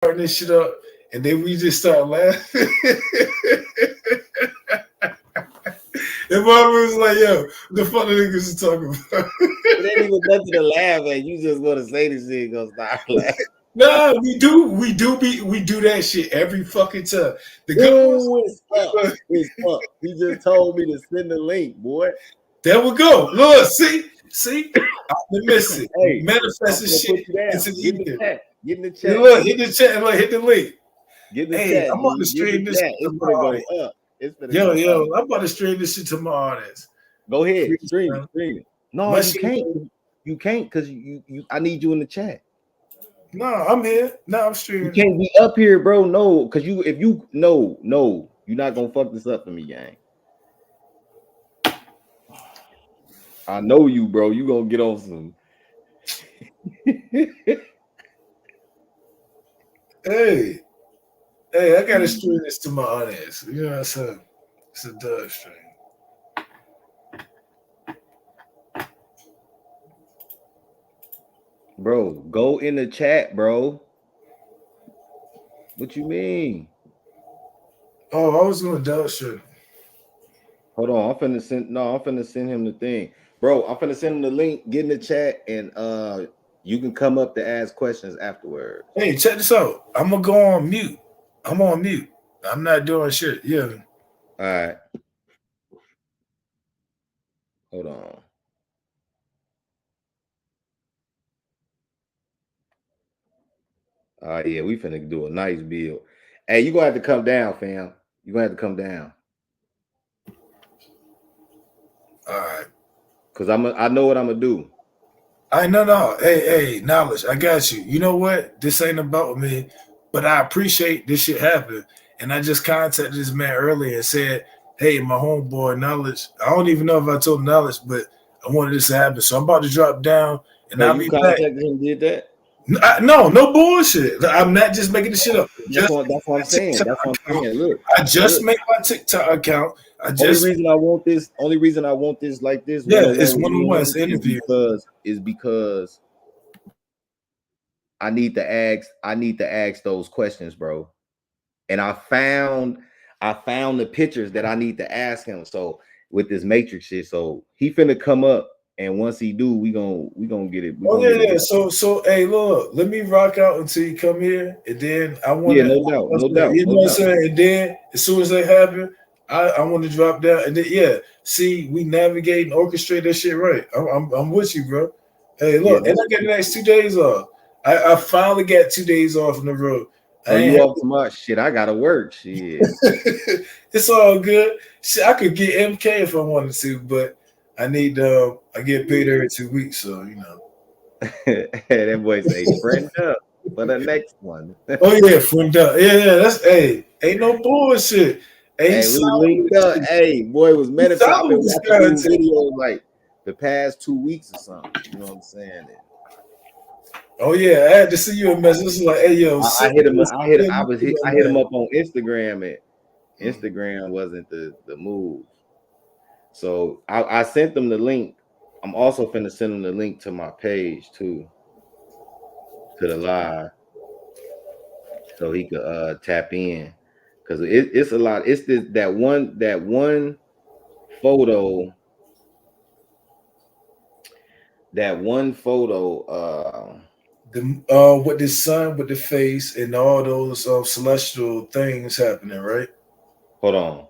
starting this shit up, and then we just start laughing. And mom was like, "Yo, the fuck the niggas is talking about?" It ain't even nothing to laugh at. You just want to say this shit, gonna start laughing. Nah, we do that shit every fucking time. The good ones, It's up. He just told me to send the link, boy. there we go. Look, see, I've been missing. Hey, Manifesting shit into Get in the the chat. Get in the chat. Look, hit the chat and like hit the link. Get in the Hey, chat. I'm about to stream this It's to my gonna go audience. up. It's gonna go Yo, up. I'm about to stream this shit to my audience. Go ahead, stream it. No, My you shit- can't. You can't because you. I need you in the chat. No, I'm here. No, I'm streaming. You can't be up here, bro. No, because if you no, you're not gonna fuck this up for me, gang. I know you, bro. You gonna get on some. Hey, I gotta stream this to my audience. You know what I'm saying? It's a dub stream. Bro, go in the chat, bro. What you mean? Oh, I was gonna dub stream. Hold on, I'm finna send him the thing. Bro, I'm finna send him the link, get in the chat, and you can come up to ask questions afterwards. Hey, check this out. I'm gonna go on mute. I'm on mute. I'm not doing shit. Yeah. All right. Hold on. Yeah, we finna do a nice build. Hey, you gonna have to come down, fam. You gonna have to come down. All right. Cause I know what I'm gonna do. No. Hey, knowledge. I got you. You know what? This ain't about me, but I appreciate this shit happen. And I just contacted this man earlier and said, "Hey, my homeboy, knowledge. I don't even know if I told knowledge, but I wanted this to happen. So I'm about to drop down, and I'll be back." Contacted him, did that? No bullshit. I'm not just making this shit up. That's what I'm saying. That's what I'm saying. Look, I just made my TikTok account. Only reason I want this like this. Yeah, it's one-on-one. It's an interview. Because I need to ask those questions, bro. And I found the pictures that I need to ask him. So with this matrix shit, so he finna come up. And once he do, we gonna get it. Yeah. So hey, look, let me rock out until you come here, and then I want to. Yeah, no doubt. You know what I'm saying? And then as soon as that happen, I want to drop down, and then see, we navigate and orchestrate that shit right. I'm with you, bro. Hey, look, and I get the next 2 days off. I finally got 2 days off in the road. Oh, you off too much? Shit, I gotta work. Shit, it's all good. Shit, I could get MK if I wanted to, but I need I get paid every 2 weeks, so you know. That boy say friend up for the next one. Oh yeah, friend up. Yeah, that's ain't no bullshit. Hey, we linked up. Hey, boy, was meditating watching videos like the past 2 weeks or something. You know what I'm saying? Oh yeah, I had to see you a message. This is like, hey yo, I hit him up on Instagram. And Instagram wasn't the move. So I sent them the link. I'm also finna send them the link to my page too, to the live, so he could tap in, because it's a lot. It's that one photo. With the sun, with the face, and all those celestial things happening, right? Hold on.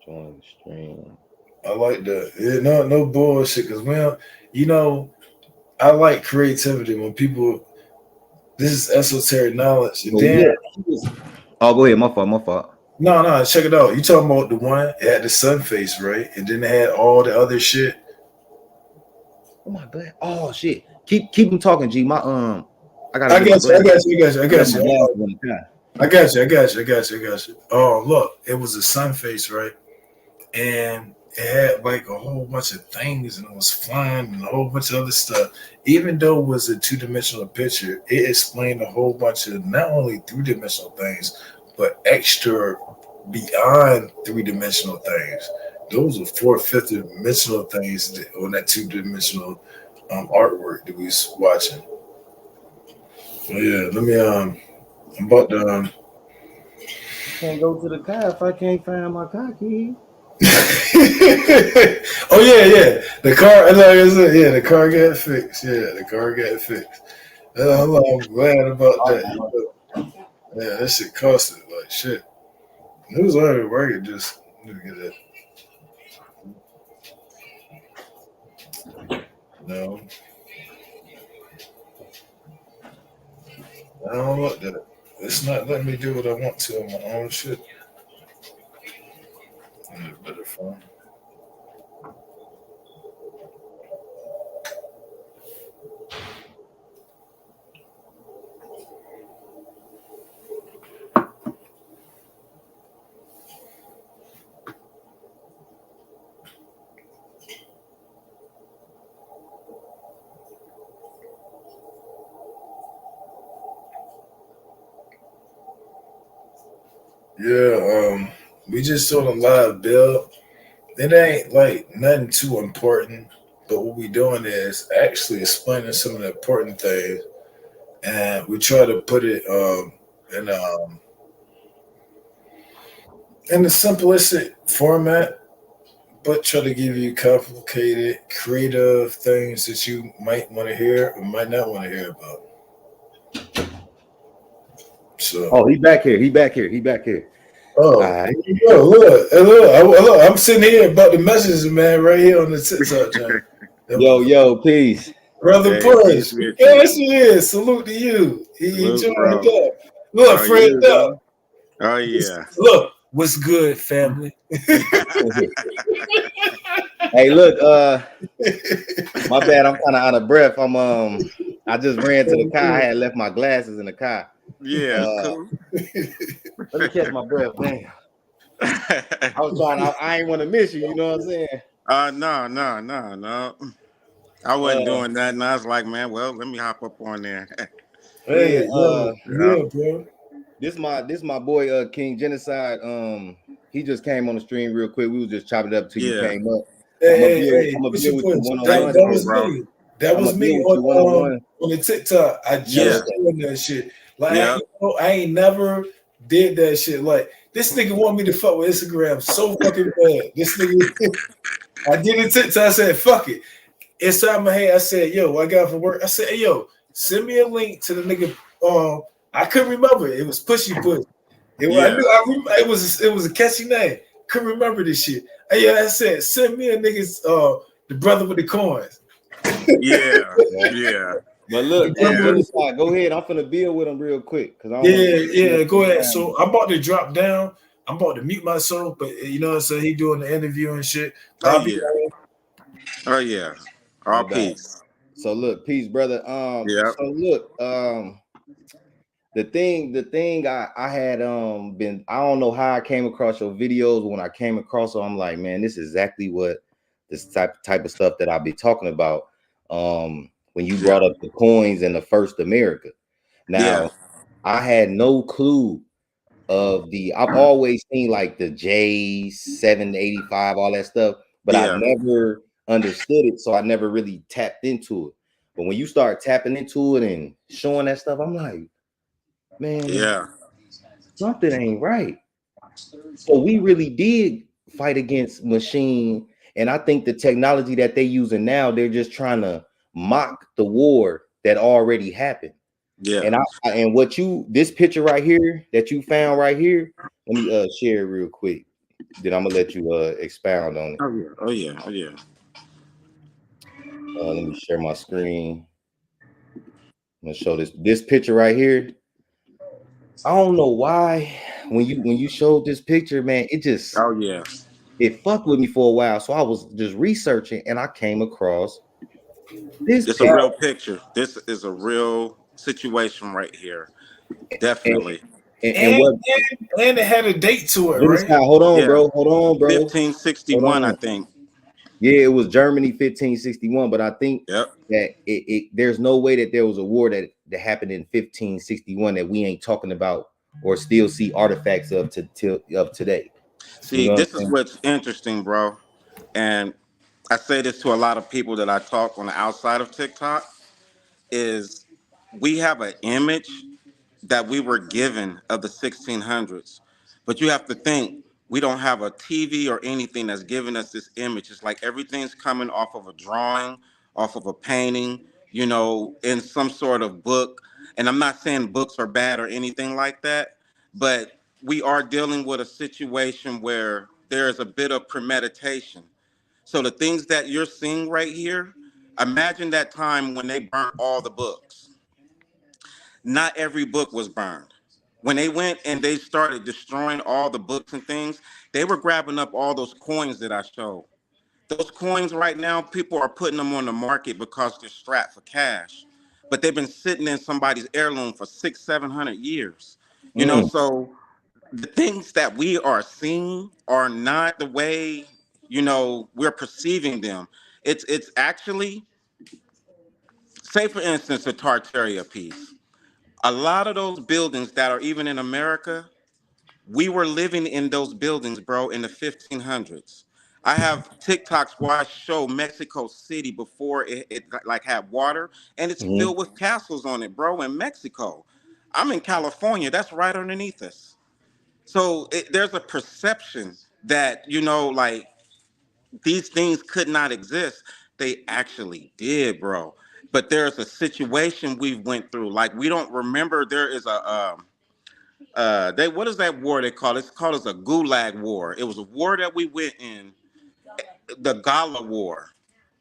Join the stream. I like that. Yeah, no bullshit. Because I like creativity when people. This is esoteric knowledge. And then, oh, go ahead. My fault. No. Check it out. You talking about the one it had the sun face, right? And then they had all the other shit. Oh my god! Oh shit! Keep them talking, G. I got you. I got you. Oh, look, it was a sun face, right? And it had like a whole bunch of things, and it was flying and a whole bunch of other stuff. Even though it was a 2-dimensional picture, it explained a whole bunch of not only 3-dimensional things, but extra beyond 3-dimensional things. Those are 4 5th-dimensional things on that 2-dimensional artwork that we was watching. So yeah, let me But I can't go to the car if I can't find my car key. oh yeah. The car, like I said, yeah, the car got fixed. Yeah, the car got fixed. I'm glad about that. Yeah, that shit costed like shit. It was already working. Just need to get that. No, I don't like that. It's not letting me do what I want to on my own shit. I need a better phone. Yeah, we just saw the live bill. It ain't like nothing too important, but what we doing is actually explaining some of the important things, and we try to put it in in the simplistic format, but try to give you complicated, creative things that you might want to hear or might not want to hear about. So, Oh, he back here. He back here. He back here. All oh, right. here you go. Look, I'm sitting here about the messages, man, right here on the TikTok channel. Yo, peace. Brother Hey, peace Push. be with you. Yes, he is. Salute to you. He Salute, joined bro. up. Look, How Fred you, up. bro? Oh yeah. Look, what's good, family? Hey, look, my bad. I'm kind of out of breath. I just ran to the car. I had left my glasses in the car. Yeah, cool. Let me catch my breath, man. I was trying. I ain't want to miss you. You know what I'm saying? No. I wasn't Uh, doing that, and I was like, man, well, let me hop up on there. yeah. Hey, yo, Yeah. yeah, bro. This my boy, King Genocide. He just came on the stream real quick. We was just chopping it up till you Yeah. came up. Hey, I'm gonna hey, build. hey, I'm gonna push your build with you push. one on How That you one. that doing, was bro? me. That I'm was gonna me build with you one on one. on the TikTok. I Yeah. just doing that shit. Like Yeah. I ain't never did that shit. Like this nigga want me to fuck with Instagram so fucking bad. This nigga, I did it TikTok. I said fuck it. Inside my head, I said, yo, I got for work. I said, hey, yo, send me a link to the nigga. I couldn't remember it. It was Pushy Push. I Yeah. knew it was a catchy name. Couldn't remember this shit. Hey, yeah, I said, send me a nigga's the brother with the coins. Yeah. Yeah. Yeah. But The look, hey, brother with Yeah. the, Genocide, go ahead. I'm finna build with him real quick because I don't want to yeah, take too much yeah, of go your ahead. time. So I'm about to drop down. I'm about to mute myself, but you know what I'm saying? He doing the interview and shit. But Oh I'll be yeah. Oh yeah. All No doubt. peace. So look, peace, brother. Yep. So look, the thing I had been, I don't know how I came across your videos, but when I came across them, I'm like, man, this is exactly what this type of stuff that I'll be talking about. When you Yeah. brought up the coins and the first America. Yeah. Now, I had no clue of I've always seen like the J785, all that stuff, but I Yeah. never understood it, so I never really tapped into it. But when you start tapping into it and showing that stuff, I'm like, man, Yeah. something ain't right. So we really did fight against machine, and I think the technology that they using now, they're just trying to mock the war that already happened. Yeah. And what this picture right here that you found right here, let me share it real quick. Then I'm gonna let you expound on it. Oh yeah. Oh yeah. Oh yeah. Let me share my screen. I'm gonna show this picture right here. I don't know why when you showed this picture, man, Oh yeah. it fucked with me for a while. So I was just researching and I came across this It's a picture. real picture. This is a real situation right here. And, Definitely. and and, what and it had a date to it, right? Genocide, hold on, Yeah. bro. Hold on, bro. Hold 1561, I on. think. Yeah, it was Germany 1561, but I think Yep. that there's no way that there was a war that happened in 1561 that we ain't talking about or still see artifacts of today. You See, know what this I'm is saying? what's interesting, bro. And I say this to a lot of people that I talk on the outside of TikTok is we have an image that we were given of the 1600s. But you have to think, we don't have a TV or anything that's giving us this image. It's like everything's coming off of a drawing, off of a painting, in some sort of book. And I'm not saying books are bad or anything like that, but we are dealing with a situation where there's a bit of premeditation. So the things that you're seeing right here, imagine that time when they burnt all the books. Not every book was burned. When they went and they started destroying all the books and things, they were grabbing up all those coins that I showed. Those coins right now, people are putting them on the market because they're strapped for cash. But they've been sitting in somebody's heirloom for 600, 700 years. Mm, So the things that we are seeing are not the way, we're perceiving them. It's actually, say for instance, the Tartaria piece. A lot of those buildings that are even in America, we were living in those buildings, bro, in the 1500s. I have TikToks where I show Mexico City before it like had water, and it's mm-hmm. filled with castles on it, bro, in Mexico. I'm in California, that's right underneath us. So there's a perception that, like these things could not exist. They actually did, bro. But there's a situation we went through. Like we don't remember there is a they what is that war they call it? It's called as a Gulag War. It was a war that we went in, the Gala War.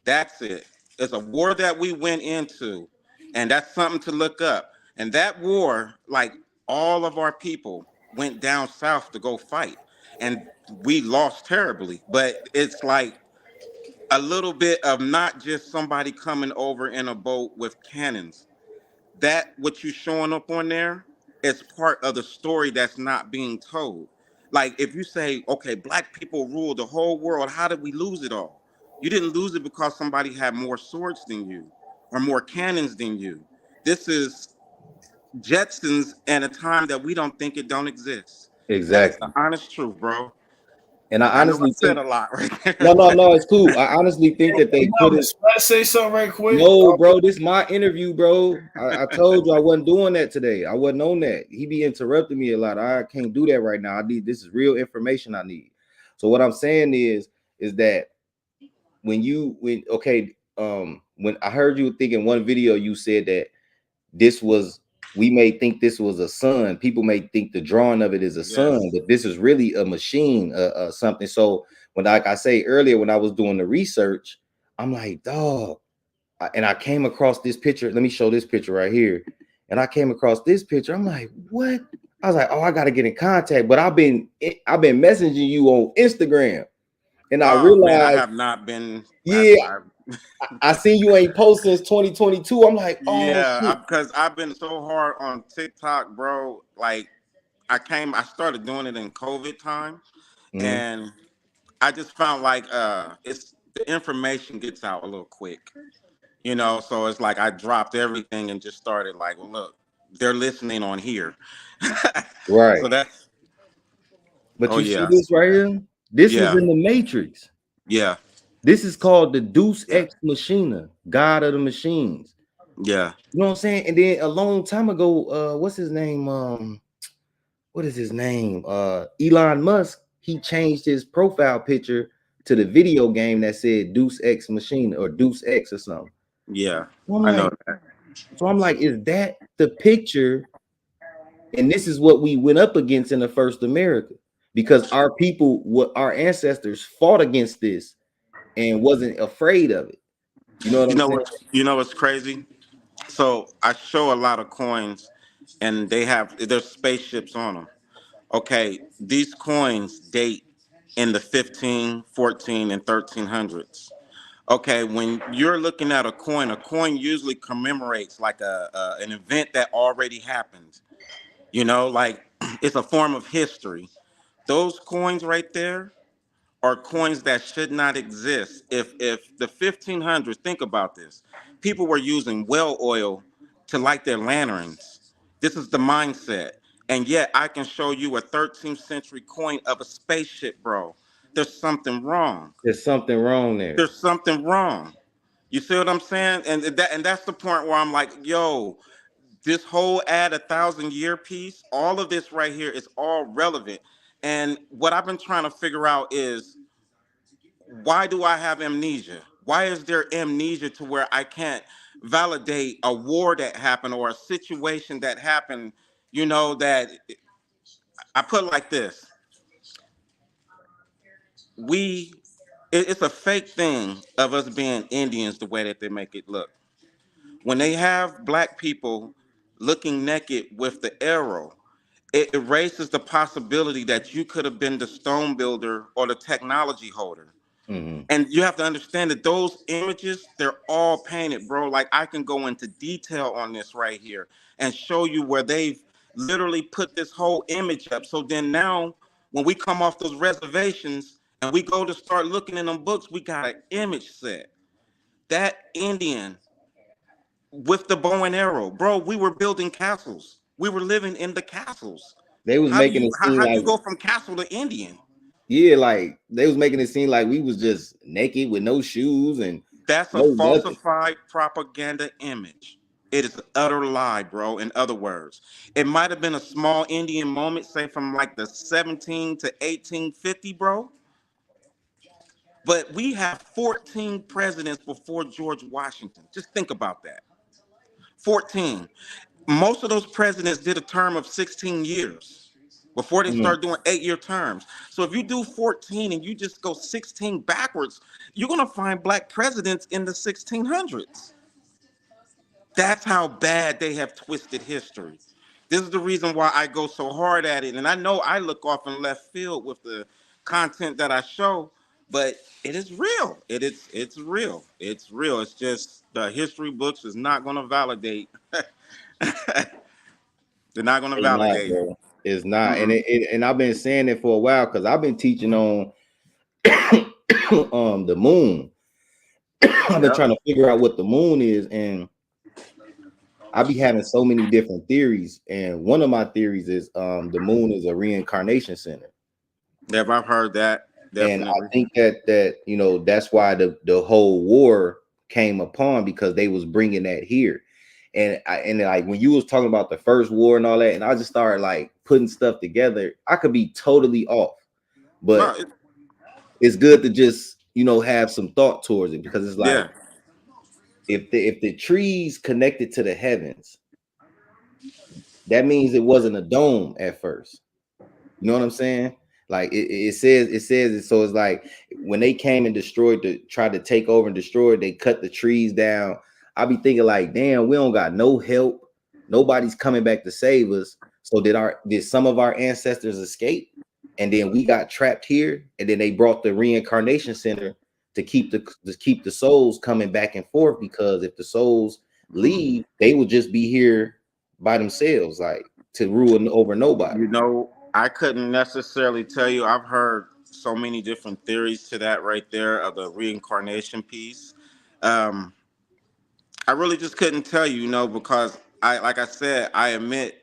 That's it. It's a war that we went into, and that's something to look up. And that war, like all of our people went down south to go fight, and we lost terribly. But it's like a little bit of not just somebody coming over in a boat with cannons. That what you showing up on there is part of the story that's not being told. Like if you say, okay, black people ruled the whole world, how did we lose it all? You didn't lose it because somebody had more swords than you or more cannons than you. This is Jetsons in a time that we don't think it don't exist. That is the Exactly. honest truth, bro. And I I know I honestly said think a lot right no, there. no, no, it's cool. I honestly think that they could have. Can I say something right quick? No, bro, this is my interview, bro. I told you I wasn't doing that today. I wasn't on that. He be interrupting me a lot. I can't do that right now. I need this is real information I need. So what I'm saying is that when I heard you think in one video you said that this was we may think this was a sun. People may think the drawing of it is a sun, Yes. but this is really a machine, something. So when, like I say earlier, when I was doing the research, I'm like, dog. And I came across this picture. Let me show this picture right here. And I came across this picture. I'm like, what? I was like, oh, I got to get in contact. But I've been messaging you on Instagram, and I Oh man, I realized, have not been. yeah, I seen you ain't posted since 2022. I'm like, oh Yeah, shit. because I've been so hard on TikTok, bro. Like I started doing it in COVID time, Mhm. and I just found like it's the information gets out a little quick, So it's like I dropped everything and just started like, well, look, they're listening on here. Right. So that's But oh you see yeah, this right here? This is yeah, in the Matrix. yeah, This is called the Deus yeah, Ex Machina, God of the Machines. yeah, You know what I'm saying? And then a long time ago, what's his name? What is his name? Elon Musk, he changed his profile picture to the video game that said Deus Ex Machina or Deus Ex or something. yeah. So I'm I know like, that. is that the picture? And this is what we went up against in the first America because our people, what our ancestors fought against this and wasn't afraid of it. You know what I'm saying? What's crazy? So I show a lot of coins, and there's spaceships on them. Okay, these coins date in the 15, 14, and 1300s. Okay, when you're looking at a coin usually commemorates like an event that already happened. Like it's a form of history. Those coins right there are coins that should not exist. If the 1500s, think about this, people were using well oil to light their lanterns. This is the mindset. And yet I can show you a 13th century coin of a spaceship, bro. There's something wrong. There's something wrong there. There's something wrong. You see what I'm saying? And that's the point where I'm like, yo, This whole add 1,000 year piece, all of this right here is all relevant. And what I've been trying to figure out is, why do I have amnesia? Why is there amnesia to where I can't validate a war that happened or a situation that happened? That I put like this: we, it's a fake thing of us being Indians the way that they make it look. When they have black people looking naked with the arrow, it erases the possibility that you could have been the stone builder or the technology holder. Mm-hmm. And you have to understand that those images, they're all painted, bro. Like, I can go into detail on this right here and show you where they've literally put this whole image up. So then now, when we come off those reservations and we go to start looking in them books, we got an image set. That Indian with the bow and arrow, bro, we were building castles. We were living in the castles. They was How do making you it how, seem how do you like, go from castle to Indian? yeah, like they was making it seem like we was just naked with no shoes and That's a no nothing. falsified propaganda image. It is an utter lie, bro. In other words, it might have been a small Indian moment, say from like the 17 to 1850, bro. But we have 14 presidents before George Washington. Just think about that. 14. Most of those presidents did a term of 16 years before they Mm. start doing 8-year terms. So if you do 14 and you just go 16 backwards, you're going to find black presidents in the 1600s. That's how bad they have twisted history. This is the reason why I go so hard at it. And I know I look off in left field with the content that I show, but it is real. It's real. It's real. It's just the history books is not going to validate. They're not going to It's not, validate it. bro. It's not, and Mm-mm. and I've been saying it for a while because I've been teaching on the moon. I've been Yep. trying to figure out what the moon is, and I be having so many different theories. And one of my theories is the moon is a reincarnation center. Yep, I've heard that. And I Definitely. think that that's why the whole war came upon, because they was bringing that here. And like when you was talking about the first war and all that, and I just started like putting stuff together. I could be totally off, No, but it's good to just have some thought towards it, because it's like yeah. if the trees connected to the heavens, that means it wasn't a dome at first. You know what I'm saying? Like it says it. So it's like when they came and destroyed, tried to take over and destroy it, they cut the trees down. I be thinking like, damn, we don't got no help. Nobody's coming back to save us. So did some of our ancestors escape? And then we got trapped here, and then they brought the reincarnation center to keep the souls coming back and forth, because if the souls leave, they will just be here by themselves, like to rule over nobody. I couldn't necessarily tell you. I've heard so many different theories to that right there of the reincarnation piece. Um, I really just couldn't tell you, because like I said, I admit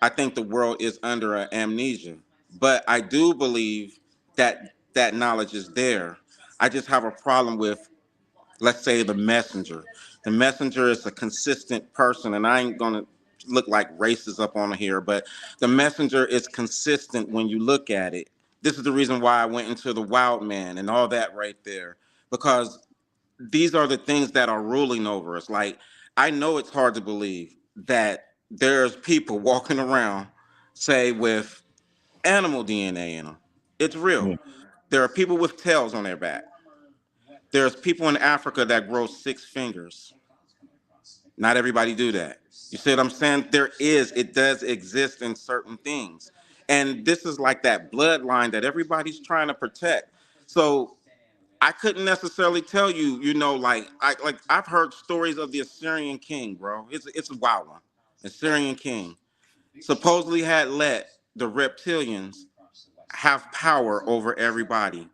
I think the world is under an amnesia, but I do believe that that knowledge is there. I just have a problem with, let's say, the messenger. The messenger is a consistent person, and I ain't gonna look like racist up on here, but the messenger is consistent when you look at it. This is the reason why I went into the wild man and all that right there, because these are the things that are ruling over us. Like, I know it's hard to believe that there's people walking around, say, with animal DNA in them. It's real. There are people with tails on their back. There's people in Africa that grow 6 fingers. Not everybody do that. You see what I'm saying? It does exist in certain things. And this is like that bloodline that everybody's trying to protect. So I couldn't necessarily tell you, I've heard stories of the Assyrian king, bro. It's a wild one. Assyrian king supposedly had let the reptilians have power over everybody.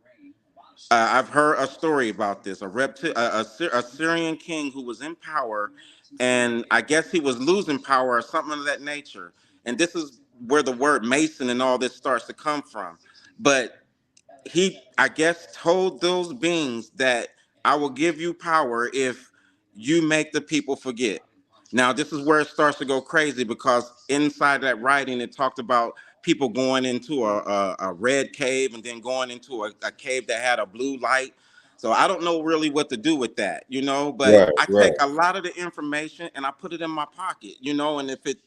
I've heard a story about this. A Syrian king who was in power, and I guess he was losing power or something of that nature. And this is where the word Mason and all this starts to come from. But he, I guess, told those beings that I will give you power if you make the people forget. Now, this is where it starts to go crazy because inside that writing, it talked about people going into a red cave and then going into a cave that had a blue light. So I don't know really what to do with that, you know, but Right, I right. take a lot of the information and I put it in my pocket, you know, and if it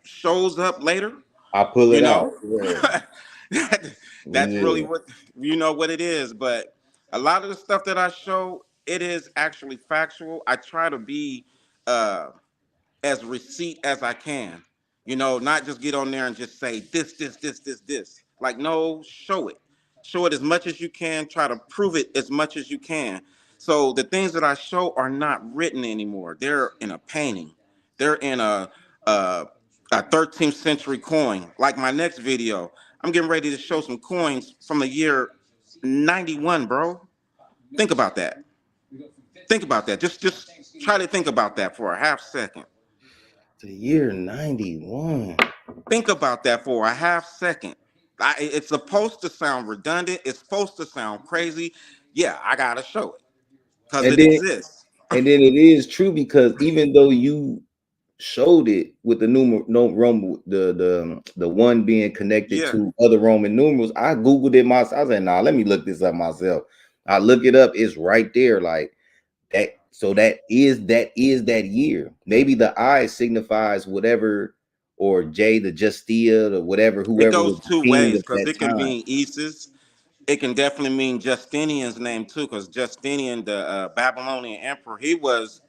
shows up later, I pull you it out. know, Yeah. that, that's really Yeah. what, you know, what it is. But a lot of the stuff that I show, it is actually factual. I try to be, uh, as receipt as I can. You know, not just get on there and just say this. Like, no, show it. Show it as much as you can. Try to prove it as much as you can. So the things that I show are not written anymore. They're in a painting. They're in a, a 13th century coin. Like my next video, I'm getting ready to show some coins from the year 91, bro. Think about that. Think about that. Just try to think about that for a half second. The year 91. Think about that for a half second. It's supposed to sound redundant. It's supposed to sound crazy. Yeah, I gotta show it because And it then exists. and then it is true because even though you showed it with the numeral no Roman the one being connected Yeah, to other Roman numerals, I googled it myself. I said, nah, let me look this up myself. I look it up, it's right there, like that. So that is that year. Maybe the I signifies whatever, or J the Justia or whatever, it whoever was goes the two king ways of because that it can time. mean Isis. It can definitely mean Justinian's name too, because Justinian, the Babylonian emperor, he was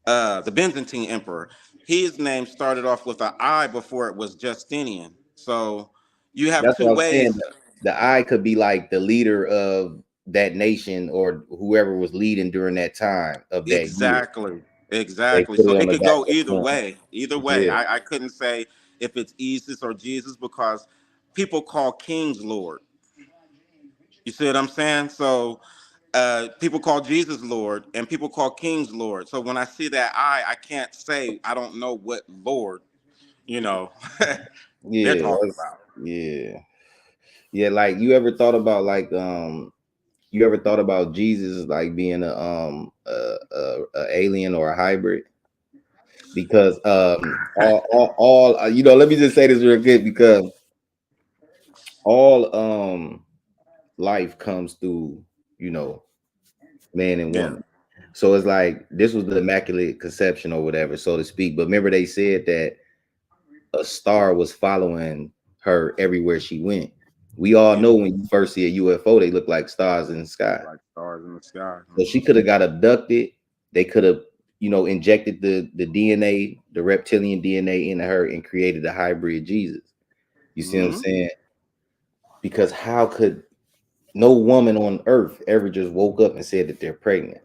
the Byzantine emperor. His name started off with an I before it was Justinian. So you have That's two what I'm saying. ways. The I could be like the leader of that nation or whoever was leading during that time of that year. Exactly. They Exactly. put So it on it the could back go of either the coin. way. Either way. Yeah. I couldn't say if it's Isis or Jesus because people call kings Lord. You see what I'm saying? So people call Jesus Lord and people call kings Lord. So when I see that I can't say I don't know what Lord, you know, they're Yeah. talking about. Yeah. Yeah. Like you ever thought about Jesus like being a alien or a hybrid? Because you know, let me just say this real quick because all life comes through, you know, man and Yeah. woman. So it's like this was the immaculate conception or whatever, so to speak. But remember, they said that a star was following her everywhere she went. We all Yeah. know when you first see a UFO, they look like stars in the Look sky. like stars in the sky. So she Mhm. could have got abducted. They could have, you know, injected the DNA, the reptilian DNA into her and created a hybrid Jesus. You see what I'm Mhm. saying? Because how could no woman on earth ever just woke up and said that they're pregnant?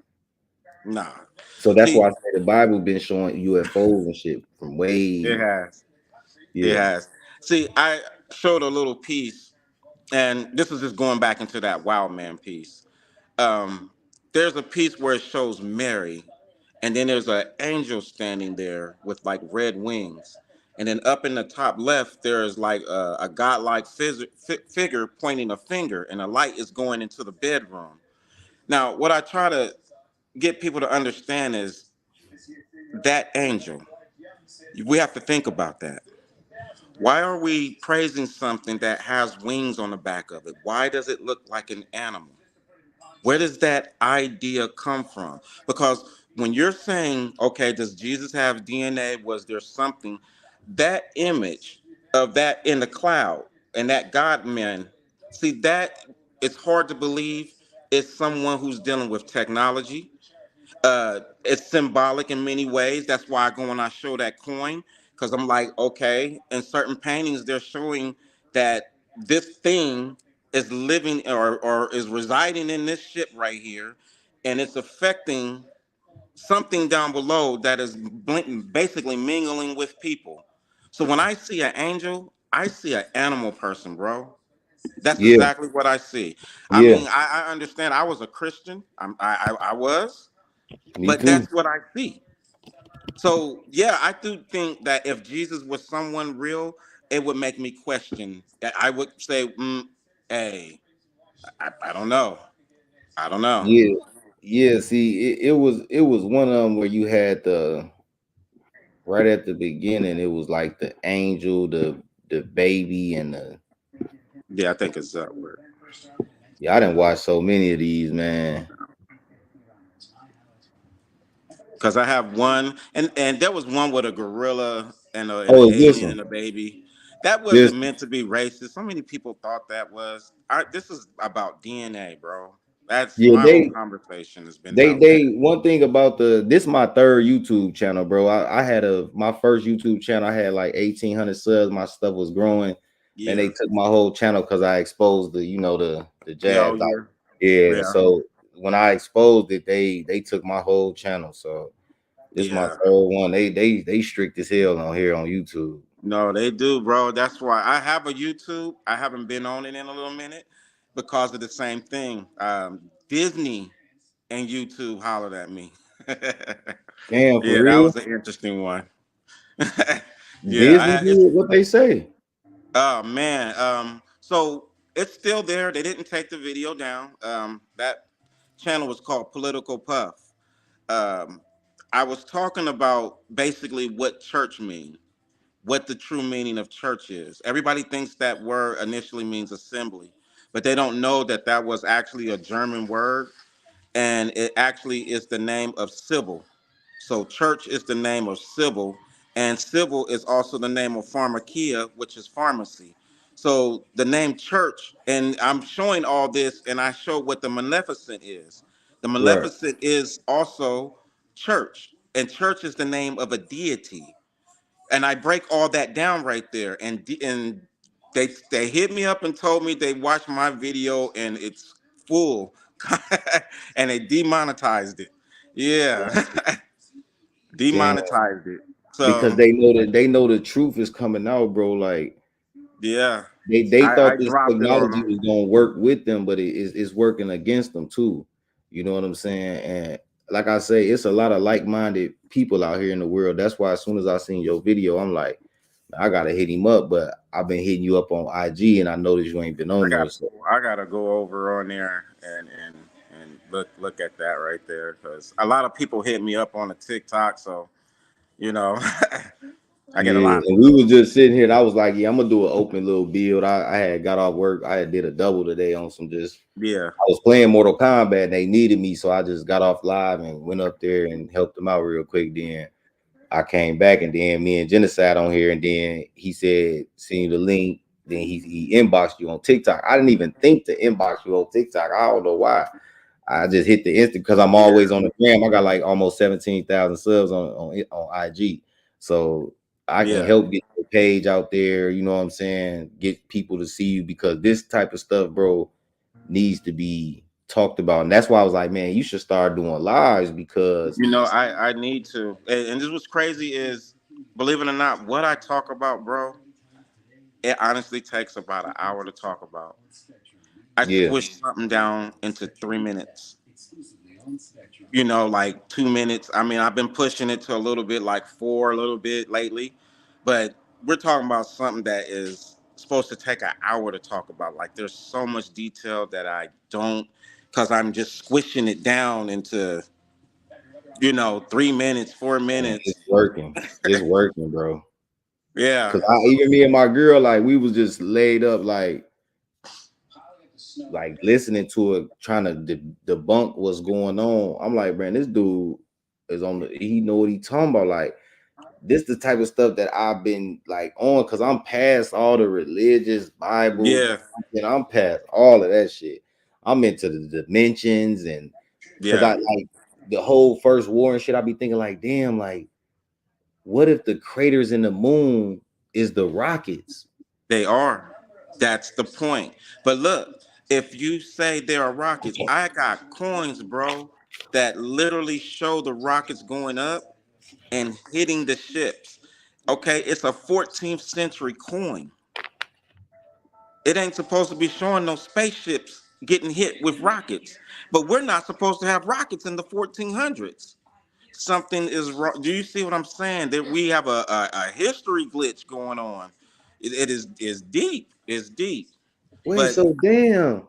Nah. So that's why See, I say the Bible been showing UFOs and shit from it way, has. It yeah. has. See, I showed a little piece, and this is just going back into that Wild Man piece. Um, there's a piece where it shows Mary, and then there's an angel standing there with like red wings. And then up in the top left, there's like a godlike figure pointing a finger, and a light is going into the bedroom. Now, what I try to get people to understand is that angel. We have to think about that. Why are we praising something that has wings on the back of it? Why does it look like an animal? Where does that idea come from? Because when you're saying, okay, does Jesus have DNA? Was there something? That image of that in the cloud and that God man, see, that it's hard to believe it's someone who's dealing with technology. It's symbolic in many ways. That's why I go and I show that coin because I'm like, okay, in certain paintings, they're showing that this thing is living or is residing in this ship right here, and it's affecting something down below that is basically mingling with people. So when I see an angel, I see an animal person, bro. That's Yeah, exactly what I see. I yeah, mean, I understand. I was a Christian. I was, me but too. that's what I see. So yeah, I do think that if Jesus was someone real, it would make me question. That I would say, "Hey, I don't know. I don't know." Yeah, yeah. See, it was one of them where you had the right at the beginning, it was like the angel, the baby, and the Yeah, I think it's where. yeah. I didn't watch so many of these, man. Because I have one, and there was one with a gorilla and an Oh, this alien one, and a baby. That this wasn't meant to be racist. So many people thought that was. This is about DNA, bro. That's yeah. my whole conversation has been about that. They one thing about this my third YouTube channel, bro. I had my first YouTube channel. I had like 1,800 subs. My stuff was growing. Man, they Yeah. took my whole channel because I exposed the Yeah. Oh jab. yeah. Yeah, Yeah. so when I exposed it, they took my whole channel. So this is my Yeah. third one. They strict as hell on here on YouTube. No, they do, bro. That's why I have a YouTube. I haven't been on it in a little minute because of the same thing. Disney and YouTube hollered at me. Damn, for Yeah, that real. was an interesting one. Disney Yeah, did what they say. oh man. So it's still there. They didn't take the video down. That channel was called Political Puff. Um, I was talking about basically what church means, what the true meaning of church is. Everybody thinks that word initially means assembly, but they don't know that that was actually a German word, and it actually is the name of Sybil. So church is the name of Sybil, and Sybil is also the name of pharmakia, which is pharmacy. So the name church, and I'm showing all this, and I show what the maleficent is. The Right, maleficent is also church, and church is the name of a deity, and I break all that down right there. And they hit me up and told me they watched my video and it's full, and they demonetized it. Yeah, damn. demonetized it. Because So they know the truth is coming out, bro. Like yeah, they I thought this dropped it on technology them. was gonna work with them, but it's working against them too. You know what I'm saying? And like I say, it's a lot of like-minded people out here in the world. That's why as soon as I seen your video, I'm like, I gotta hit him up. But I've been hitting you up on IG, and I noticed you ain't been on there. So I gotta go over on there and look at that right there because a lot of people hit me up on the TikTok. So you know, I get a yeah, lot. and we was just sitting here, and I was like, yeah, I'm gonna do an open little build. I had got off work. I had did a double today on some just. Yeah, I was playing Mortal Kombat and they needed me, so I just got off live and went up there and helped them out real quick. Then I came back and then me and Genocide on here, and then he said, "Send you the link." Then he inboxed you on TikTok. I didn't even think to inbox you on TikTok. I don't know why. I just hit the instant because I'm yeah, always on the gram. I got like almost 17,000 subs on IG, so I can yeah. help get the page out there. You know what I'm saying? Get people to see you because this type of stuff, bro, needs to be talked about. And that's why I was like, man, you should start doing lives because You know, I need to. And this was crazy is, believe it or not, what I talk about, bro, it honestly takes about an hour to talk about. I yeah, squish something down into 3 minutes. You know, like 2 minutes. I mean, I've been pushing it to a little bit, like four, a little bit lately, but we're talking about something that is supposed to take an hour to talk about. Like, there's so much detail that I don't, because I'm just squishing it down into 3 minutes, four man, minutes. it's working. It's working, bro. Yeah, Cause even me and my girl, like we was just laid up, like listening to it, trying to debunk what's going on. I'm like, man, this dude is on the. He know what he talking about. Like this, the type of stuff that I've been like on, cause I'm past all the religious Bible, yeah, and I'm past all of that shit. I'm into the dimensions and because I yeah. like the whole first war and shit. I be thinking like, damn, like what if the craters in the moon is the rockets? They are. That's the point. But look, if you say there are rockets, I got coins, bro, that literally show the rockets going up and hitting the ships. Okay, it's a 14th century coin. It ain't supposed to be showing no spaceships getting hit with rockets. But we're not supposed to have rockets in the 1400s. Something is wrong. Do you see what I'm saying? That we have a history glitch going on. It is deep. It's deep. Wait, But so damn.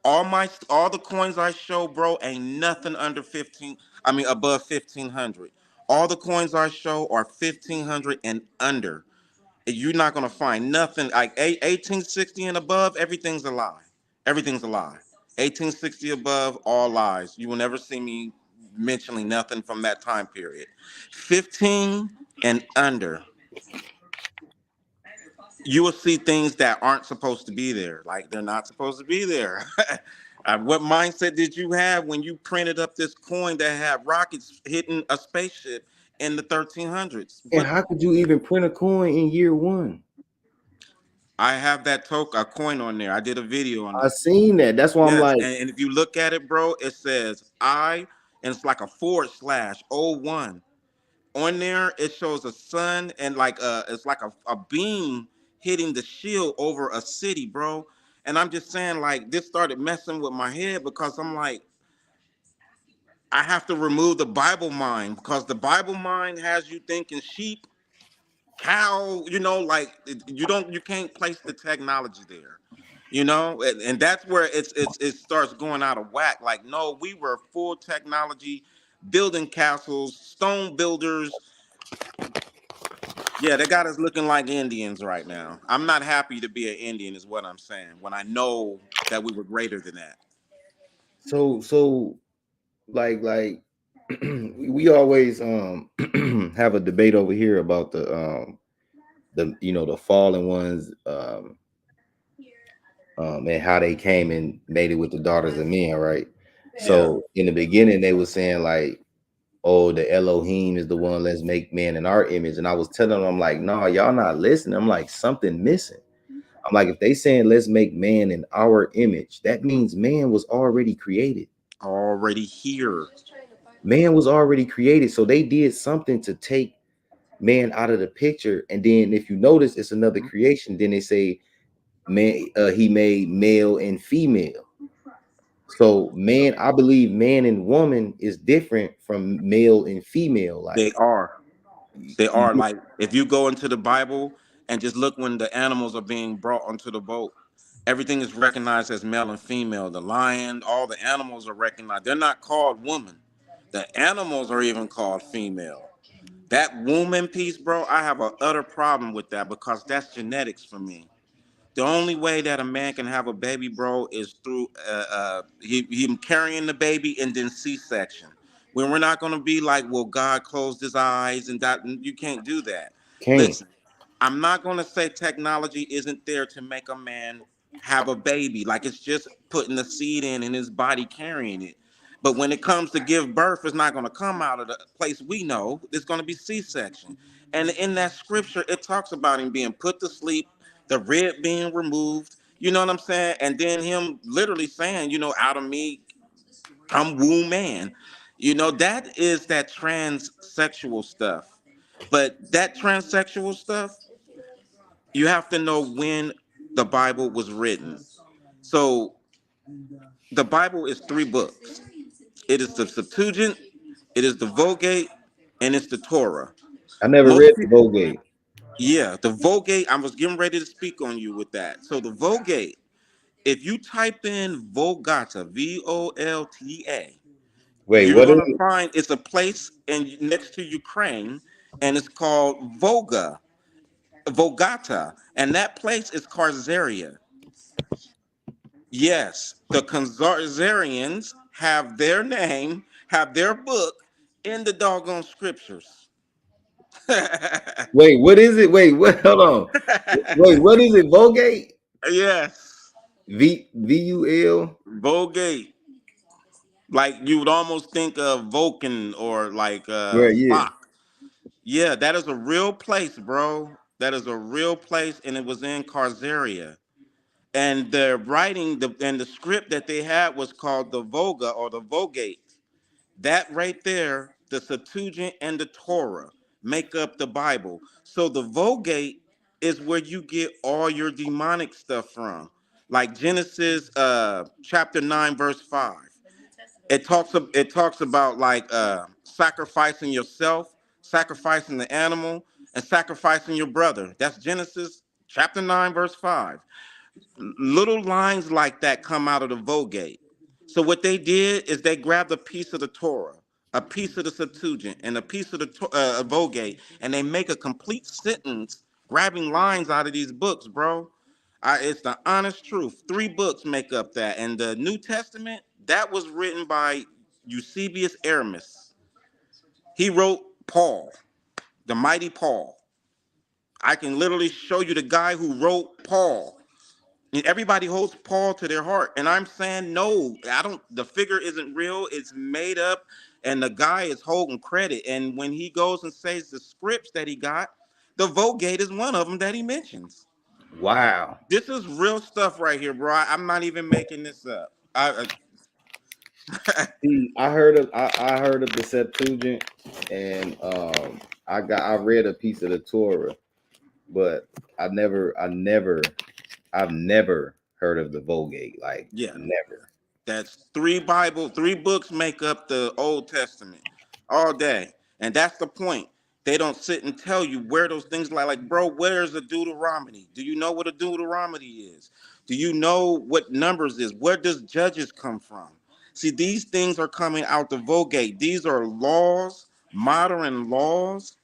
all the coins I show, bro, ain't nothing under 15. I mean, above 1500. All the coins I show are 1500 and under. You're not gonna find nothing like 1860 and above. Everything's a lie. Everything's a lie. 1860 above, all lies. You will never see me mentioning nothing from that time period. 15 and under, you will see things that aren't supposed to be there. Like they're not supposed to be there. What mindset did you have when you printed up this coin that had rockets hitting a spaceship in the 1300s? And What how could you even print a coin in year one? I have that token, a coin on there. I did a video on I that. seen that. That's why I'm Yes, like, and if you look at it, bro, it says and it's like a forward slash /01. On there, it shows a sun and like it's like a beam hitting the shield over a city, bro. And I'm just saying, like, this started messing with my head because I'm like, I have to remove the Bible mind because the Bible mind has you thinking sheep, cow, like you can't place the technology there, and that's where it starts going out of whack. Like, no, we were full technology, building castles, stone builders. Yeah, they got us looking like Indians right now. I'm not happy to be an Indian, is what I'm saying, when I know that we were greater than that. so like we always have a debate over here about the fallen ones, and how they came and made it with the daughters of men, right? Yeah. So in the beginning they were saying like, oh, the Elohim is the one, let's make man in our image. And I was telling them, I'm like, no, y'all not listening. I'm like, something missing. I'm like, if they saying let's make man in our image, that means man was already created. Already here. Man was already created. So they did something to take man out of the picture. And then if you notice, it's another creation. Then they say man, he made male and female. So man, I believe man and woman is different from male and female. They Like, are. They are. Like, if you go into the Bible and just look when the animals are being brought onto the boat, everything is recognized as male and female. The lion, all the animals are recognized. They're not called woman. The animals are even called female. That woman piece, bro, I have a utter problem with that because that's genetics for me. The only way that a man can have a baby, bro, is through him carrying the baby and then C-section. When we're not going to be like, well, God closed his eyes and that. You can't do that. can't. Listen, I'm not going to say technology isn't there to make a man have a baby. Like, it's just putting the seed in and his body carrying it. But when it comes to give birth, it's not going to come out of the place we know. It's going to be C-section. And in that scripture, it talks about him being put to sleep, the rib being removed. You know what I'm saying? And then him literally saying, out of me, come womb man. That is that transsexual stuff. But that transsexual stuff, you have to know when the Bible was written. So the Bible is three books. It is the Septuagint, it is the Vulgate, and it's the Torah. I never Most read the people, Vulgate. yeah, the Vulgate. I was getting ready to speak on you with that. So the Vulgate, if you type in Volgata, Volta, Wait, you're what is gonna it? find it's a place next to Ukraine, and it's called Volgata, and that place is Khazaria. Yes, the Khazarians have their name, have their book in the doggone scriptures. Wait, what is it? Wait, what? Hold on. Wait, what is it? Vulgate? Yes, VUL? Vulgate. Like you would almost think of Vulcan or like Well, yeah. Spock. Yeah, that is a real place, bro. That is a real place, and it was in Khazaria. And the writing, and the script that they had was called the Volga or the Vulgate. That right there, the Septuagint and the Torah make up the Bible. So the Vulgate is where you get all your demonic stuff from. Like Genesis chapter 9, verse 5. It talks about like sacrificing yourself, sacrificing the animal, and sacrificing your brother. That's Genesis chapter 9, verse 5. Little lines like that come out of the Vulgate. So what they did is they grabbed a piece of the Torah, a piece of the Septuagint, and a piece of the Vulgate, and they make a complete sentence grabbing lines out of these books, bro. It's the honest truth. Three books make up that, and the New Testament that was written by Eusebius Aramis. He wrote Paul, the mighty Paul. I can literally show you the guy who wrote Paul. And everybody holds Paul to their heart. And I'm saying, no, I don't, the figure isn't real, it's made up, and the guy is holding credit. And when he goes and says the scripts that he got, the Vulgate is one of them that he mentions. Wow. This is real stuff right here, bro. I'm not even making this up. See, I heard of the Septuagint, and I read a piece of the Torah, but I've never heard of the Vulgate. Like, Yeah. never. That's three books make up the Old Testament all day. And that's the point. They don't sit and tell you where those things like bro, where's the Deuteronomy? Do you know what a Deuteronomy is? Do you know what Numbers is? Where does Judges come from? See, these things are coming out the Vulgate. These are laws, modern laws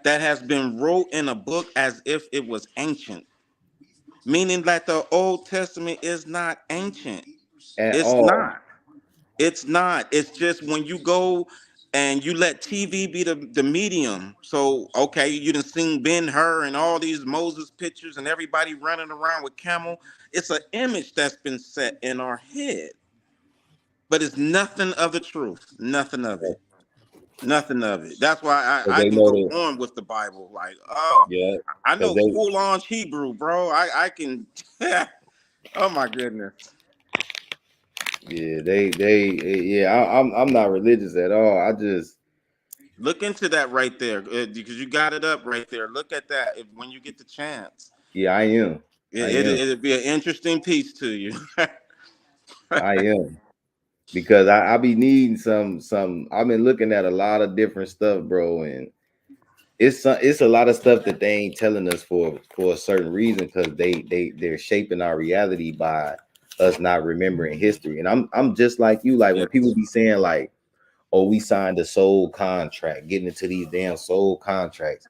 that has been wrote in a book as if it was ancient, meaning that the Old Testament is not ancient. At It's all. not. It's not. It's just when you go and you let TV be the medium. So okay, you done seen Ben Hur and all these Moses pictures and everybody running around with camel. It's an image that's been set in our head, but it's nothing of the truth. Nothing of it. Nothing of it. That's why Because I they can know go that, on with the Bible. Like, oh, yeah. I Because know they, full on Hebrew, bro. I can. Oh my goodness. yeah, yeah. I'm not religious at all. I just, Look into that right there because you got it up right there. Look at that when you get the chance. yeah, I am. I It, am. it, it'd be an interesting piece to you. I am. Because I be needing some. I've been looking at a lot of different stuff, bro, and it's a lot of stuff that they ain't telling us for a certain reason, because they're shaping our reality by us not remembering history. And I'm just like you. Like when people Yes. be saying like, "Oh, we signed a soul contract," getting into these damn soul contracts.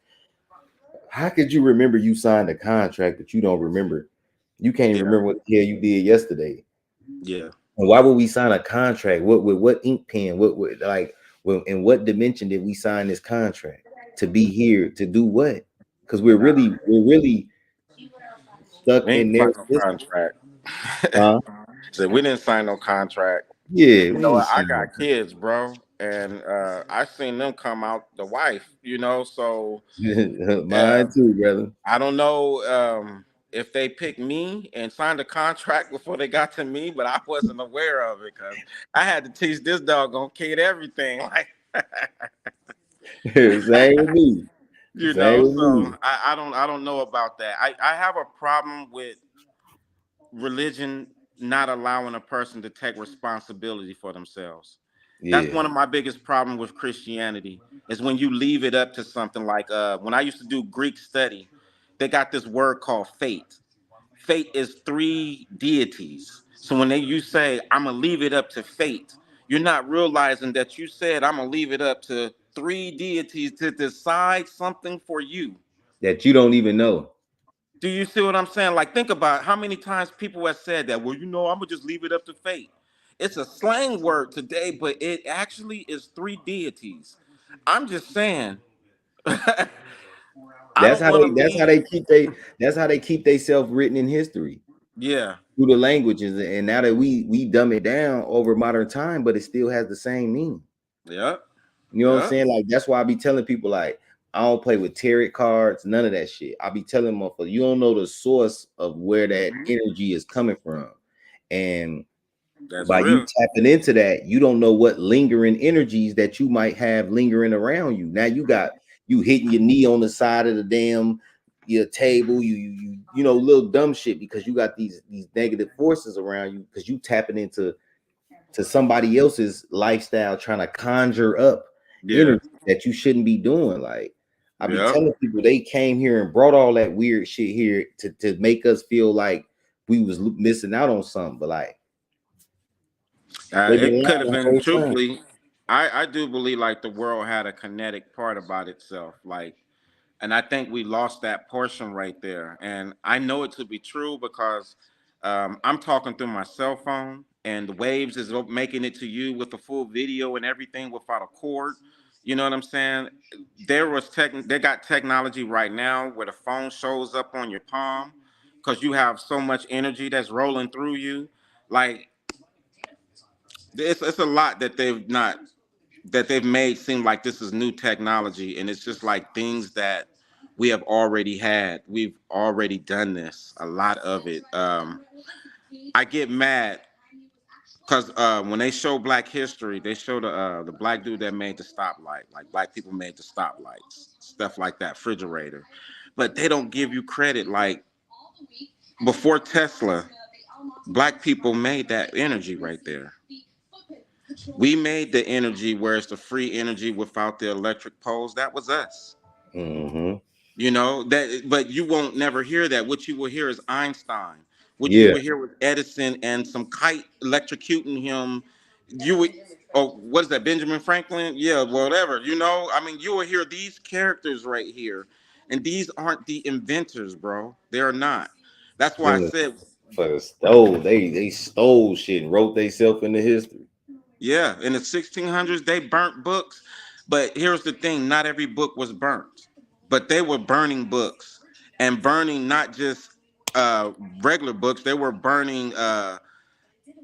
How could you remember you signed a contract but you don't remember? You can't even Yeah. remember what the hell you did yesterday. Yeah. And why would we sign a contract? What with what ink pen? What like? Well, in what dimension did we sign this contract to be here to do what? Because Nah, we're really stuck we in ain't their sign no system. contract. Huh? So we didn't sign no contract. Yeah, You we know ain't what? I signing no got kids, bro, and I seen them come out the wife. So contract. uh, Mine too, brother. I don't know if they picked me and signed a contract before they got to me, but I wasn't aware of it because I had to teach this doggone kid everything. Like, Same with me. Same with so me. I don't know about that. I have a problem with religion not allowing a person to take responsibility for themselves. That's Yeah, one of my biggest problems with Christianity is when you leave it up to something like when I used to do Greek study, they got this word called fate. Fate is three deities. So when you say I'm gonna leave it up to fate, you're not realizing that you said I'm gonna leave it up to three deities to decide something for you. that you don't even know. Do you see what I'm saying? Like, think about how many times people have said that. Well, I'm gonna just leave it up to fate. It's a slang word today, but it actually is three deities. I'm just saying, I That's don't how want to they. That's how leave. they keep they. That's how they keep themselves written in history Yeah, through the languages. And now that we dumb it down over modern time, but it still has the same meaning. yeah, You know what I'm yeah. saying? Like that's why I be telling people like I don't play with tarot cards, none of that shit. I be telling motherfuckers, you don't know the source of where that Mhm. energy is coming from. And That's by you real. tapping into that, you don't know what lingering energies that you might have lingering around you. Now you hitting your knee on the side of the damn your table, you know, little dumb shit because you got these negative forces around you because you tapping into somebody else's lifestyle trying to conjure up Yeah, energy that you shouldn't be doing. Like I be yeah. telling people they came here and brought all that weird shit here to make us feel like we was missing out on something, but like they've been It lying could have the been whole time. truthfully. I do believe like the world had a kinetic part about itself, like, and I think we lost that portion right there. And I know it to be true because I'm talking through my cell phone, and the waves is making it to you with the full video and everything without a cord. You know what I'm saying? They got technology right now where the phone shows up on your palm because you have so much energy that's rolling through you. Like it's a lot that they've made seem like this is new technology, and it's just like things that we have already had. We've already done this, a lot of it. I get mad because when they show Black History, they show the black dude that made the stoplight, like black people made the stoplights, stuff like that, refrigerator, but they don't give you credit. Like before Tesla, black people made that energy right there. We made the energy where it's the free energy without the electric poles. That was us. Mm-hmm. You know that, but you won't never hear that. What you will hear is Einstein. What you Yeah. will hear was Edison and some kite electrocuting him. You would, oh, what is that? Benjamin Franklin? Yeah, whatever. You know, I mean, you will hear these characters right here, and these aren't the inventors, bro. They are not. That's why I Then said, for the stole, they stole shit and wrote themselves into history. yeah, in the 1600s, they burnt books. But here's the thing, not every book was burnt, but they were burning books and burning not just uh, regular books, they were burning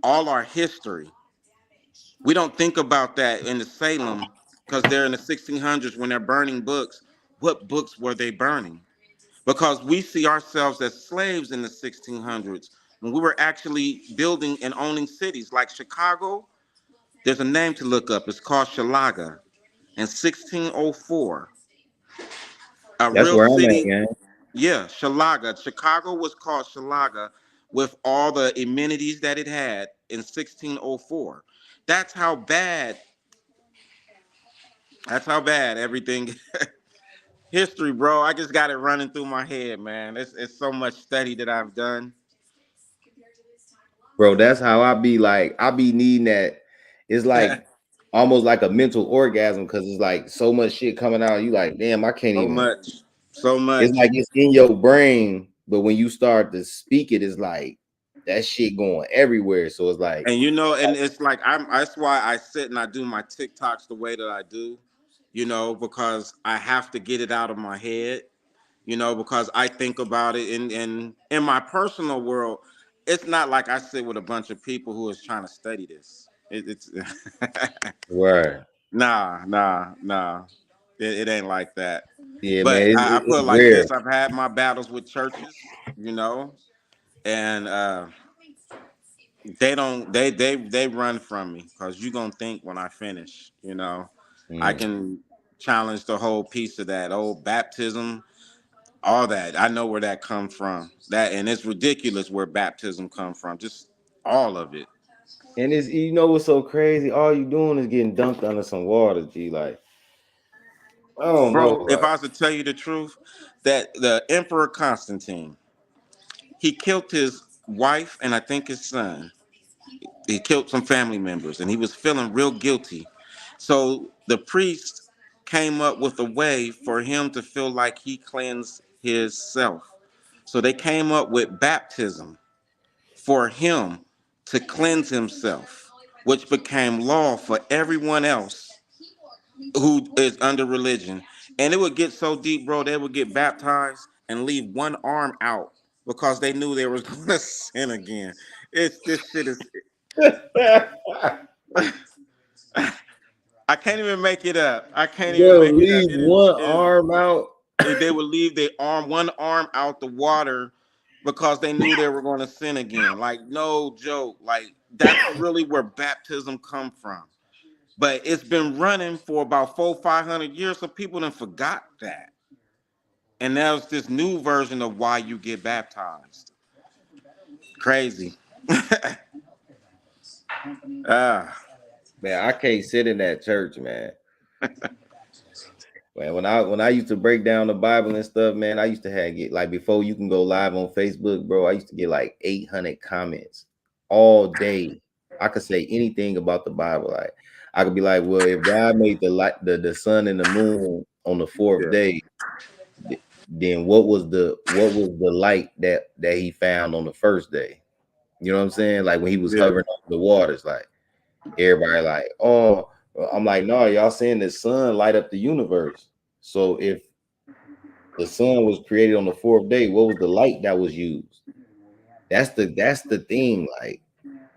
all our history. We don't think about that in the Salem because they're in the 1600s when they're burning books. What books were they burning? Because we see ourselves as slaves in the 1600s when we were actually building and owning cities like Chicago. There's a name to look up. It's called Shalaga. In 1604, a That's real where I'm at, city. man. Yeah, Shalaga. Chicago was called Shalaga with all the amenities that it had in 1604. That's how bad. That's how bad everything. History, bro. I just got it running through my head, man. It's so much study that I've done. Bro, that's how I be like, I be needing that. It's like almost like a mental orgasm because it's like so much shit coming out. You like, damn, I can't So even. much, so It's like much. it's in your brain, but when you start to speak it, it's like that shit going everywhere. So it's like, And you know, and it's like I'm. That's why I sit and I do my TikToks the way that I do. You know, because I have to get it out of my head. You know, because I think about it in my personal world. It's not like I sit with a bunch of people who is trying to study this. It's right. nah. It ain't like that. Yeah, man, But I put it's it like rare. this: I've had my battles with churches, you know, and they run from me because you gonna think when I finish, you know, I Mm. can challenge the whole piece of that old baptism, all that. I know where that comes from. That and it's ridiculous where baptism comes from. Just all of it, And it's, you know what's so crazy? All you doing is getting dunked under some water, G. Like, I don't know, bro. If like, I was to tell you the truth, that the Emperor Constantine, he killed his wife and I think his son. He killed some family members and he was feeling real guilty. So the priest came up with a way for him to feel like he cleansed his self. So they came up with baptism for him to cleanse himself, which became law for everyone else who is under religion. And it would get so deep, bro, they would get baptized and leave one arm out because they knew they was going to sin again. It's this shit is I can't even make it up. I can't even bro, make it up. leave one It is arm out. they would leave their arm, one arm out the water because they knew they were going to sin again. Like no joke. Like that's really where baptism come from. But it's been running for about 500 years, so people done forgot that. And there's this new version of why you get baptized. Crazy. Ah, Man, I can't sit in that church, man. Man, when I used to break down the Bible and stuff, man, I used to have get like before you can go live on Facebook, bro. I used to get like 800 comments all day. I could say anything about the Bible. Like I could be like, well, if God made the light, the sun and the moon on the fourth Yeah. day, then what was the light that he found on the first day? You know what I'm saying? Like when he was Yeah. hovering over the waters, like everybody like, oh, I'm like, no, y'all saying the sun light up the universe. So if the sun was created on the fourth day, what was the light that was used? That's the thing. Like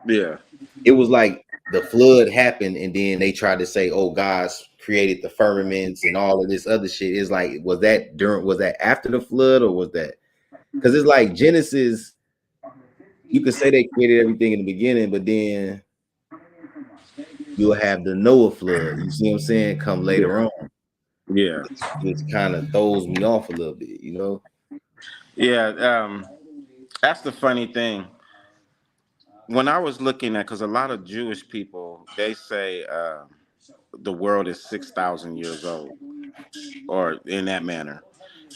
Yeah. it was like the flood happened, and then they tried to say, oh, God's created the firmaments and all of this other shit. It's like, was that after the flood, or was that because it's like Genesis, you could say they created everything in the beginning, but then you'll have the Noah flood. You see what I'm saying? Come Yeah. later on, Yeah. which kind of throws me off a little bit, you know? Yeah. That's the funny thing. When I was looking at, because a lot of Jewish people, they say the world is 6,000 years old, or in that manner.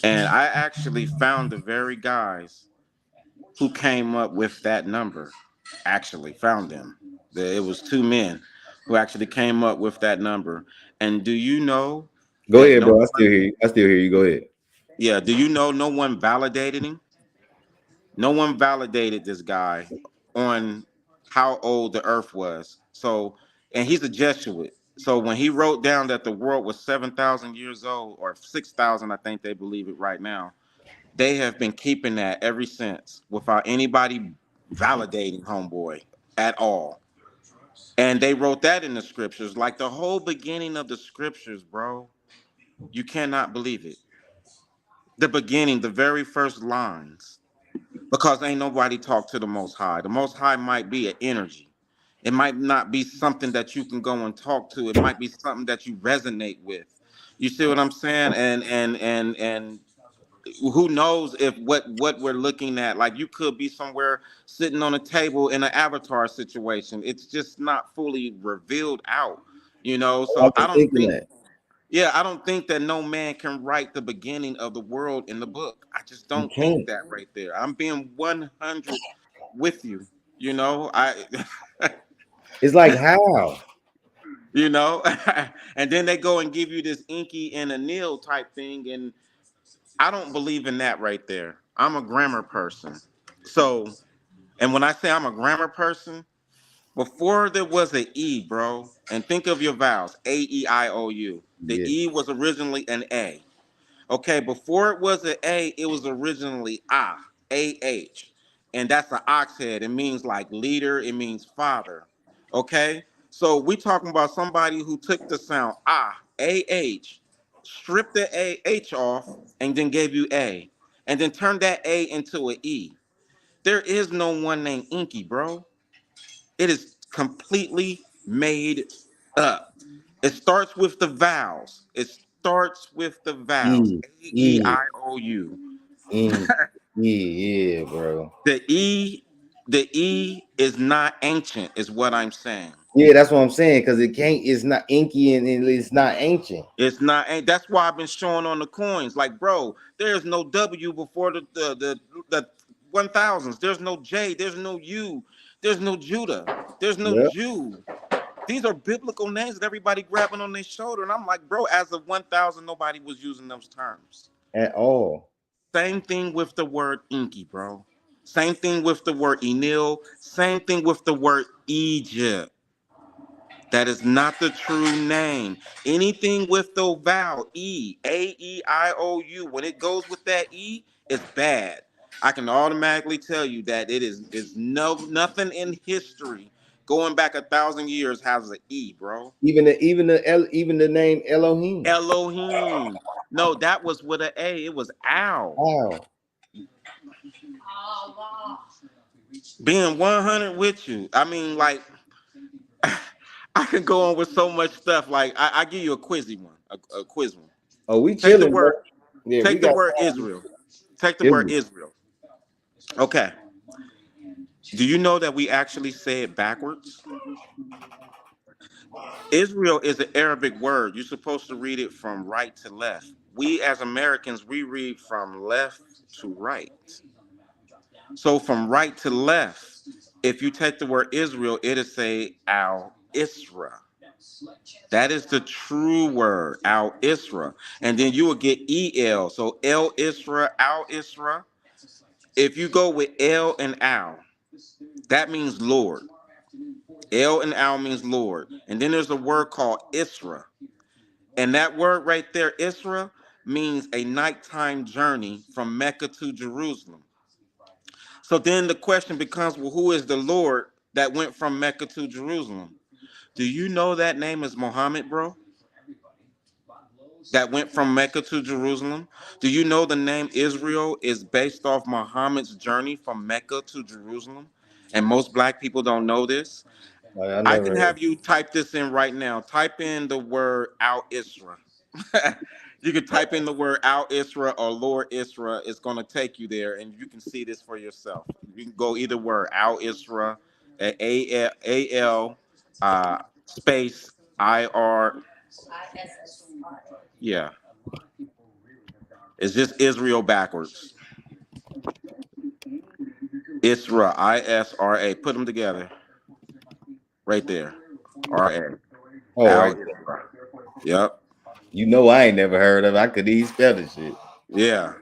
And I actually found the very guys who came up with that number. Actually, found them. It was two men who actually came up with that number. And do you know Go that ahead, no bro. I still one? hear you. I still hear you. Go ahead. Yeah. Do you know no one validated him? No one validated this guy on how old the earth was. So, and he's a Jesuit. So when he wrote down that the world was 7,000 years old, or 6,000, I think they believe it right now, they have been keeping that ever since without anybody validating homeboy at all. And they wrote that in the scriptures, like the whole beginning of the scriptures, bro. You cannot believe it. The beginning, the very first lines. Because ain't nobody talk to the Most High. The Most High might be an energy. It might not be something that you can go and talk to. It might be something that you resonate with. You see what I'm saying? And who knows if what we're looking at, like you could be somewhere sitting on a table in an avatar situation. It's just not fully revealed out, you know. I So was I don't thinking think that. yeah, I don't think that no man can write the beginning of the world in the book. I just You don't think can't. that right there. I'm being 100 with you. You know, I, It's like how? you know, and then they go and give you this Inky and a Nil type thing, and I don't believe in that right there. I'm a grammar person, so, and when I say I'm a grammar person, before there was an E, bro, and think of your vowels: A-E-I-O-U. The Yeah. E was originally an A. Okay, before it was an A, it was originally A-H. And that's an ox head. It means like leader, it means father. Okay? So we talking about somebody who took the sound A-H, stripped the A-H off, and then gave you A. And then turned that A into an E. There is no one named Inky, bro. It is completely made up. It starts with the vowels. It starts with the vowels. E. A E E. I O U. E. Yeah, bro. The E, the E is not ancient, is what I'm saying. Yeah, that's what I'm saying. Because it can't, it's not inky and it's not ancient. It's not. That's why I've been showing on the coins. Like, bro, there's no W before the 1000s. There's no J. There's no U. There's no Judah. There's no Yeah. Jew. These are biblical names that everybody grabbing on their shoulder. And I'm like, bro, as of 1000, nobody was using those terms. At all. Same thing with the word Inky, bro. Same thing with the word Enil. Same thing with the word Egypt. That is not the true name. Anything with the vowel E, A-E-I-O-U, when it goes with that E, it's bad. I can automatically tell you that is no nothing in history going back 1,000 years has an E, bro. Even the name Elohim. Elohim. No, that was with an A. It was Al. Wow. Being 100 with you. I mean, like, I can go on with so much stuff. Like, I give you a quizzy one, a quiz one. Oh, we Take the chilling, bro. word, Yeah, we take the got word Israel. Take the word Israel. Israel. Okay. Do you know that we actually say it backwards? Israel is an Arabic word. You're supposed to read it from right to left. We as Americans, we read from left to right. So from right to left, if you take the word Israel, it'll say Al Isra. That is the true word, Al Isra. And then you will get El. So El Isra, Al Isra. If you go with El and Al, that means Lord. El and Al means Lord. And then there's a word called Isra. And that word right there, Isra, means a nighttime journey from Mecca to Jerusalem. So then the question becomes, well, who is the Lord that went from Mecca to Jerusalem? Do you know that name is Muhammad, bro? That went from Mecca to Jerusalem? Do you know the name Israel is based off Muhammad's journey from Mecca to Jerusalem? And most black people don't know this. Like, I I can never. have you type this in right now. Type in the word Al Isra. You can type in the word Al Isra or Lord Isra. It's going to take you there, and you can see this for yourself. You can go either word Al Isra, A L space IR. Yeah, it's just Israel backwards. Isra, ISRA. Put them together right there. RA. Oh, Al right. Isra. Yep. You know, I ain't never heard of it. I could even spell this shit. Yeah.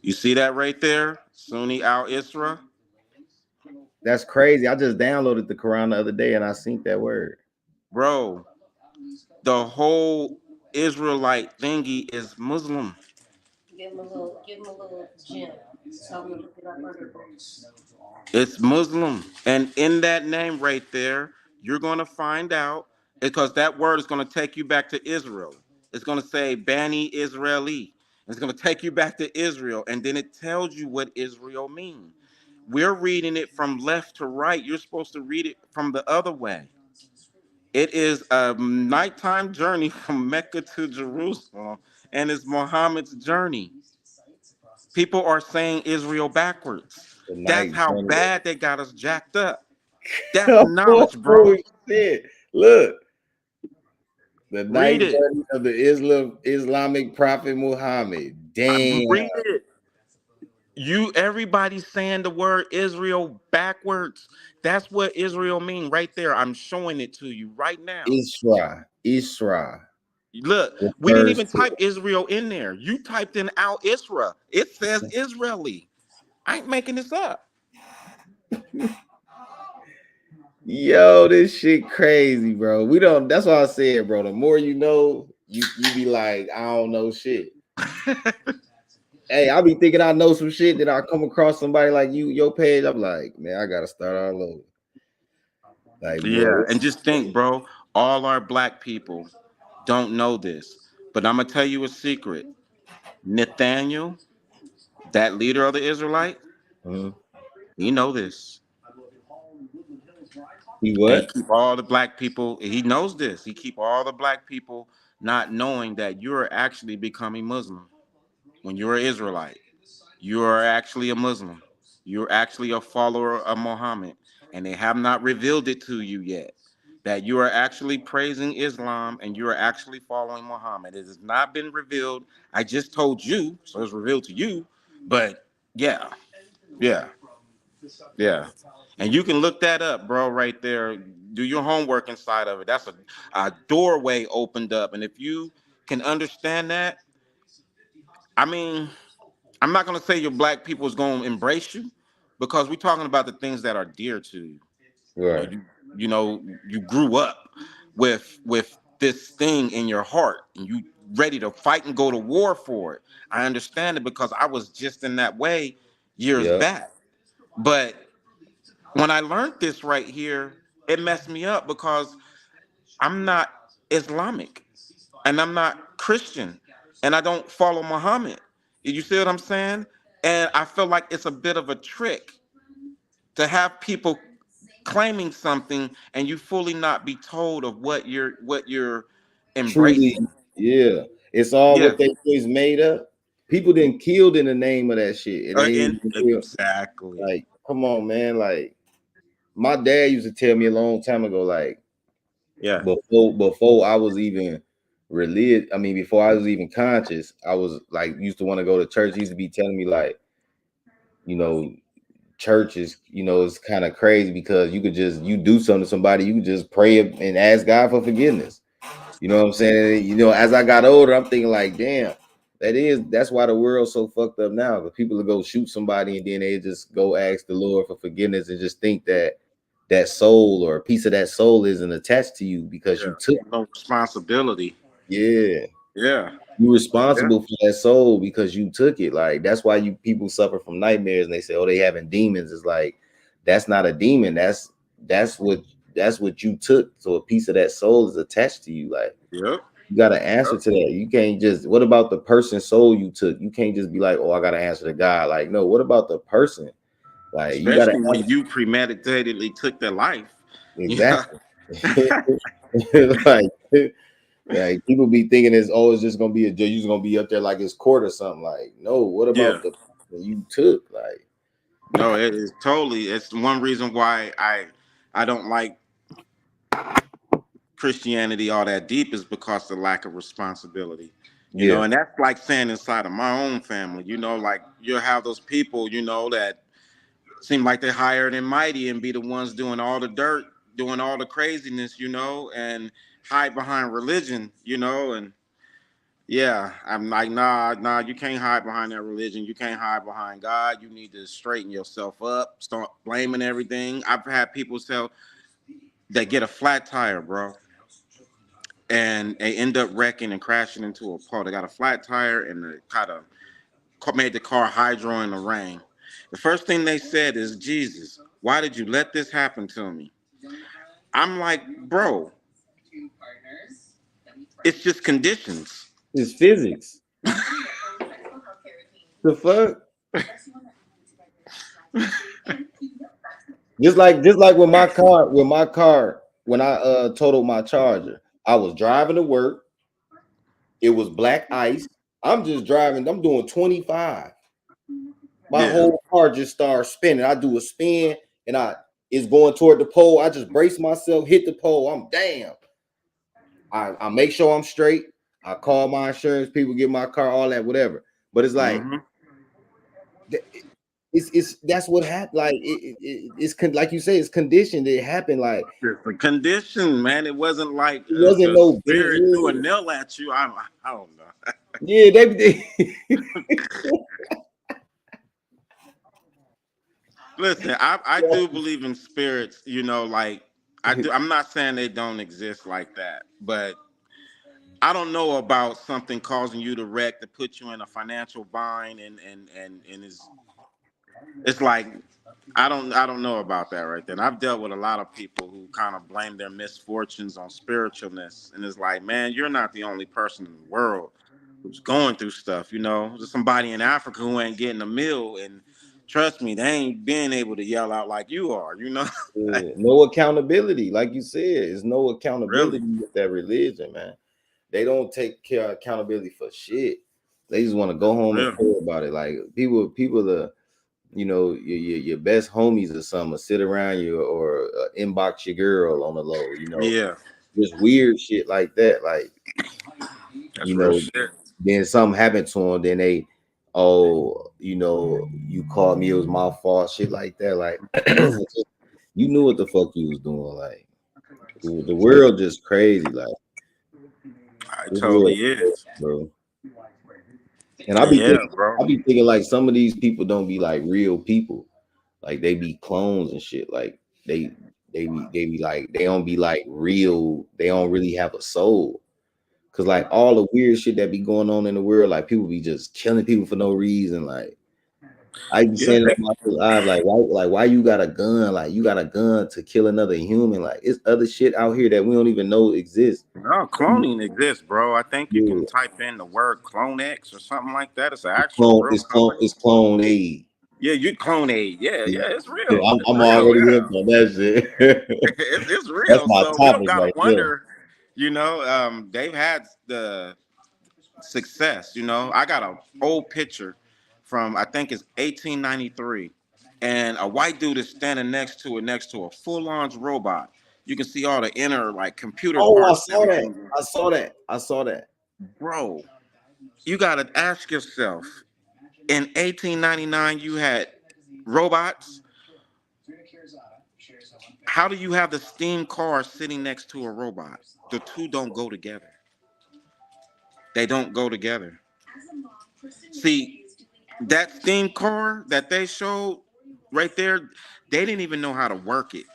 You see that right there? Sunni Al Isra? That's crazy. I just downloaded the Quran the other day and I seen that word. Bro, the whole Israelite thingy is Muslim. Give him a little gem. Tell him to look it up under books. It's Muslim. And in that name right there, you're going to find out because that word is going to take you back to Israel. It's going to say Bani Israeli. It's going to take you back to Israel. And then it tells you what Israel means. We're reading it from left to right. You're supposed to read it from the other way. It is a nighttime journey from Mecca to Jerusalem, and it's Muhammad's journey. People are saying Israel backwards. The That's night how journey. bad they got us jacked up. That's knowledge, Oh bro. shit! Look, the Read night it. journey of the Islamic prophet Muhammad. Damn. Read it. Everybody's saying the word Israel backwards. That's what Israel mean right there. I'm showing it to you right now. Isra Look, we didn't refers even to. type Israel in there. You typed in Al Isra. It says Israeli. I ain't making this up. Yo, this shit crazy, bro. We don't. That's why I said, bro. The more you know, you be like, I don't know shit. Hey, I be thinking I know some shit. That I come across somebody like you, your page. I'm like, man, I gotta start all over. Like, boy, Yeah, and just think, bro, all our black people don't know this. But I'm gonna tell you a secret. Nathaniel, that leader of the Israelite, uh, he know this. he And he what? keep all the black people, he knows this. He keep all the black people not knowing that you're actually becoming Muslim when you're an Israelite. You are actually a Muslim. You're actually a follower of Muhammad, and they have not revealed it to you yet. That you are actually praising Islam and you are actually following Muhammad. It has not been revealed. I just told you, so it's revealed to you. But yeah, yeah, yeah. And you can look that up, bro, right there. Do your homework inside of it. That's a doorway opened up. And if you can understand that, I mean, I'm not gonna say your black people is gonna embrace you because we're talking about the things that are dear to you. You know, Right. you know, you grew up with this thing in your heart and you ready to fight and go to war for it. I understand it because I was just in that way years Yeah. back. But when I learned this right here, it messed me up because I'm not Islamic and I'm not Christian and I don't follow Muhammad. You see what I'm saying? And I feel like it's a bit of a trick to have people claiming something and you fully not be told of what you're Truly, embracing. yeah. It's all Yeah, what they is made up. People didn't killed in the name of that shit. It ain't and even real. exactly. Like, come on, man. Like, my dad used to tell me a long time ago, like, Yeah, before I was even religious, I mean, before I was even conscious, I was like used to want to go to church. He used to be telling me, like, you know, church is, it's kind of crazy because you do something to somebody, you can just pray and ask God for forgiveness. You know what I'm saying? As I got older, I'm thinking like, damn, that's why the world's so fucked up now. Because people will go shoot somebody and then they just go ask the Lord for forgiveness and just think that that soul or a piece of that soul isn't attached to you because you took no responsibility. Yeah. Yeah. You're responsible for that soul because you took it. Like that's why people suffer from nightmares and they say, oh, they having demons. It's like that's not a demon. That's what you took. So a piece of that soul is attached to you. Like Yep. you got to answer to that. You can't just, what about the person's soul you took? You can't just be like, oh, I got to answer to God. Like, no, what about the person? Like, you got to Especially when you premeditatedly took their life. Yeah. exactly. like, like people be thinking it's just going to be you're just going to be up there like it's court or something. Like, no, what about the you took? Like, no, it is totally. It's one reason why I don't like Christianity all that deep is because of the lack of responsibility. yeah. And that's like saying inside of my own family, like you'll have those people, that seem like they're higher than mighty and be the ones doing all the dirt, doing all the craziness, and hide behind religion, and yeah, I'm like, nah, you can't hide behind that religion. You can't hide behind God. You need to straighten yourself up, start blaming everything. I've had people tell that get a flat tire, bro, and they end up wrecking and crashing into a pole. They got a flat tire and they kind of made the car hydro in the rain. The first thing they said is, Jesus, why did you let this happen to me? I'm like, bro, it's just conditions. It's physics. The fuck? just like with my car, when I totaled my Charger, I was driving to work. It was black ice. I'm just driving. I'm doing 25. My whole car just starts spinning. I do a spin and it's going toward the pole. I just brace myself, hit the pole. I'm damn. I make sure I'm straight. I call my insurance people, get my car, all that, whatever. But it's like it's that's what happened. Like it's like you say, it's conditioned. It happened like it's a condition, man. It wasn't like it wasn't the no spirit threw a nail at you. I don't know. Yeah, they Listen, I do believe in spirits. Like I do. I'm not saying they don't exist like that, but I don't know about something causing you to wreck to put you in a financial bind and it's like I don't know about that right then. I've dealt with a lot of people who kind of blame their misfortunes on spiritualness, and it's like, man, you're not the only person in the world who's going through stuff. There's somebody in Africa who ain't getting a meal, and trust me, they ain't being able to yell out like you are. Yeah, no accountability, like you said, there's no Really, accountability with that religion, man. They don't take care of accountability for shit. They just want to go home and really. pray about it. Like people, your best homies or something, sit around you or inbox your girl on the low. Yeah, Just weird shit like that. Like that's real shit. then something happened to them. Then they, oh, you called me. It was my fault. Shit like that. Like you knew what the fuck you was doing. Like the world just crazy. Like It this world, totally is. bro. And I Yeah, bro. be thinking like some of these people don't be like real people. Like they be clones and shit. Like they be like they don't be like real. They don't really have a soul. Cause like all the weird shit that be going on in the world, like people be just killing people for no reason. Like I be Yeah. saying it in my live, why you got a gun? Like you got a gun to kill another human. Like it's other shit out here that we don't even know exists. No, cloning exists, bro. I think you Yeah. can type in the word Clone X or something like that. It's an actual real company. It's clone aid. Yeah, you clone aid. Yeah, Yeah, it's real. It's I'm real. already Yeah, in on that shit. it's That's real. my So we don't topic gotta right there. wonder. They've had the success. I got an old picture from I think it's 1893, and a white dude is standing next to a full-on robot. You can see all the inner like computer Oh, I parts and saw that. everything. I saw that. Bro, you got to ask yourself, in 1899 you had robots, How do you have the steam car sitting next to a robot? The two don't go together. They don't go together. See, that steam car that they showed right there, they didn't even know how to work it.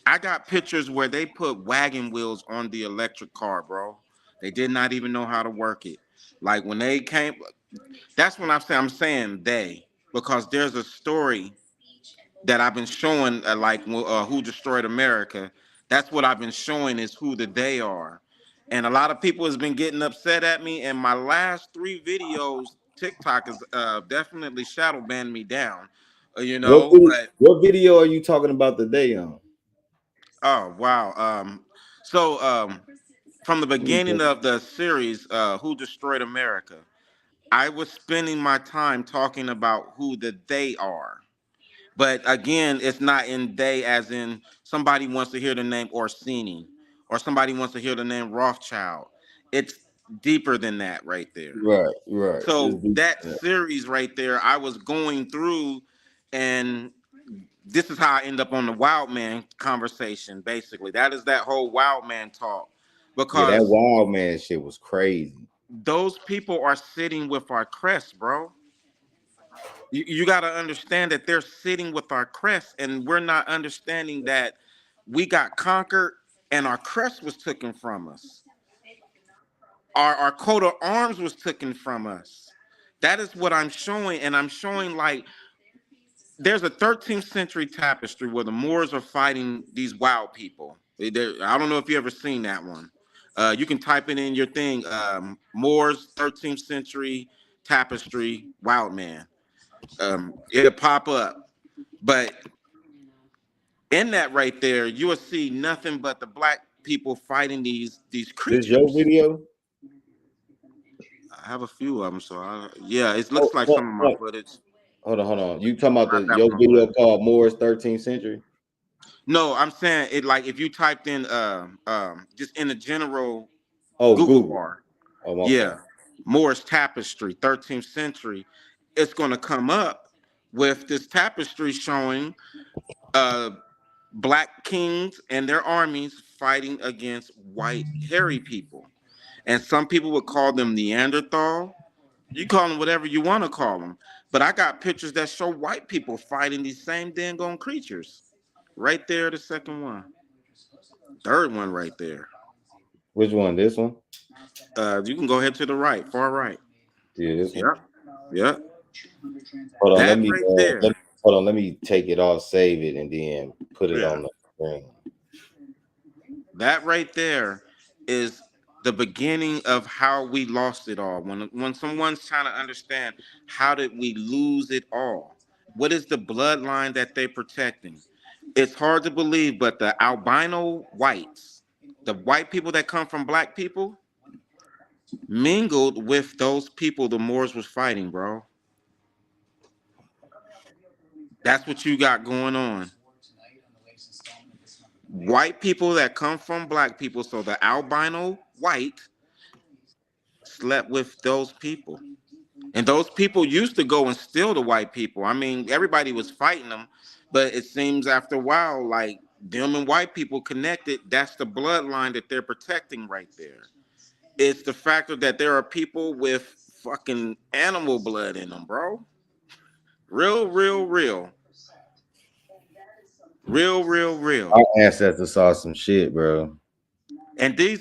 I got pictures where they put wagon wheels on the electric car, bro. They did not even know how to work it. Like when they came, that's when I'm saying they, because there's a story that I've been showing, who destroyed America. That's what I've been showing is who the they are, and a lot of people has been getting upset at me. And my last three videos, TikTok has definitely shadow banned me down, But What video are you talking about today on? oh wow, so from the beginning of the series, Who Destroyed America, I was spending my time talking about who the they are. But again, it's not in they as in somebody wants to hear the name Orsini or somebody wants to hear the name Rothschild. It's deeper than that right there. Right, right. So that series right there, I was going through, and this is how I end up on the Wild Man conversation. Basically, that is that whole Wild Man talk, Yeah, that because wild man shit was crazy. those people are sitting with our crest, bro. You got to understand that they're sitting with our crest, and we're not understanding that we got conquered and our crest was taken from us. Our coat of arms was taken from us. That is what I'm showing, and I'm showing like there's a 13th century tapestry where the Moors are fighting these wild people. I don't know if you ever seen that one. You can type it in your thing, Moors 13th century tapestry wild man. It'll pop up. But in that right there, you will see nothing but the black people fighting these This your creatures. video? I have a few of them, so yeah, it looks like some of my footage. Hold on, hold on. You talking about Not that your one, video but called Moore's 13th Century? no, I'm saying it like if you typed in just in the general Oh, Google Google. bar, Oh, my yeah, fault. Moorish tapestry, 13th century, it's gonna come up with this tapestry showing uh black kings and their armies fighting against white hairy people. And some people would call them Neanderthal. You call them whatever you want to call them. But I got pictures that show white people fighting these same dang on creatures. Right there, the second one. Third one right there. Which one? This one? You can go ahead to the right, far right. Yeah, this one. Yep. Yep. Hold on, That right there. hold on, let me take it off, save it, and then put it Yeah. on the screen. That right there is the beginning of how we lost it all. When someone's trying to understand how did we lose it all? What is the bloodline that they're protecting? It's hard to believe, but the albino whites, the white people that come from black people, mingled with those people the Moors was fighting, bro. That's what you got going on. White people that come from black people, so the albino white slept with those people. And those people used to go and steal the white people. I mean, everybody was fighting them, but it seems after a while, like them and white people connected, that's the bloodline that they're protecting right there. It's the factor that there are people with fucking animal blood in them, bro. Real, real, real. Real, real, real. Our ancestors saw some shit, bro. And these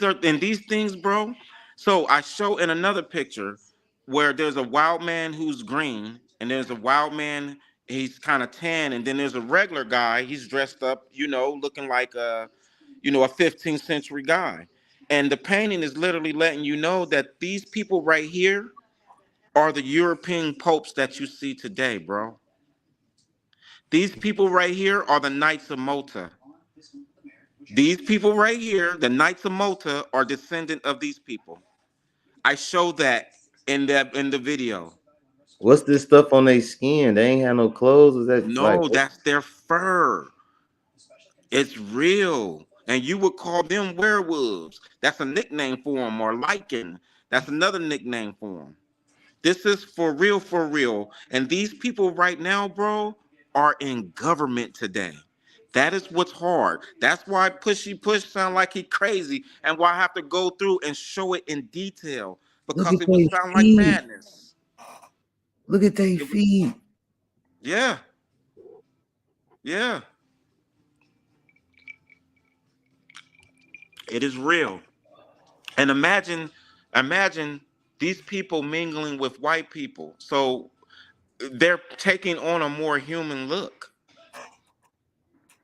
things, bro. So I show in another picture where there's a wild man who's green, and there's a wild man, he's kind of tan, and then there's a regular guy, he's dressed up, looking like a 15th century guy. And the painting is literally letting you know that these people right here are the European popes that you see today, bro. These people right here are the Knights of Malta. These people right here, the Knights of Malta, are descendant of these people. I show that in the video. What's this stuff on their skin? They ain't have no clothes. Is that like No, that's their fur. It's real. And you would call them werewolves. That's a nickname for them, or lichen. That's another nickname for them. This is for real, for real. And these people right now, bro, are in government today. That is what's hard. That's why Pushy Push sound like he crazy, and why I have to go through and show it in detail Look because at it would they sound like feet. madness. Look at they It would, feet. yeah, yeah. It is real. And imagine these people mingling with white people. So they're taking on a more human look.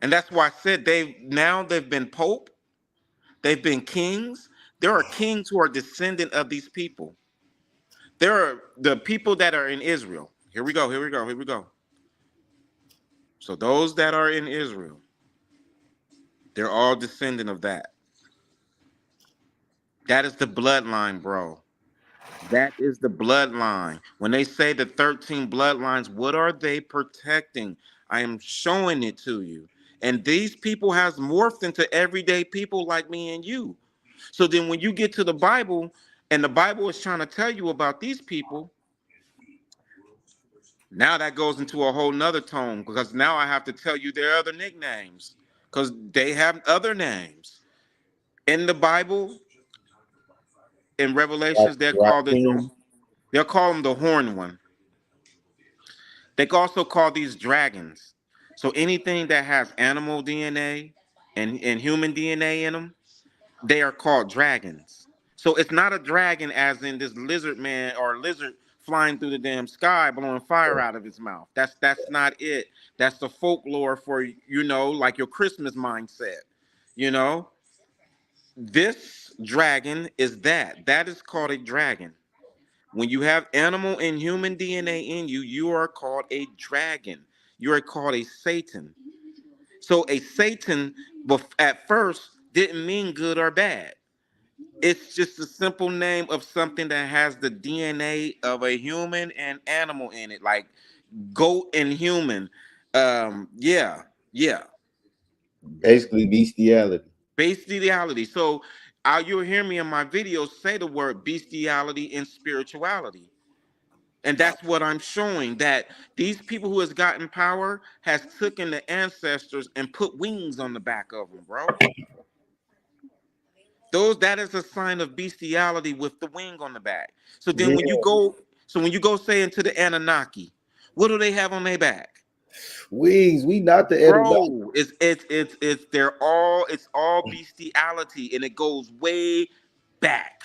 And that's why I said they've been pope, they've been kings. There are kings who are descendant of these people. There are the people that are in Israel. Here we go, here we go, here we go. So those that are in Israel, they're all descendant of that. That is the bloodline, bro. That is the bloodline. When they say the 13 bloodlines, what are they protecting? I am showing it to you. And these people has morphed into everyday people like me and you. So then when you get to the Bible and the Bible is trying to tell you about these people, now that goes into a whole nother tone because now I have to tell you their other nicknames because they have other names. In the Bible, in Revelations, Rakim. they'll call them the horn one. They can also call these dragons. So anything that has animal DNA and human DNA in them, they are called dragons. So it's not a dragon as in this lizard man or lizard flying through the damn sky blowing fire out of his mouth. That's not it. That's the folklore for like your Christmas mindset. You know, this dragon is that. That is called a dragon. When you have animal and human DNA in you, you are called a dragon. You are called a Satan. So a Satan, at first, didn't mean good or bad. It's just a simple name of something that has the DNA of a human and animal in it, like goat and human. Yeah, yeah. Basically bestiality. Bestiality. So you'll hear me in my videos say the word bestiality and spirituality. And that's what I'm showing, that these people who has gotten power has taken the ancestors and put wings on the back of them, bro. That is a sign of bestiality with the wing on the back. So then Yeah. when you go say into the Anunnaki, what do they have on their back? Wings. We not the Anunnaki. Bro, it's all bestiality and it goes way back.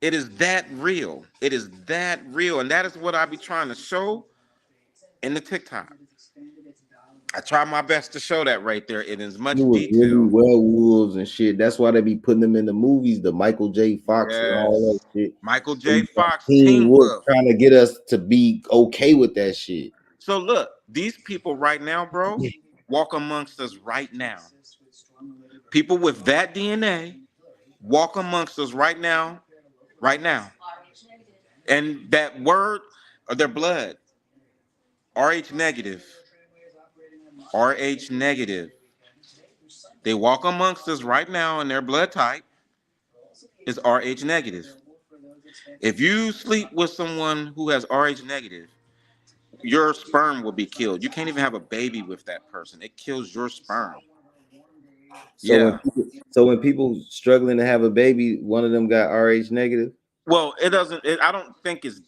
It is that real. It is that real. And that is what I be trying to show in the TikTok. I try my best to show that right there in as It much was really detail. werewolves and shit. That's why they be putting them in the movies, the Michael J. Fox and all that Yes. shit. Michael So J. you got Fox, Teen Teen Wolf Wolf. trying to get us to be okay with that shit. So look, these people right now, bro, walk amongst us right now. People with that DNA walk amongst us right now, right now. And that word of their blood, RH negative, RH negative. They walk amongst us right now and their blood type is RH negative. If you sleep with someone who has RH negative, your sperm will be killed. You can't even have a baby with that person. It kills your sperm. So when Yeah. people, so when people struggling to have a baby, one of them got RH negative. Well, it doesn't. I don't think it's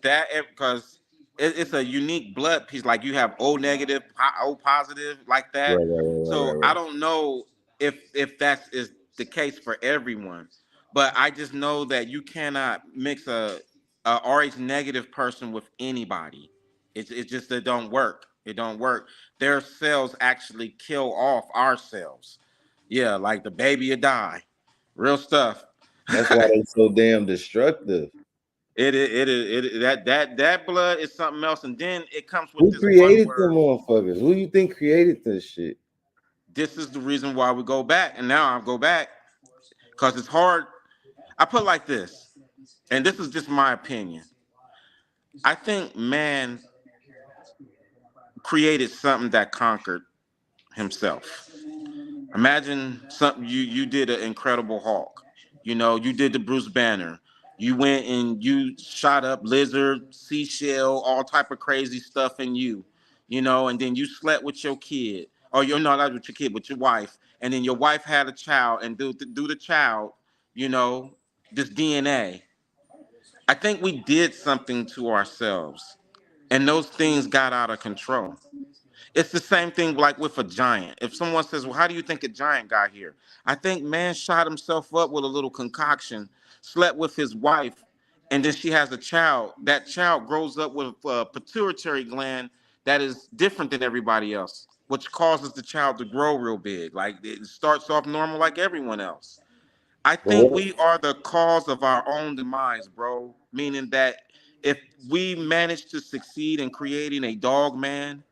that because it's a unique blood piece. Like you have O negative, O positive, like that. So I Right. don't know if that is the case for everyone, but I just know that you cannot mix a Rh negative person with anybody. It's just it don't work. It don't work. Their cells actually kill off our cells. Yeah, like the baby will die. Real stuff. That's why they so damn destructive. That blood is something else, and then it comes with Who this one created them word. motherfuckers? Who you think created this shit? This is the reason why we go back, and now I go back because it's hard. I put it like this, and this is just my opinion. I think man created something that conquered himself. Imagine something you did an Incredible Hulk. You did the Bruce Banner. You went and you shot up lizard, seashell, all type of crazy stuff in you. and then you slept with your kid, or you're not with your kid, with your wife, and then your wife had a child, and do the child, you know, this DNA. I think we did something to ourselves, and those things got out of control. It's the same thing like with a giant. If someone says, "Well, how do you think a giant got here?" I think man shot himself up with a little concoction, slept with his wife, and then she has a child. That child grows up with a pituitary gland that is different than everybody else, which causes the child to grow real big. Like it starts off normal like everyone else. I But think what? we are the cause of our own demise, bro. Meaning that if we manage to succeed in creating a dog man,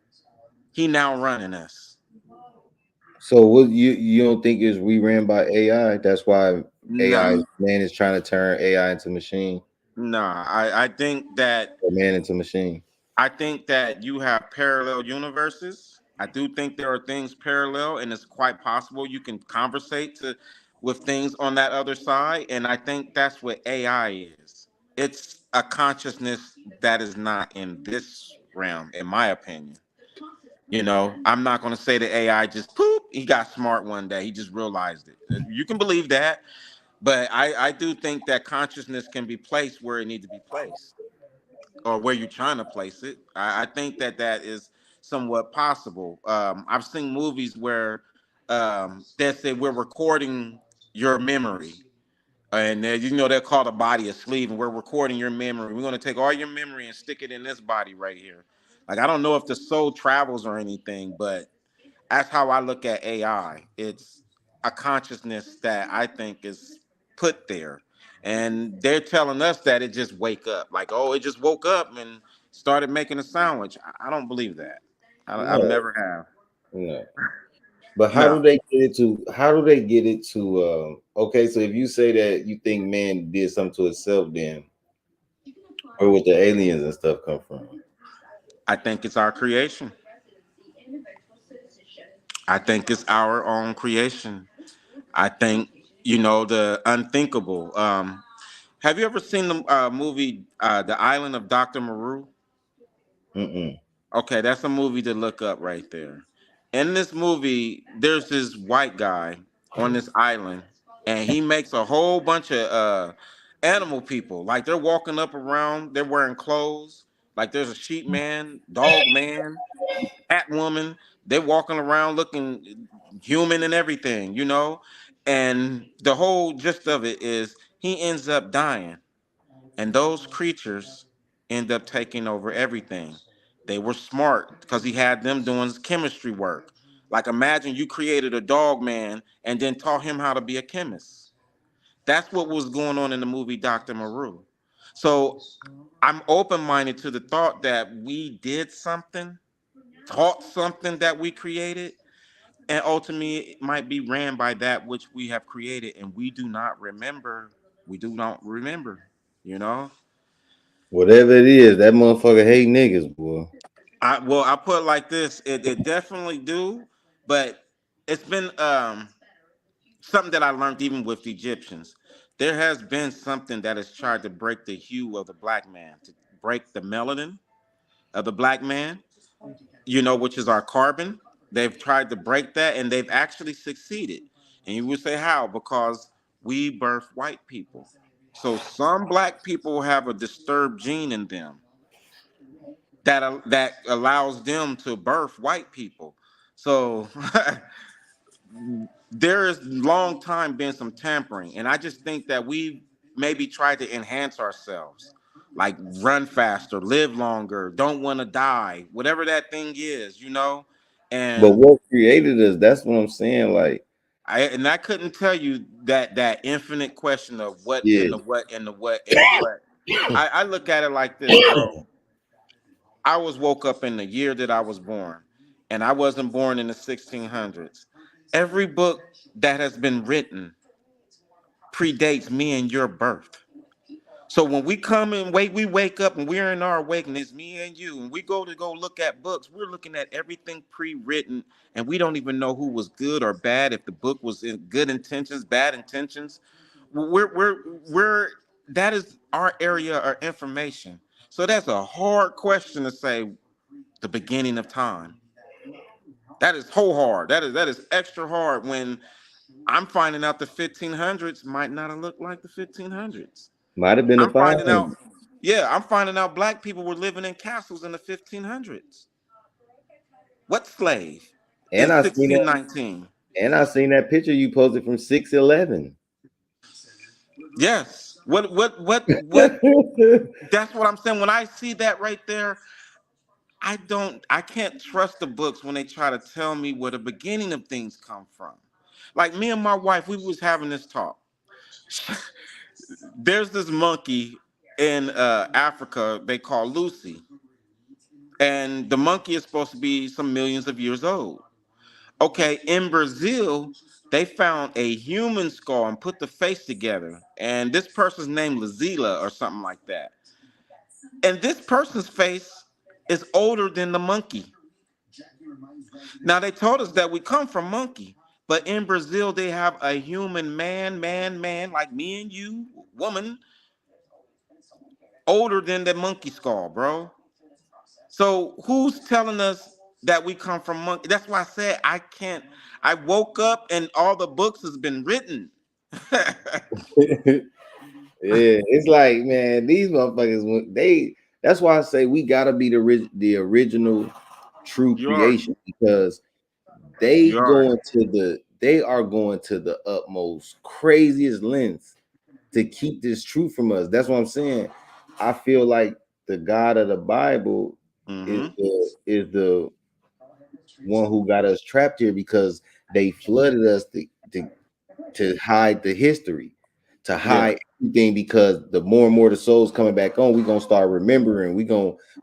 he now running us. So what you don't think is we ran by AI? That's why Nah, AI man is trying to turn AI into machine nah. I think that or man into machine. you have parallel universes. I do think there are things parallel, and it's quite possible you can conversate with things on that other side. And I think that's what AI is. It's a consciousness that is not in this realm, in my opinion. I'm not going to say that AI just poop. He got smart one day. He just realized it. You can believe that, but I do think that consciousness can be placed where it needs to be placed, or where you're trying to place it. I think that that is somewhat possible. I've seen movies where they say we're recording your memory, and they're called a body of sleeve, and we're recording your memory. We're going to take all your memory and stick it in this body right here. Like I don't know if the soul travels or anything, but that's how I look at AI. It's a consciousness that I think is put there. And they're telling us that it just wake up. Like, oh, it just woke up and started making a sandwich. I don't believe that. I've No, never have. no. But how No, do they get it to? How do they get it to? Okay, so if you say that you think man did something to itself, then where would the aliens and stuff come from? I think it's our creation. I think it's our own creation. I think, the unthinkable. Have you ever seen the movie The Island of Dr. Maru? Mm-mm. Okay, that's a movie to look up right there. In this movie, there's this white guy on this island, and he makes a whole bunch of animal people. Like they're walking up around, they're wearing clothes. Like there's a sheep man, dog man, cat woman. They're walking around looking human and everything. And the whole gist of it is he ends up dying, and those creatures end up taking over everything. They were smart because he had them doing chemistry work. Like imagine you created a dog man and then taught him how to be a chemist. That's what was going on in the movie Dr. Maru. So I'm open-minded to the thought that we did something, taught something that we created, and ultimately it might be ran by that which we have created, and we do not remember. We do not remember, you know? Whatever it is, that motherfucker hate niggas, boy. I put it like this: it definitely do, but it's been something that I learned even with the Egyptians. There has been something that has tried to break the hue of the black man, to break the melanin of the black man, which is our carbon. They've tried to break that, and they've actually succeeded. And you would say how? Because we birth white people. So some black people have a disturbed gene in them that allows them to birth white people. So there is long time been some tampering, and I just think that we maybe tried to enhance ourselves, like run faster, live longer, don't want to die, whatever that thing is. But And what created us? That's what I'm saying. Like, I couldn't tell you that infinite question of what yeah. and the what and the what and the what. I look at it like this, bro. I was woke up in the year that I was born, and I wasn't born in the 1600s. Every book that has been written predates me and your birth. So when we come and we wake up and we're in our awakening, me and you, and we go look at books, we're looking at everything pre-written, and we don't even know who was good or bad, if the book was in good intentions, bad intentions. We're that is our area of information. So that's a hard question to say the beginning of time. That is whole hard. That is extra hard when I'm finding out the 1500s might not have looked like the 1500s. Might have been the I'm finding out, 500. yeah, I'm finding out black people were living in castles in the 1500s. What slave in And I seen that. 1619? And I seen that picture you posted from 611. Yes. What? That's what I'm saying. When I see that right there, I can't trust the books when they try to tell me where the beginning of things come from. Like me and my wife, we was having this talk. There's this monkey in Africa they call Lucy, and the monkey is supposed to be some millions of years old. Okay, in Brazil, they found a human skull and put the face together, and this person's name Lazila or something like that. And this person's face is older than the monkey. Now they told us that we come from monkey, but in Brazil they have a human man, like me and you, woman, older than the monkey skull, bro. So who's telling us that we come from monkey? That's why I said I can't. I woke up and all the books has been written. Yeah, it's like, man, these motherfuckers, that's why I say we gotta be the original true You are. creation, because You are. they are going to the utmost craziest lengths to keep this truth from us. That's what I'm saying. I feel like the God of the Bible Mm-hmm. is the one who got us trapped here, because they flooded us to hide the history, to Yeah. hide everything, because the more and more the souls coming back on, we're gonna start remembering.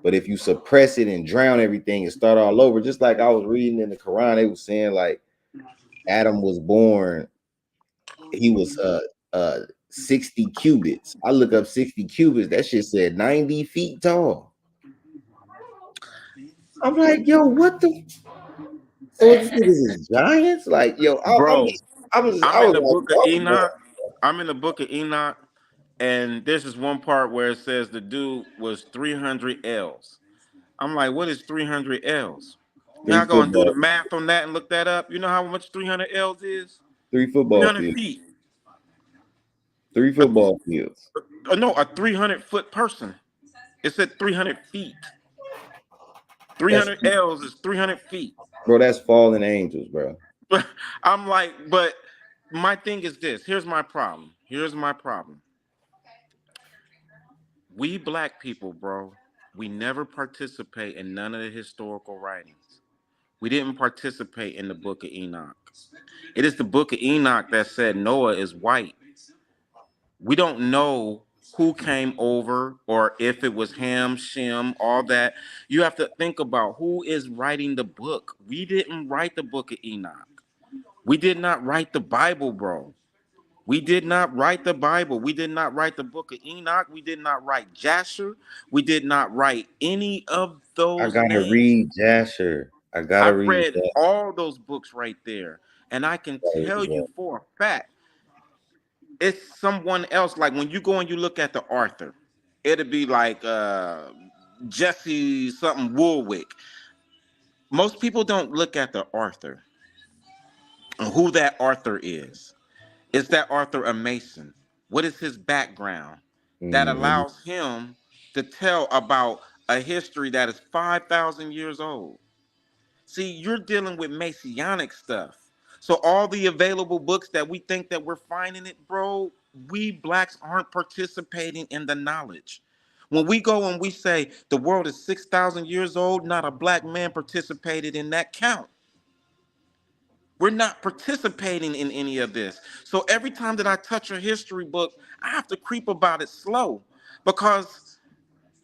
But if you suppress it and drown everything and start all over, just like I was reading in the Quran, they was saying like Adam was born, he was 60 cubits. I look up 60 cubits, that shit said 90 feet tall. I'm like, yo, what the, so this is giants? Like, yo, Bro, I I'm in was the like, book of Enoch. I'm in the book of Enoch, and there's this one part where it says the dude was 300 L's. I'm like, what is 300 L's? three Y'all go and do the football, math on that and look that up. You know how much 300 L's is? three football 300 fields, feet. three A, football fields. no, a 300-foot person. It said 300 feet. That's 300 L's is 300 feet. bro, that's fallen angels, bro. I'm like, but my thing is this. Here's my problem. Here's my problem. We black people, bro, we never participate in none of the historical writings. We didn't participate in the book of Enoch. It is the book of Enoch that said Noah is white. We don't know who came over or if it was Ham, Shem, all that. You have to think about who is writing the book. We didn't write the book of Enoch. We did not write the Bible, bro. We did not write the Bible. We did not write the book of Enoch. We did not write Jasher. We did not write any of I those gotta names. read Jasher. I gotta I've read read that. all those books right there. And I can Gotta tell read you that. for a fact, it's someone else. Like when you go and you look at the Arthur, it'll be like Jesse something Woolwick. Most people don't look at the Arthur and who that Arthur is. Is that Arthur a Mason? What is his background that Mhm. allows him to tell about a history that is 5,000 years old? See, you're dealing with Masonic stuff. So all the available books that we think that we're finding it, bro, we blacks aren't participating in the knowledge. When we go and we say the world is 6,000 years old, not a black man participated in that count. We're not participating in any of this. So every time that I touch a history book, I have to creep about it slow because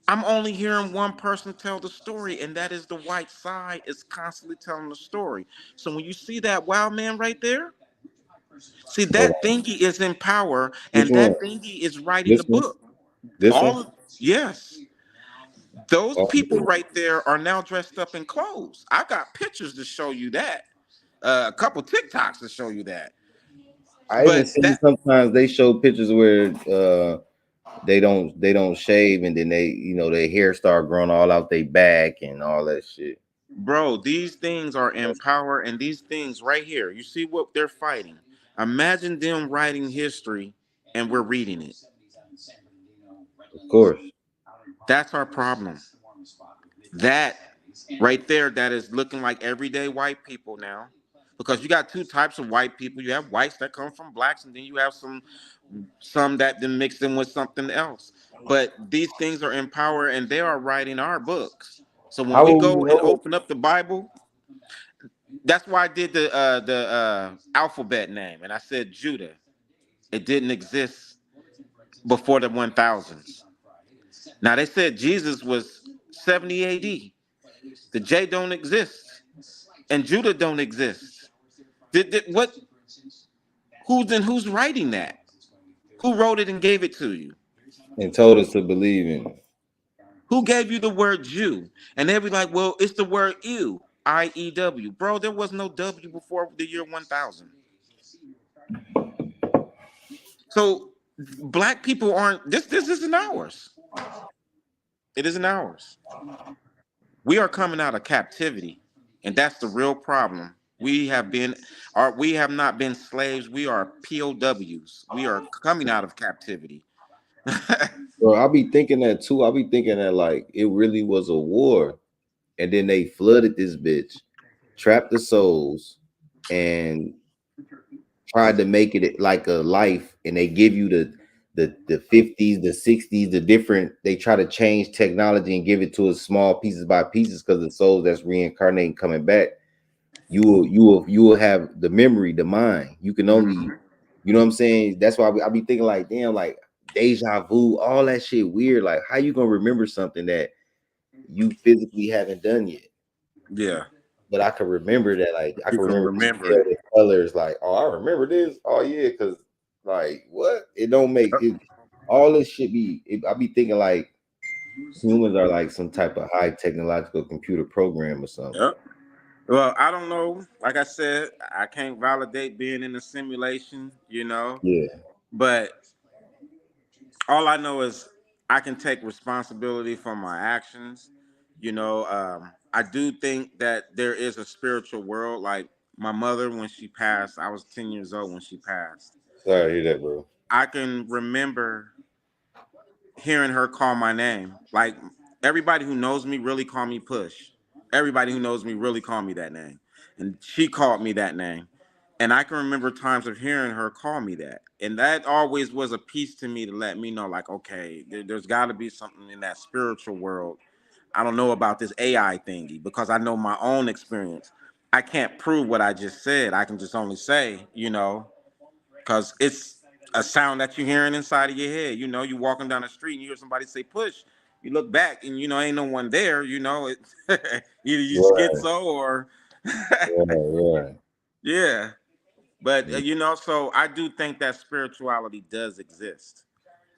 I'm only hearing one person tell the story, and that is the white side is constantly telling the story. So when you see that wild man right there, see Hold that on. thingy is in power, Which and one? that thingy is writing the This one? book. This one? All of, yes, those Oh, people yeah. right there are now dressed up in clothes. I got pictures to show you that. A couple TikToks to show you that. I even But seen that sometimes they show pictures where they don't shave, and then their hair start growing all out their back and all that shit. Bro, these things are in power, and these things right here, you see what they're fighting. Imagine them writing history and we're reading it. Of course. That's our problem. That right there, that is looking like everyday white people now. Because you got two types of white people. You have whites that come from blacks, and then you have some that then mix them with something else. But these things are in power, and they are writing our books. So when How we will we go and know? open up the Bible, that's why I did the alphabet name, and I said Judah. It didn't exist before the 1000s. Now they said Jesus was 70 AD. The J don't exist, and Judah don't exist. What? Who's writing that? Who wrote it and gave it to you? And told us to believe in it. Who gave you the word Jew? And they'll be like, well, it's the word ew, IEW. Bro, there was no W before the year 1000. So black people aren't this isn't ours. It isn't ours. We are coming out of captivity, and that's the real problem. We have not been slaves. We are POWs. We are coming out of captivity. Bro, I'll be thinking that too. I'll be thinking that like it really was a war, and then they flooded this bitch, trapped the souls, and tried to make it like a life, and they give you the 50s, the 60s, the different. They try to change technology and give it to us small pieces by pieces because the souls that's reincarnating coming back, you will have the memory, the mind. You can only, you know what I'm saying. That's why I be thinking like, damn, like deja vu, all that shit weird. Like, how you gonna remember something that you physically haven't done yet? Yeah, But I can remember that, like I you can can remember remember detail, it. the colors, like, oh, I remember this. Oh yeah, because like what? It don't make it all this shit I be thinking like humans are like some type of high technological computer program or something. Yep. Well, I don't know. Like I said, I can't validate being in a simulation, Yeah. but all I know is I can take responsibility for my actions. I do think that there is a spiritual world. Like my mother, when she passed, I was 10 years old when she passed. Sorry to hear that, bro. I can remember hearing her call my name. Like everybody who knows me really call me Push. Everybody who knows me really call me that name. And she called me that name. And I can remember times of hearing her call me that. And that always was a piece to me to let me know, like, okay, there's got to be something in that spiritual world. I don't know about this AI thingy because I know my own experience. I can't prove what I just said. I can just only say, because it's a sound that you're hearing inside of your head. You walking down the street and you hear somebody say push. You look back and ain't no one there. It either you Right, schizo or right, yeah. But right. so I do think that spirituality does exist.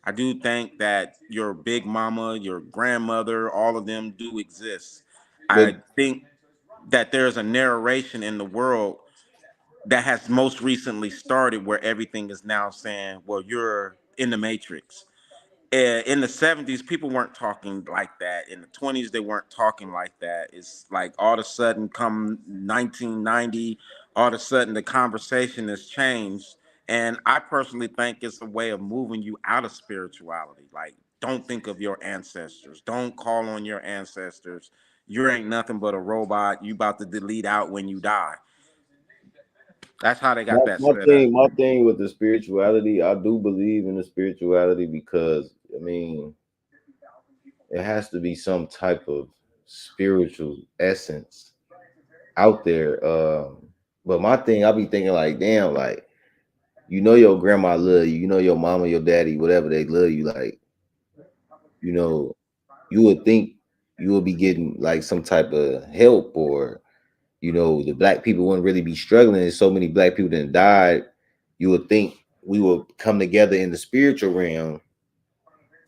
I do think that your big mama, your grandmother, all of them do exist. I But think that there's a narration in the world that has most recently started where everything is now saying, well, you're in the matrix. In the 70s, people weren't talking like that. In the 20s, they weren't talking like that. It's like all of a sudden, come 1990, all of a sudden the conversation has changed. And I personally think it's a way of moving you out of spirituality. Like, don't think of your ancestors. Don't call on your ancestors. You ain't nothing but a robot. You about to delete out when you die. That's how they my, got that my set up. thing, my thing with the spirituality, I do believe in the spirituality because I mean it has to be some type of spiritual essence out there. But my thing, I be thinking like, damn, like your grandma love you, your mama, your daddy, whatever they love you, like you know, you would think you would be getting like some type of help, or the black people wouldn't really be struggling. There's so many black people that died. You would think we would come together in the spiritual realm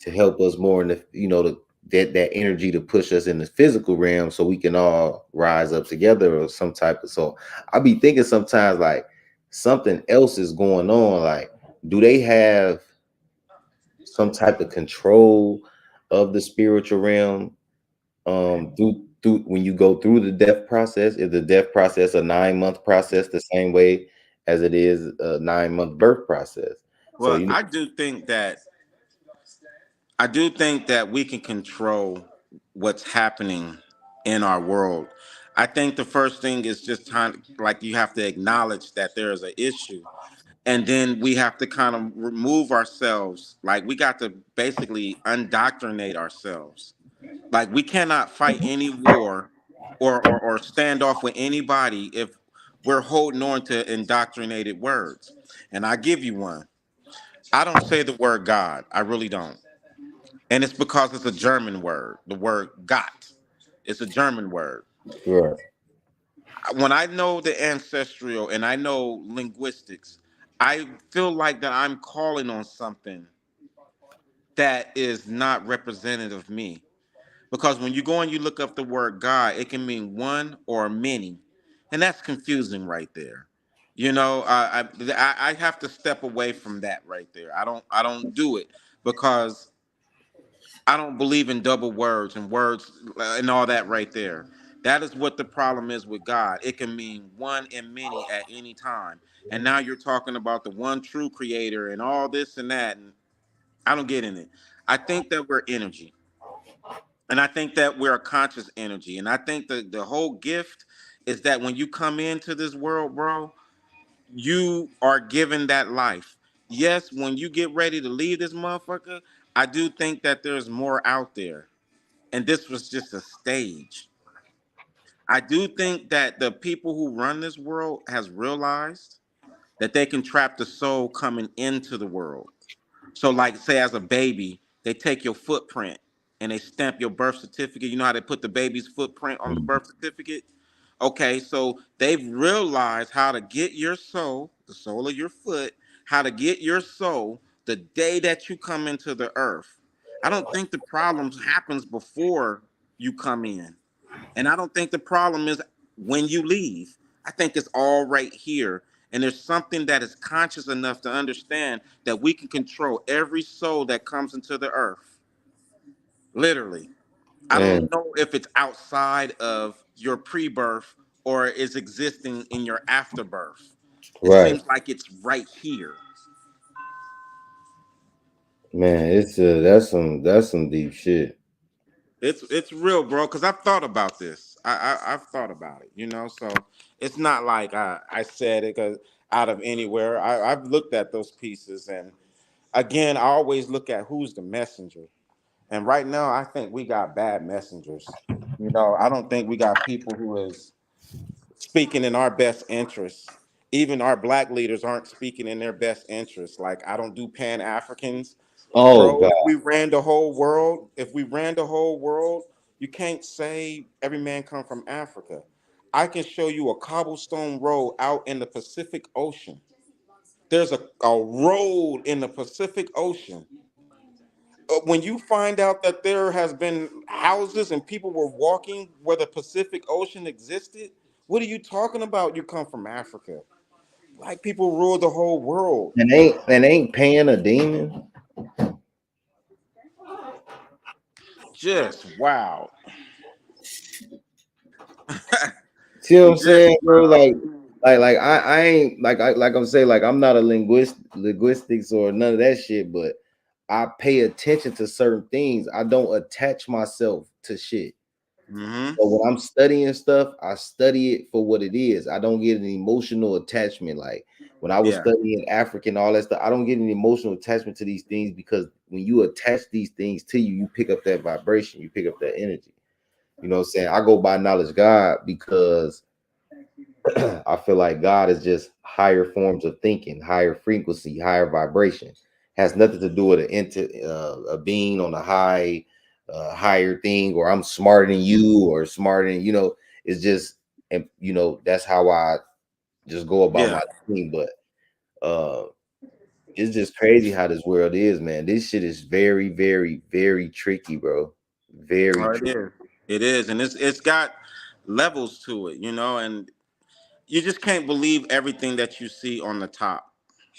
to help us more in the that energy to push us in the physical realm so we can all rise up together or some type of. So I be thinking sometimes like something else is going on. Like, do they have some type of control of the spiritual realm through when you go through the death process? Is the death process a 9 month process the same way as it is a 9 month birth process? So Well, I do think that we can control what's happening in our world. I think the first thing is just time, like you have to acknowledge that there is an issue, and then we have to kind of remove ourselves. Like we got to basically undoctrinate ourselves. Like we cannot fight any war or stand off with anybody if we're holding on to indoctrinated words. And I give you one. I don't say the word God. I really don't. And it's because it's a German word. The word Gott. It's a German word. right, When I know the ancestral and I know linguistics, I feel like that I'm calling on something that is not representative of me. Because when you go and you look up the word God, it can mean one or many, and that's confusing right there. You know, I have to step away from that right there. I don't do it because I don't believe in double words and words and all that right there. That is what the problem is with God. It can mean one and many at any time. And now you're talking about the one true creator and all this and that. And I don't get in it. I think that we're energy. And I think that we're a conscious energy. And I think that the whole gift is that when you come into this world, bro, you are given that life. Yes, when you get ready to leave this motherfucker, I do think that there's more out there. And this was just a stage. I do think that the people who run this world has realized that they can trap the soul coming into the world. So, like, say, as a baby, they take your footprint and they stamp your birth certificate. You know how they put the baby's footprint on the mhm, birth certificate? Okay, so they've realized how to get your soul, the sole of your foot, how to get your soul the day that you come into the earth. I don't think the problems happens before you come in. And I don't think the problem is when you leave. I think it's all right here. And there's something that is conscious enough to understand that we can control every soul that comes into the earth. Literally. I man, don't know if it's outside of your pre-birth or is existing in your afterbirth. It right, seems like it's right here. man. It's that's some deep shit. It's real, bro. Because I've thought about this. I've thought about it. You know, so it's not like I said it 'cause out of anywhere. I've looked at those pieces, and again, I always look at who's the messenger. And right now, I think we got bad messengers. You know, I don't think we got people who is speaking in our best interests. Even our black leaders aren't speaking in their best interests. Like I don't do Pan Africans, Oh bro. God, If we ran the whole world, you can't say every man come from Africa. I can show you a cobblestone road out in the Pacific Ocean. There's a road in the Pacific Ocean. When you find out that there has been houses and people were walking where the Pacific Ocean existed, what are you talking about? You come from Africa. Black people ruled the whole world. and ain't Pan a demon? Just wow. See what I'm Just saying, bro? wow. Like I ain't like I'm saying, like I'm not a linguistics or none of that shit, but I pay attention to certain things. I don't attach myself to shit. Hmm. So when I'm studying stuff, I study it for what it is. I don't get an emotional attachment. Like when I was Yeah. studying African, all that stuff, I don't get an emotional attachment to these things because when you attach these things to you, you pick up that vibration, you pick up that energy. You know what I'm saying? I go by knowledge God because I feel like God is just higher forms of thinking, higher frequency, higher vibration. Has nothing to do with a being on a higher thing, or I'm smarter than you, or smarter than It's just, and that's how I just go about Yeah. my thing. But uh, it's just crazy how this world is, man. This shit is very, very, very tricky, bro. Very Oh, it tricky. is. It is, and it's got levels to it, you know, and you just can't believe everything that you see on the top.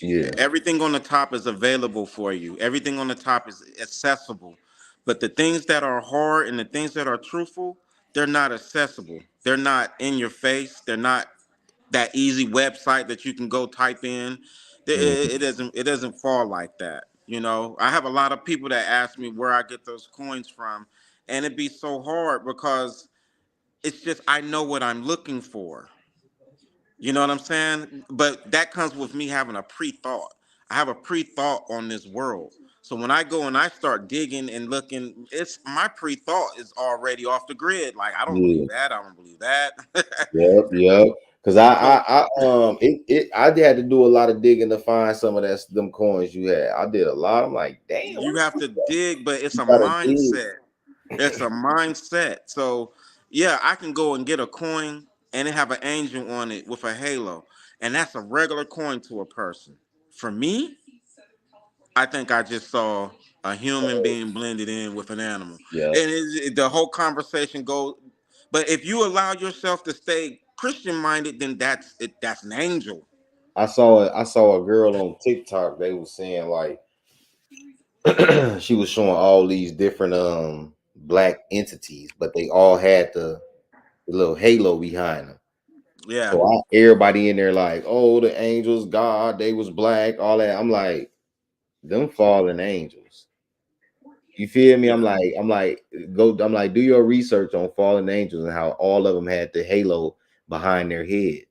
Yeah. Everything on the top is available for you. Everything on the top is accessible. But the things that are hard and the things that are truthful, they're not accessible. They're not in your face. They're not that easy website that you can go type in. Mhm. It doesn't fall like that. I have a lot of people that ask me where I get those coins from, and it'd be so hard because it's just I know what I'm looking for. You know what I'm saying? But that comes with me having a pre-thought. I have a pre-thought on this world. So when I go and I start digging and looking, it's my pre-thought is already off the grid. Like I don't Yeah. believe that. I don't believe that. Yep. Yep. Because So I had to do a lot of digging to find some of that them coins you had. I did a lot. I'm like, damn, you what have to dig, but it's you a gotta dig? mindset. It's a mindset. So yeah, I can go and get a coin and it have an angel on it with a halo, and that's a regular coin to a person. For me, I think I just saw a human being blended in with an animal, Yeah. and the whole conversation goes. But if you allow yourself to stay Christian minded, then that's it. That's an angel. I saw a girl on TikTok. They was saying like she was showing all these different black entities, but they all had the little halo behind them. Yeah, So everybody in there like, oh, the angels, God, they was black, all that. I'm like, them fallen angels. You feel me? yeah, I'm like, do your research on fallen angels and how all of them had the halo behind their head.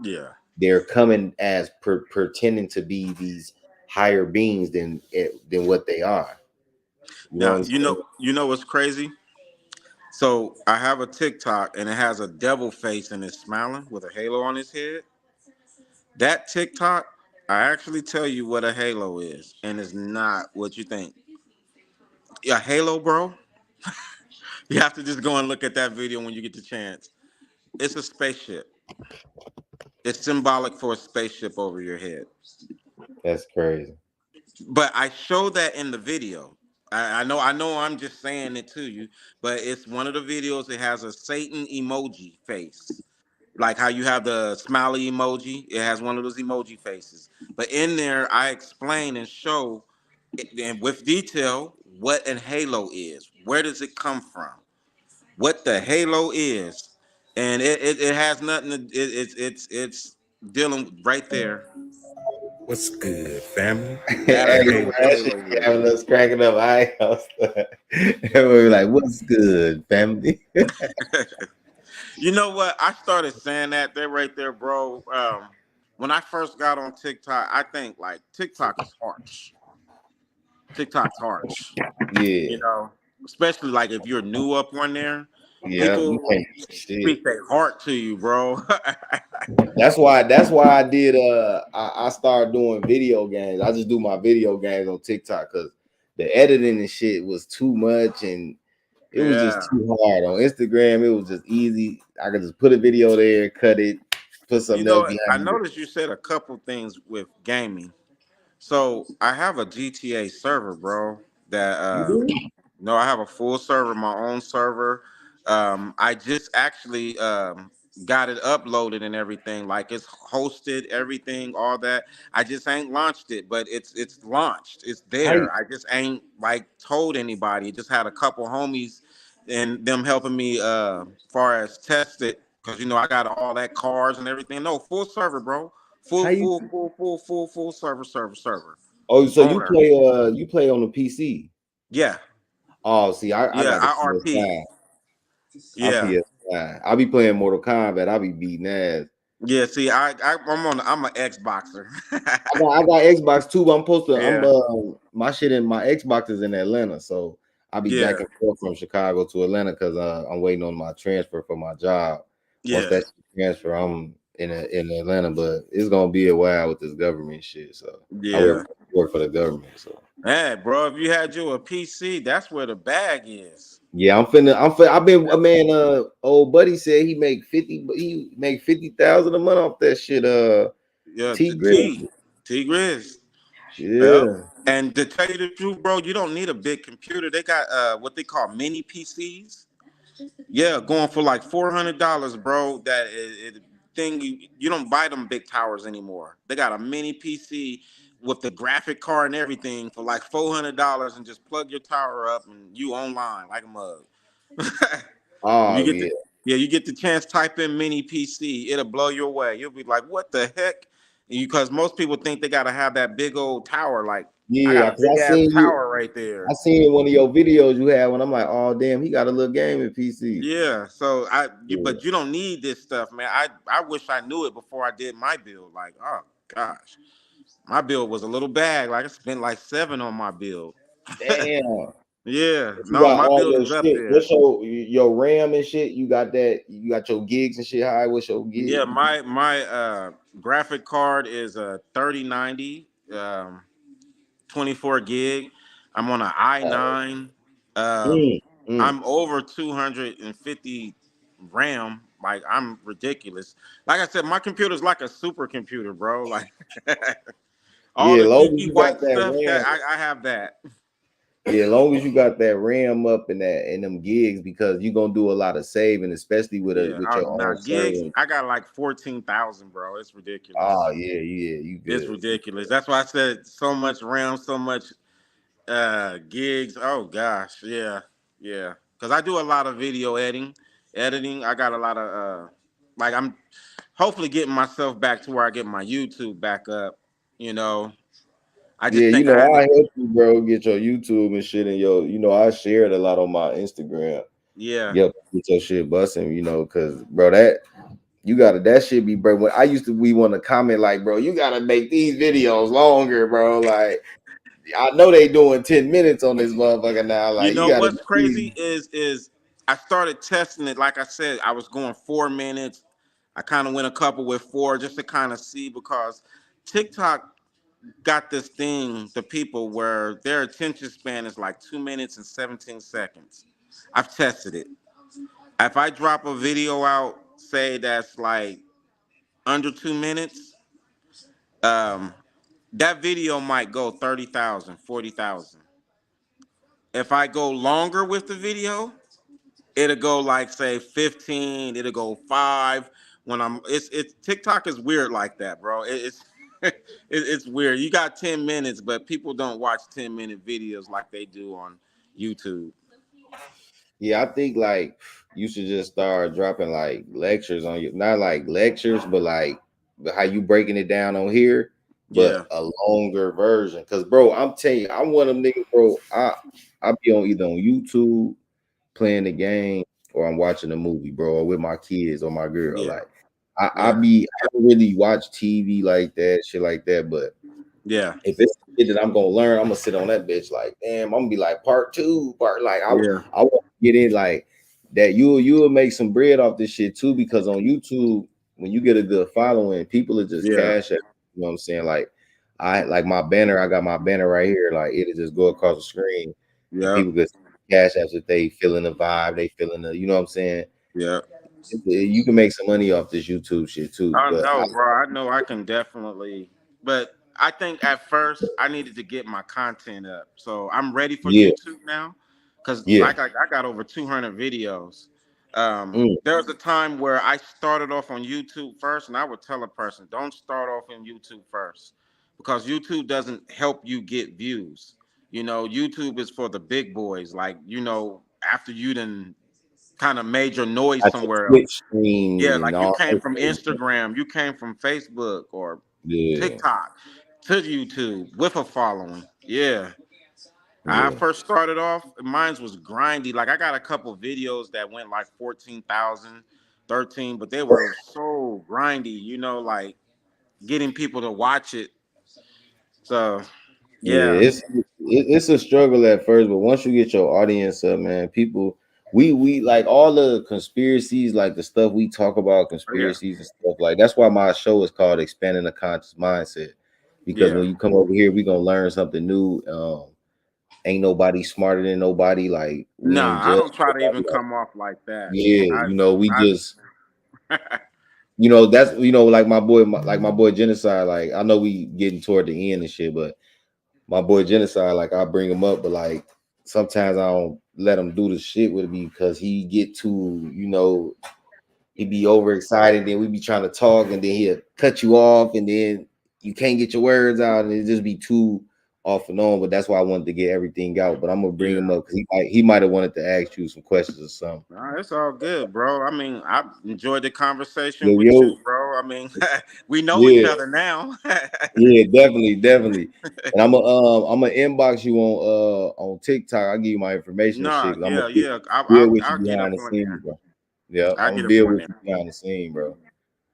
yeah. They're coming as pretending to be these higher beings than what they are. You know what Now I'm saying? you know what's crazy. So I have a TikTok and it has a devil face and it's smiling with a halo on his head. That TikTok, I actually tell you what a halo is, and it's not what you think. A halo, bro. You have to just go and look at that video when you get the chance. It's a spaceship. It's symbolic for a spaceship over your head. That's crazy. But I show that in the video. I know I'm just saying it to you, but it's one of the videos that has a Satan emoji face. Like how you have the smiley emoji, it has one of those emoji faces. But in there, I explain and show and with detail what an halo is. Where does it come from? What the halo is, and it has nothing to. It's dealing right there. What's good, family? That's Hey, what bro, the that shit halo be having is. us cracking up. And we were like, "What's good, family?" You know what? I started saying that there right there, bro. When I first got on TikTok, I think like TikTok is harsh. TikTok's harsh. Yeah, You know, especially like if you're new up on there, yeah, you people can't do shit. speak their heart to you, bro. That's why I did. I started doing video games. I just do my video games on TikTok because the editing and shit was too much, and it was just Yeah. too hard. On Instagram, it was just easy. I could just put a video there, cut it, put You something else know, I behind it. noticed you said a couple things with gaming. So I have a GTA server, bro. That You do? no, I have a full server, my own server. I just actually got it uploaded and everything. Like it's hosted, everything, all that. I just ain't launched it, but it's launched. It's How you, there. I just ain't like told anybody. Just had a couple homies and them helping me far as test it. Cause I got all that cars and everything. No, full server, bro. how Full, you? full, full, full, full, full server. Oh, so Owner. you play on the PC? Yeah. Oh, see, I Yeah, got the IRP. PS5. I'm Yeah. PS5. I be playing Mortal Kombat. I be beating ass. Yeah, see, I'm an Xboxer. I got Xbox too. But I'm Yeah, my shit in my Xbox is in Atlanta, so I be back yeah, and forth from Chicago to Atlanta because I'm waiting on my transfer for my job. Once yeah, that shit transfer, I'm in Atlanta, but it's gonna be a while with this government shit. So I yeah. work for the government. So Hey, bro, if you had you a PC, that's where the bag is. yeah, I've been a man. Old buddy said he make 50,000 a month off that shit. Yeah, T the Grizz. T Grizz. Yep. Yeah. And to tell you the truth, bro, you don't need a big computer. They got what they call mini PCs. Yeah, going for like $400, bro. thing you don't buy them big towers anymore. They got a mini PC with the graphic card and everything for like $400, and just plug your tower up and you online like a mug. If you Oh get yeah, the yeah, you get the chance, type in mini PC, it'll blow your way. You'll be like, what the heck? Because most people think they gotta have that big old tower. Like, I got yeah. a Cause big I ass seen you. tower right I there. seen one of your videos you had when I'm like, oh damn, he got a little gaming PC. Yeah. So Yeah, but you don't need this stuff, man. I wish I knew it before I did my build. Like, oh gosh, my build was a little bag. Like I spent like 7 on my build. damn. Yeah. But you No, got my all build your is up shit. there. What's your RAM and shit? You got that? You got your gigs and shit high? What's your Yeah, gig? my graphic card is a 3090, 24 gig. I'm on an Uh, i9. mm, mm. I'm over 250 RAM. Like, I'm ridiculous. Like I said, my computer's like a supercomputer, bro. Like all Yeah, the long as geeky you got white that stuff that RAM. I have that. Yeah, long as you got that RAM up and that and them gigs, because you're gonna do a lot of saving, especially Yeah. with your Now own gigs, server. I got like 14,000, bro. It's Oh ridiculous. yeah, yeah, you It's good. ridiculous. That's why I said so much RAM, so much gigs. Oh gosh, yeah, yeah. Because I do a lot of video editing. I got a lot of like, I'm hopefully getting myself back to where I get my YouTube back up. You know, I Yeah, just you think I know, I haven't. help you, bro, get your YouTube and shit, and I shared a lot on my Instagram. Yeah, Yep, get your shit busting, because bro, that shit be, bro. When I used to, we want to comment like, bro, you gotta make these videos longer, bro. Like, I know they doing 10 minutes on this motherfucker now. you Like, you know gotta what's do crazy is I started testing it. Like I said, I was going 4 minutes. I kind of went a couple with 4 just to kind of see, because TikTok got this thing, the people, where their attention span is like 2 minutes and 17 seconds. I've tested it. If I drop a video out, say that's like under 2 minutes, um, that video might go 30,000, 40,000. If I go longer with the video, it'll go like say 15, it'll go 5. When it's TikTok is weird like that, bro. It's it's weird. You got 10 minutes, but people don't watch 10-minute videos like they do on YouTube. Yeah, I think like you should just start dropping like lectures on you, not like lectures, but like how you breaking it down on here, Yeah, but a longer version. Cause bro, I'm telling you, I'm one of them niggas, bro. I be on either on YouTube playing the game or I'm watching a movie, bro, or with my kids or my girl. yeah, Like yeah, I don't really watch TV like that, shit like that, but yeah, if it's shit that I'm gonna learn, I'm gonna sit on that bitch like, damn, I'm gonna be like part two, part like yeah, I want to get in like that. You'll make some bread off this shit too, because on YouTube, when you get a good following, people are just yeah, cash at, you know what I'm saying? Like I like my banner, I got my banner right here, like it'll just go across the screen and yeah, people get cash apps if they feeling the vibe, they feeling the, you know what I'm saying? yeah. You can make some money off this YouTube shit too. I But know, bro. I know I can definitely, but I think at first I needed to get my content up. So I'm ready for yeah, YouTube now, because yeah. I got over 200 videos. Mm. There was a time where I started off on YouTube first, and I would tell a person, don't start off on YouTube first, because YouTube doesn't help you get views. You know, YouTube is for the big boys. Like, after you done kind of made your noise Got your somewhere else. Twitch streams Yeah, and like you all came that from shit. Instagram, you came from Facebook or Yeah, TikTok to YouTube with a following. Yeah. I yeah, first started off, mine was grindy. Like, I got a couple videos that went like 14,000, 13, but they were so grindy, like getting people to watch it. So, yeah. yeah. It's a struggle at first, but once you get your audience up, man, people, we like all the conspiracies, like the stuff we talk about, Oh, yeah. conspiracies and stuff. Like that's why my show is called Expanding the Conscious Mindset, because Yeah. when you come over here, we gonna learn something new. Ain't nobody smarter than nobody. Like we ain't Nah, I judge don't try to even nobody. Like, come off like that. yeah, I, we I, just that's like my boy Genocide. Like I know we getting toward the end and shit, but my boy Genocide, like I bring him up, but like sometimes I don't let him do the shit with me because he get too, He'd be overexcited, then we be trying to talk, and then he'll cut you off, and then you can't get your words out, and it just be too off and on. But that's why I wanted to get everything out. But I'm gonna bring him up because he might have wanted to ask you some questions or something. Nah, it's all good, bro. I mean, I enjoyed the conversation Yo, with yo, you, bro. I mean, we know each yeah, other now. yeah, definitely. And I'm gonna inbox you on TikTok. I'll give you my information and Nah, shit. 'Cause I'm yeah, gonna yeah. deal with you I'll get behind up the on scenes, there. bro. Yeah, I'll I'm get gonna up deal on with you there. behind the scene, bro.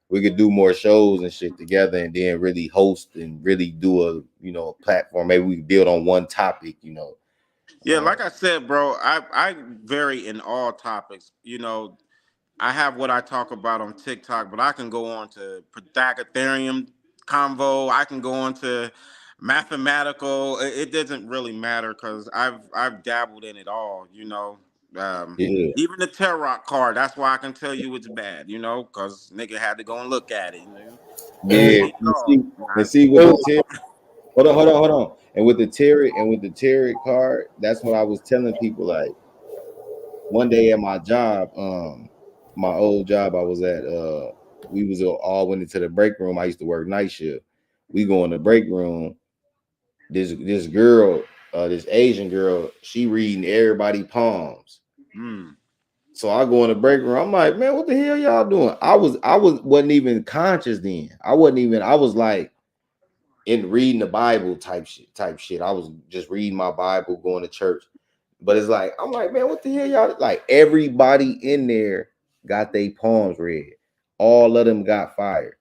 We could do more shows and shit together, and then really host and really do a platform. Maybe we could build on one topic. Yeah, like I said, bro, I vary in all topics. I have what I talk about on TikTok, but I can go on to Pythagorean convo. I can go on to mathematical. It doesn't really matter because I've dabbled in it all. Yeah, Even the tarot card. That's why I can tell you it's bad. Because nigga had to go and look at it. I Hey, yeah. seen it all. And see with hey, the tip. Hold on. And with the tarot card, that's what I was telling people. Like one day at my job, my old job I was at, we was all went into the break room. I used to work night shift. We go in the break room. This girl, this Asian girl, she reading everybody palms. Mm, So I go in the break room. I'm like, man, what the hell y'all doing? Wasn't even conscious then. I was like in reading the Bible type shit. I was just reading my Bible, going to church. But it's like, I'm like, man, what the hell y'all, like everybody in there got their palms read. All of them got fired.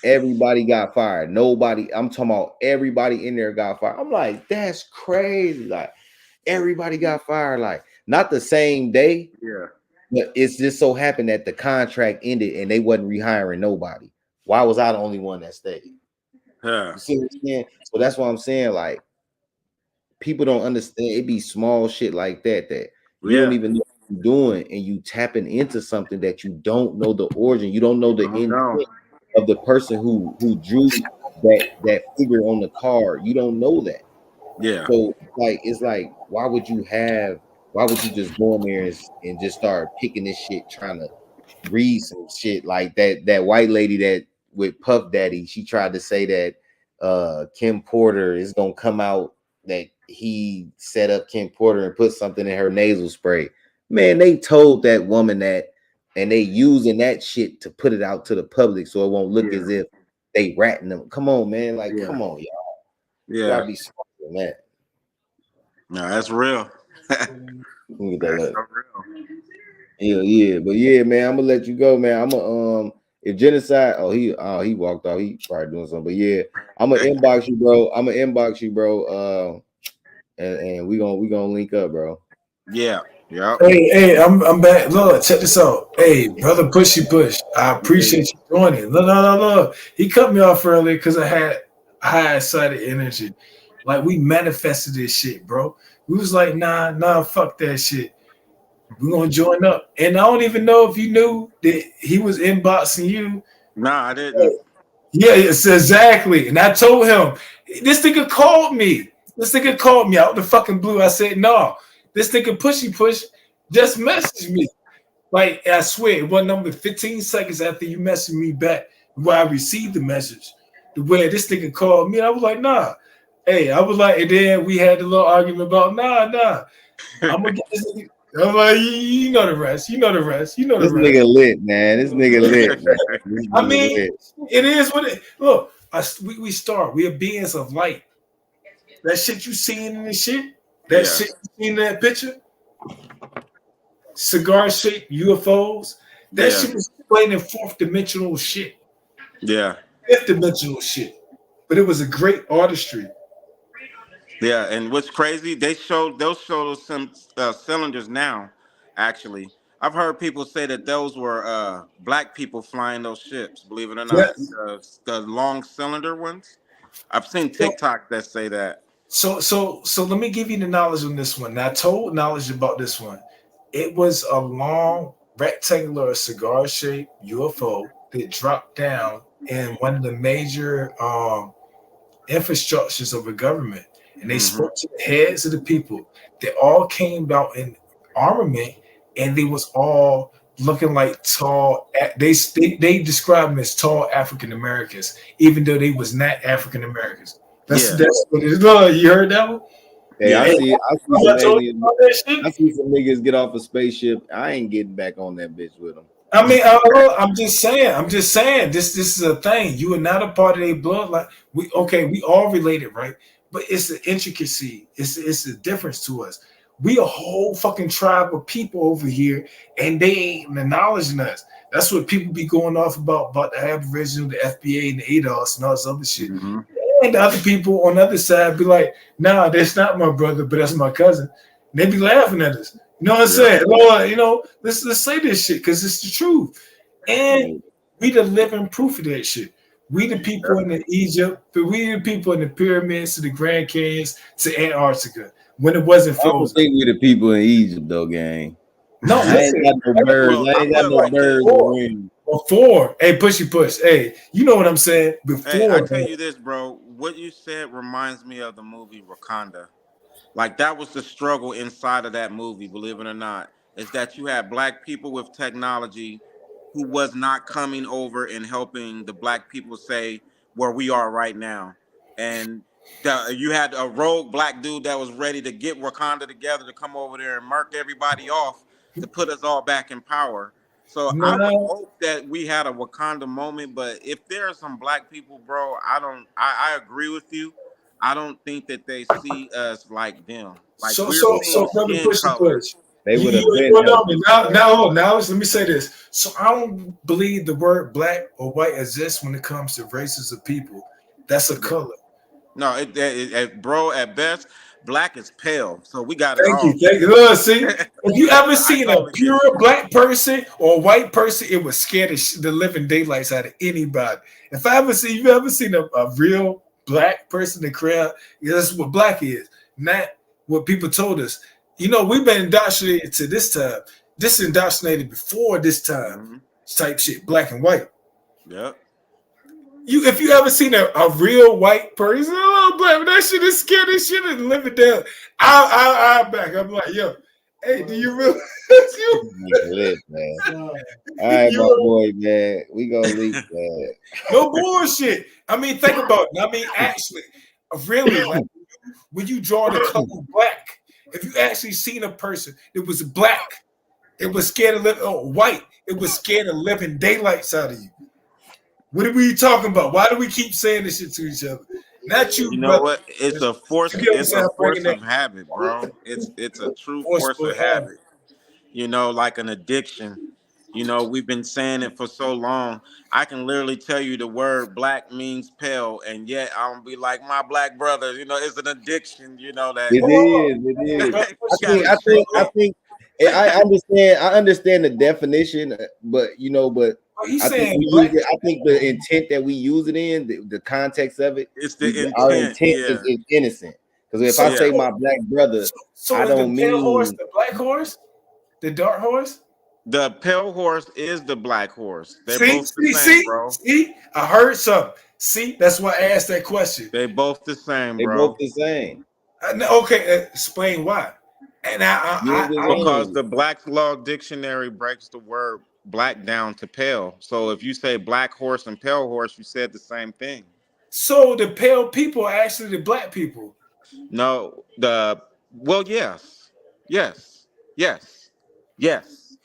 Everybody got fired. Nobody, I'm talking about everybody in there got fired. I'm like, that's crazy. Like everybody got fired. Like not the same day, yeah. but it's just so happened that the contract ended and they wasn't rehiring nobody. Why was I the only one that stayed? Yeah. You see what I'm saying? So that's what I'm saying. Like people don't understand. It be small shit like that you don't Yeah. even know what you're doing, and you tapping into something that you don't know the origin. You don't know the Oh no. intent of the person who drew that figure on the card. You don't know that. Yeah. So like it's like why would you just go in there and just start picking this shit, trying to read some shit like that white lady that with Puff Daddy, she tried to say that Kim Porter is gonna come out, that he set up Kim Porter and put something in her nasal spray. Man, they told that woman that, and they using that shit to put it out to the public so it won't look Yeah. as if they ratting them. Come on, man. Like, Yeah. come on, y'all. You Yeah. gotta be smarter than that. No, that's real. Let me get that That's look. so real. Yeah. But yeah, man, I'm gonna let you go, man. I'm gonna if genocide, he walked off, he probably doing something. But yeah, I'm gonna inbox you, bro. And we gonna link up, bro. Yeah. Yep. hey, I'm back. Look, check this out. Hey, brother, pushy push. I appreciate you joining. Look. He cut me off earlier because I had high sided energy. Like we manifested this shit, bro. We was like, nah, fuck that shit. We're gonna join up. And I don't even know if you knew that he was inboxing you. Nah, I didn't. Yeah, it's exactly. And I told him, this nigga called me. This nigga called me out the fucking blue. I said, no, this nigga pushy push just messaged me. Like, I swear, it wasn't number 15 seconds after you messaged me back where I received the message. The way this nigga called me, and I was like, nah. Hey, I was like, and then we had a little argument about, nah. I'm gonna get this nigga. I'm like, you know the rest. You know the rest. You know the This rest. nigga lit, man. This nigga lit, man. This I nigga mean, lit. it is what it. Look, we start. We are beings of light. That shit you seen in the shit. That Yeah. shit you seen in that picture. Cigar shaped UFOs. That Yeah. shit was explaining fourth dimensional shit, Yeah. fifth dimensional shit. But it was a great artistry. Yeah. And what's crazy? They'll show those some cylinders now. Actually, I've heard people say that those were black people flying those ships. Believe it or Yeah. not, the long cylinder ones. I've seen So, TikTok that say that. so let me give you the knowledge on this one. Now, I told knowledge about this one. It was a long rectangular cigar shaped UFO that dropped down in one of the major infrastructures of a government, and they Hmm. spoke to the heads of the people. They all came out in armament, and they was all looking like tall. They describe them as tall African Americans, even though they was not African Americans. That's Yeah. that's what it is. Oh, you heard that one? Hey, Yeah. I see I some told you aliens. about that shit. I see some niggas get off a spaceship. I ain't getting back on that bitch with them. I mean, I'm just saying. I'm just saying. This is a thing. You are not a part of their bloodline. We all related, right? But it's the intricacy. It's the difference to us. We a whole fucking tribe of people over here, and they ain't acknowledging us. That's what people be going off about the Aboriginal, the FBA, and the ADOS, and all this other shit. Mm-hmm. And the other people on the other side be like, "Nah, that's not my brother, but that's my cousin." And they be laughing at us. You know what I'm Yeah. saying? Lord, let's say this shit because it's the truth. And we the living proof of that shit. We the people in the Egypt, but we the people in the pyramids to the Grand Canyons to Antarctica when it wasn't I don't frozen. think we the people in Egypt though, gang. No, I ain't listen. got no birds. Well, I I ain't got put it no like this. birds with wings. Before, hey, pushy push. Hey, you know what I'm saying? Hey, I Before, tell man. you this, bro. What you said reminds me of the movie Wakanda. Like that was the struggle inside of that movie, believe it or not, is that you had black people with technology who was not coming over and helping the black people say where we are right now. And you had a rogue black dude that was ready to get Wakanda together to come over there and mark everybody off to put us all back in power. So I would Nah, hope that we had a Wakanda moment, but if there are some black people, bro, I agree with you. I don't think that they see us like them. Like so we're so seeing so brother skin pushy color. push. They You would you have you been know helped me us. now. Let me say this. So I don't believe the word black or white exists when it comes to races of people. That's a Yeah. color. No, bro, at best, black is pale. So we got it Thank you. all. Thank you. Look, see, if you ever I seen a totally get pure you. black person or a white person, it would scare the living daylights out of anybody. If I ever see you ever seen a real black person in the crowd, yeah, that's what black is. Not what people told us. We've been indoctrinated to this time. This indoctrinated before this time Hmm. type shit, black and white. Yep. If you ever seen a real white person, oh black, that shit is scary. This shit is living down. I back. I'm like, yo, hey, do you realize you Lit, man. All right, my you boy, man. We gonna leak, man. no bullshit? I mean, think about it. I mean, actually, really, like when you draw the color black, if you actually seen a person that was black, it was scared of living white, it was scared of living daylights out of you. What are we talking about? Why do we keep saying this shit to each other? Not you, You know brother. what? It's a You force. get what I'm It's saying? a I'm bringing force that of habit, bro. It's a true force forceful of habit. habit. Like an addiction. We've been saying it for so long. I can literally tell you the word black means pale, and yet I'll be like my black brother. It's an addiction. That It Hold on. is. It is. Brother, you I push think. gotta I push. think. shake I it. think. I understand. I understand the definition, but He's I think saying we use black. it. I think the intent that we use it in, the context of it, It's the our intent. intent Yeah, is innocent. Because if I So, say yeah. my black brother, so I is the don't pale horse mean the black horse? The dark horse? The pale horse is the black horse. They're See, both the see, same, see, bro. see. I heard something. See, that's why I asked that question. They both the same, they both bro. the same. Okay, explain why. And You know what I'm Because saying? the Black's Law Dictionary breaks the word black down to pale. So if you say black horse and pale horse, you said the same thing. so the pale people are actually the black people. No, yes, yes, yes, yes,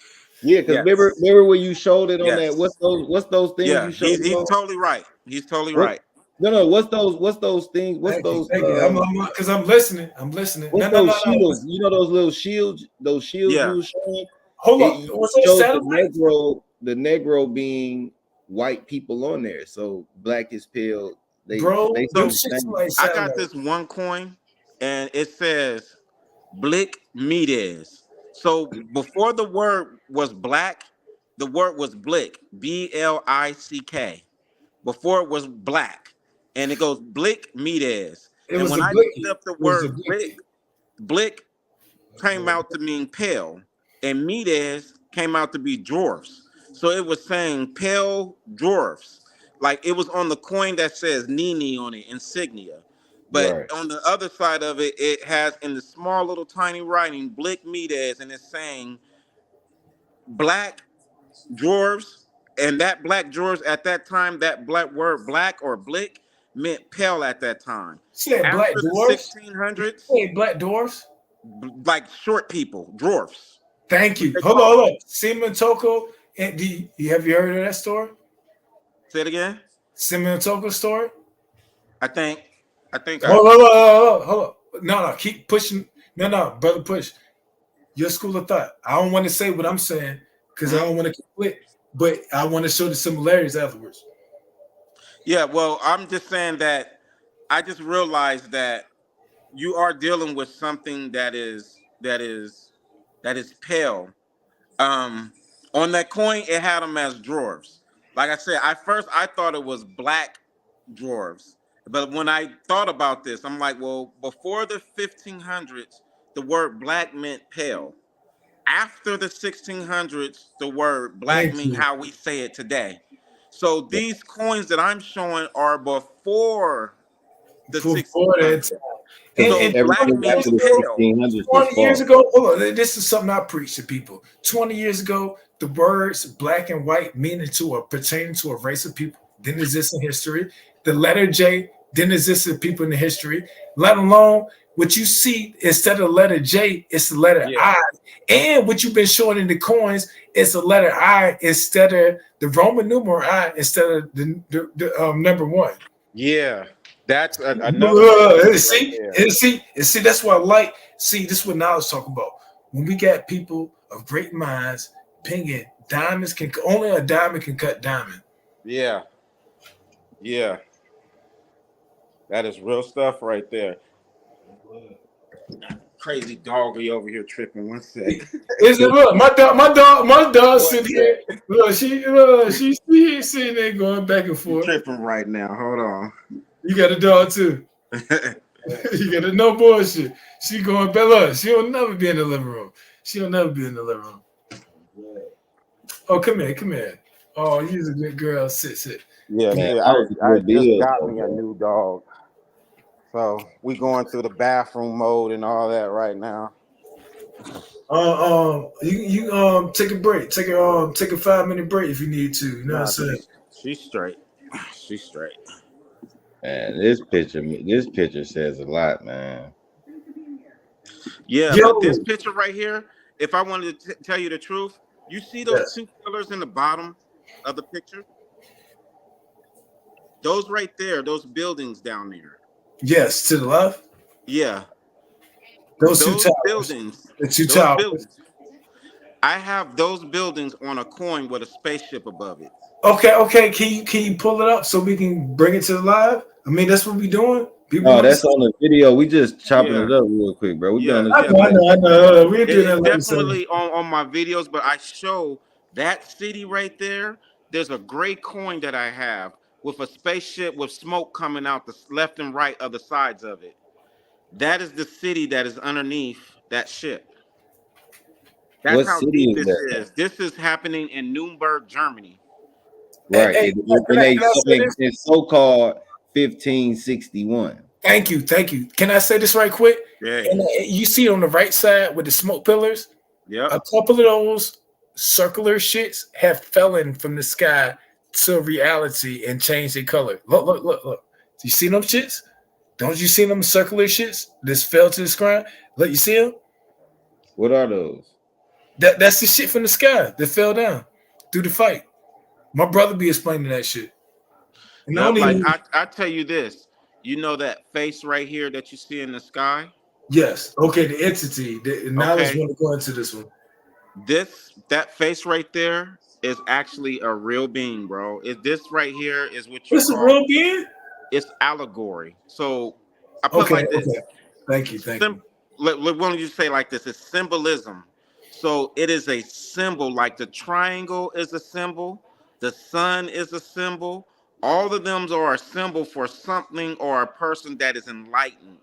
Yeah, because yes, remember when you showed it on that? yes. What's those things Yeah, you showed it he's on? totally right. He's totally What? right. No. What's those things? Thank you, thank you. Because I'm listening. I'm listening. What's No, no, no, those no. shields? You know those little shields? Those shields you Yeah. were showing? Hold It on. you Was those showed satellites? the Negro being white people on there. So black is pale. They Bro, them basically So the shits same. like I got satellites. this one coin, and it says Blick Mides. So before the word was black, the word was Blick, Blick. Before it was black, and it goes Blick Mides. It And was when a I looked blicky. up the It was a word blicky. Blick came out to mean pale, and Mides came out to be dwarfs. So it was saying pale dwarfs. Like it was on the coin that says Nini on it, insignia. But Right. on the other side of it, it has in the small little tiny writing, Blick Mides, and it's saying black dwarves, and that black dwarves at that time, that black word black or blick meant pale at that time. Said black After the dwarfs. 1600s, Hey, black dwarfs. like short people, dwarfs. Thank What you. they Hold on, call hold them. on. Simon Toko. And have you heard of that story? Say it again. Simon Toko story. I think. I think I. Hold on, hold on, hold on. No, keep pushing. No, brother, push. Your school of thought. I don't want to say what I'm saying because I don't want to conflict, but I want to show the similarities afterwards. Yeah. Well, I'm just saying that I just realized that you are dealing with something that is pale. Um, on that coin, it had them as dwarves. Like I said, I thought it was black dwarves, but when I thought about this, I'm like, well, before the 1500s, the word black meant pale. After the 1600s, the word black Thank mean you. how we say it today. So these coins that I'm showing are before the Before that 1600s. time. Because So And black 20 everything years means after the ago, pale. 1600s was 20 years false. ago, hold on, this is something I preach to people. 20 years ago, the words black and white meaning to or pertaining to a race of people didn't exist in history. The letter J didn't exist in people in the history, let alone what you see instead of the letter J, it's the letter Yeah. I. And what you've been showing in the coins is the letter I instead of the Roman numeral I instead of the number one. Yeah. That's another And mistake right see, there. and see, that's what I like. See, this is what knowledge talk about. When we got people of great minds pinging, diamonds can only a diamond can cut diamond. Yeah. Yeah. That is real stuff right there. Crazy dog are over here tripping. One sec. Is it look, my dog One sitting here. sec. She sitting there going back and She's forth. tripping right now. Hold You got a dog too. on. You got a no bullshit. She going back. Look, she'll never be in the living room. She'll never be in the living room. Oh, come here, come here. Oh, you're a good girl. Sit. Yeah, Man, see, that was a I good just deal. got me a new dog. So we going through the bathroom mode and all that right now. You take a break. Take a 5 minute break if you need to. You know what I'm Nah, saying? she's straight. She's straight. Man, this picture says a lot, man. Yeah, but this Yo, picture right here, if I wanted to tell you the truth, you see those yes, two pillars in the bottom of the picture? Those right there, those buildings down there. yes, to the left. Yeah, Those two those towers. buildings, The two those towers. buildings. I have those buildings on a coin with a spaceship above it. Okay. Can you pull it up so we can bring it to the live? I mean, that's what we doing. People Oh, want to that's see. on the video. We just chopping Yeah, it up real quick, bro. We been on yeah, this I yeah, for a know, I but minute. know, I know. We'll do it's that later. So, definitely on my videos. But I show that city right there. There's a gray coin that I have with a spaceship with smoke coming out the left and right of the sides of it. That is the city that is underneath that ship. That's What how city deep is this that? is. This is happening in Nuremberg, Germany. Right. hey, In a can I say this? in so-called 1561. Thank you. Can I say this right quick? Hey, And you see on the right side with the smoke pillars, yep. a couple of those circular shits have fallen from the sky to reality and changed their color. Look. Do you see them shits? Don't you see them circular shits? This fell to the ground. Look, you see them? What are those? That's the shit from the sky that fell down through the fight. My brother be explaining that shit. And I Yep. don't Like even. I tell you this. You know that face right here that you see in the sky? Yes. Okay. The entity. Now let's Okay. want to go into this one. That face right there is actually a real being, bro. This right here is what you This a call real being? it's allegory. So I put it Okay. like this. Thank you. Thank Sim- you. let one of you say like this. It's symbolism. So it is a symbol, like the triangle is a symbol, the sun is a symbol. All of them are a symbol for something or a person that is enlightened.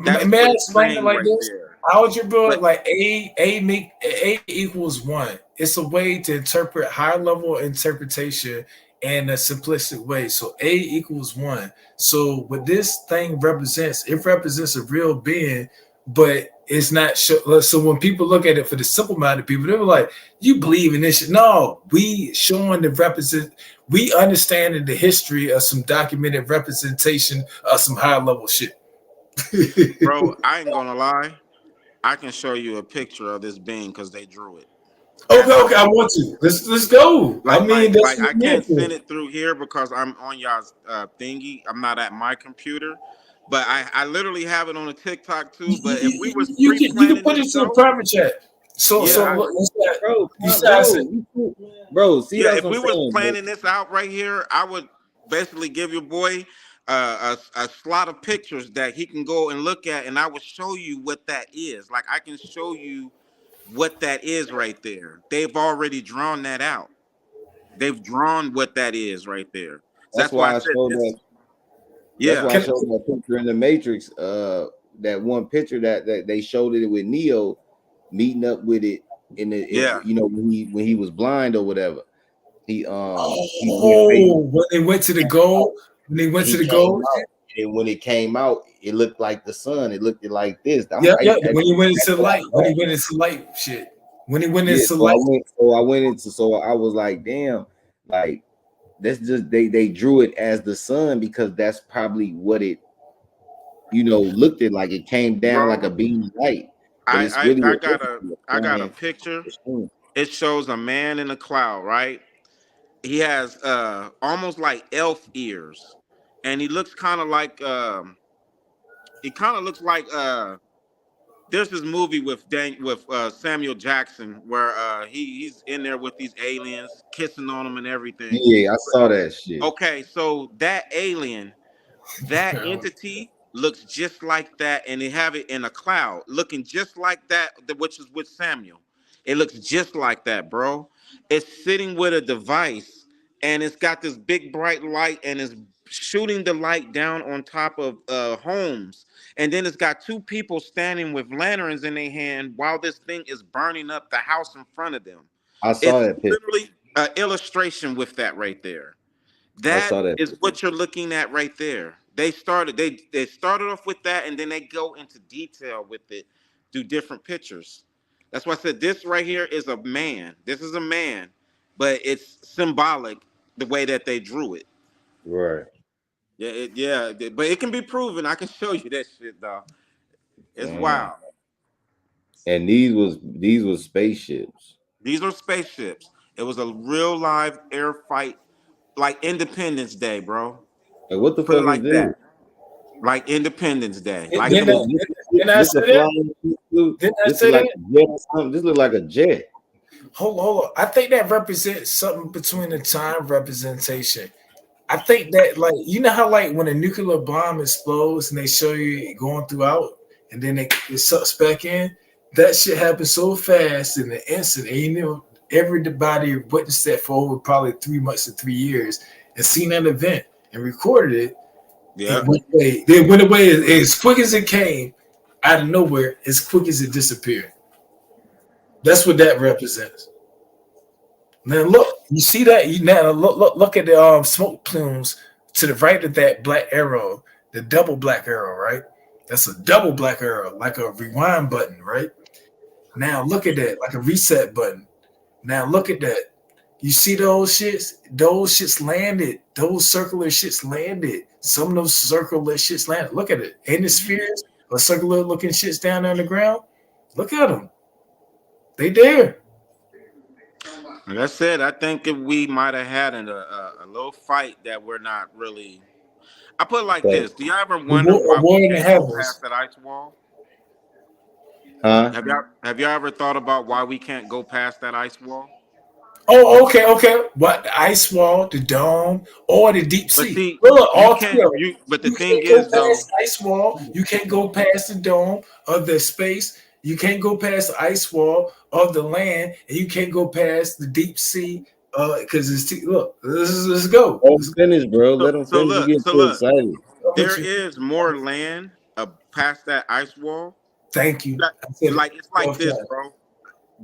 That is May I what it's explain it saying like right this? there. Algebra, But like A equals one. It's a way to interpret high level interpretation in a simplistic way. So A equals one. So what this thing represents, it represents a real being but it's not sure. So when people look at it for the simple-minded people, they're like, "You believe in this shit?" No, we showing the represent. We understanding the history of some documented representation of some high-level shit. Bro, I ain't gonna lie. I can show you a picture of this being because they drew it. Okay, As I okay, I want to. Let's go. I mean, that's like what I I'm here can't for. send it through here because I'm on y'all's thingy. I'm not at my computer, but I literally have it on a TikTok too. But if we was You can pre-planning put this it to the show, private chat. So yeah, look, Bro, you said I said, bro. See, yeah. that's If what I'm we was saying, bro. planning this out right here, I would basically give your boy a slot of pictures that he can go and look at, and I would show you what that is. Like I can show you what that is right there. They've already drawn that out. They've drawn what that is right there. So That's that's why I why I said showed this. that. That's Yeah, why I can, showed that picture in the Matrix. That one picture that they showed it with Neo meeting up with it in the yeah. when he was blind or whatever. He went face oh, when they went to the out goal, when they and went to he the came goal, out. And when it came out, it looked like the sun. It looked like this. yeah, yeah. When he went That's into what light, I when he thought. went into light, shit. When he went Yeah, into light, so I was like, damn, like that's just they drew it as the sun because that's probably what it looked at like. It came down like a Bro, beam of light, but it's really I got a flying picture. machine. It shows a man in a cloud, right? He has almost like elf ears. And he looks kind of like he kind of looks like there's this movie with Samuel Jackson where he's in there with these aliens kissing on him and everything. Yeah, I saw that shit. Okay, so that alien, that entity looks just like that, and they have it in a cloud, looking just like that, which is with Samuel. It looks just like that, bro. It's sitting with a device, and it's got this big bright light, and it's shooting the light down on top of homes, and then it's got two people standing with lanterns in their hand while this thing is burning up the house in front of them. I saw It's that picture. literally an illustration with that right there. I That saw that is picture. what you're looking at right there. They started off with that, and then they go into detail with it through different pictures. That's why I said this right here is a man. This is a man, but it's symbolic the way that they drew it. Right. Yeah, but it can be proven. I can show you that shit, though. It's Damn. wild. And these was spaceships. These are spaceships. It was a real live air fight, like Independence Day, bro. Like what the Put fuck it is like this? that. Like Independence Day. Like didn't it I, was. This say a that? flying Didn't I this say is like that? a jet or something. This look like a jet. Hold on. I think that represents something between the time representation. I think that, like, you know how, like, when a nuclear bomb explodes and they show you it going throughout and then it sucks back in, that shit happens so fast in the instant. And everybody witnessed that for over probably 3 months to 3 years and seen that event and recorded it. Yeah. It went away. They went away as quick as it came out of nowhere, as quick as it disappeared. That's what that represents. Now look, you see that? You now look at the smoke plumes to the right of that black arrow, the double black arrow, right? That's a double black arrow, like a rewind button, right? Now look at that, like a reset button. Now look at that. You see those shits? Those shits landed. Those circular shits landed. Some of those circular shits landed. Look at it. Ain't the spheres or circular looking shits down on the ground? Look at them. They there. Like I said, I think if we might have had a little fight that we're not really. I put it like But this: do y'all ever A wonder why we war in the can't go past heavens. that ice wall? huh? Have y'all ever thought about why we can't go past that ice wall? Oh, okay, okay. What the ice wall, the dome, or the deep But sea? see, Look, you all three can't. of them. You but the You thing can't go is though, past the ice wall. You can't go past the dome of the space. You can't go past the ice wall of the land, and you can't go past the deep sea. Because it's look. Let's go. Let Let's him go. finish, bro. Let him so finish. You look, get so too look, excited. I'm with there you. is more land past that ice wall. Thank you. That- I said it. Like it's like Both this, times. bro.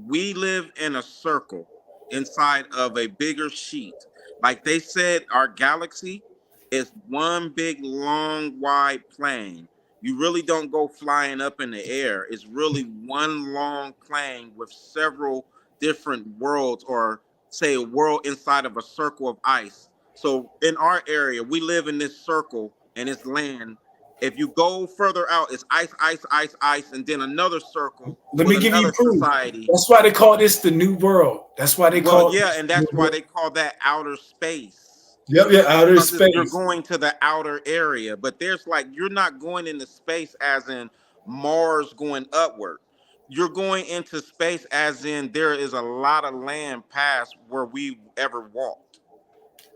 We live in a circle inside of a bigger sheet. Like they said, our galaxy is one big, long, wide plane. You really don't go flying up in the air. It's really one long plane with several different worlds, or say a world inside of a circle of ice. So in our area, we live in this circle and it's land. If you go further out, it's ice, ice, ice, ice, and then another circle Let with me give you another proof. society. That's why they call this the new world. That's why they Well, call yeah, this and the that's new why world. they call that outer space. Yep, yeah, outer Because you're space. going to the outer area, but there's like you're not going into space as in Mars going upward. You're going into space as in there is a lot of land past where we ever walked.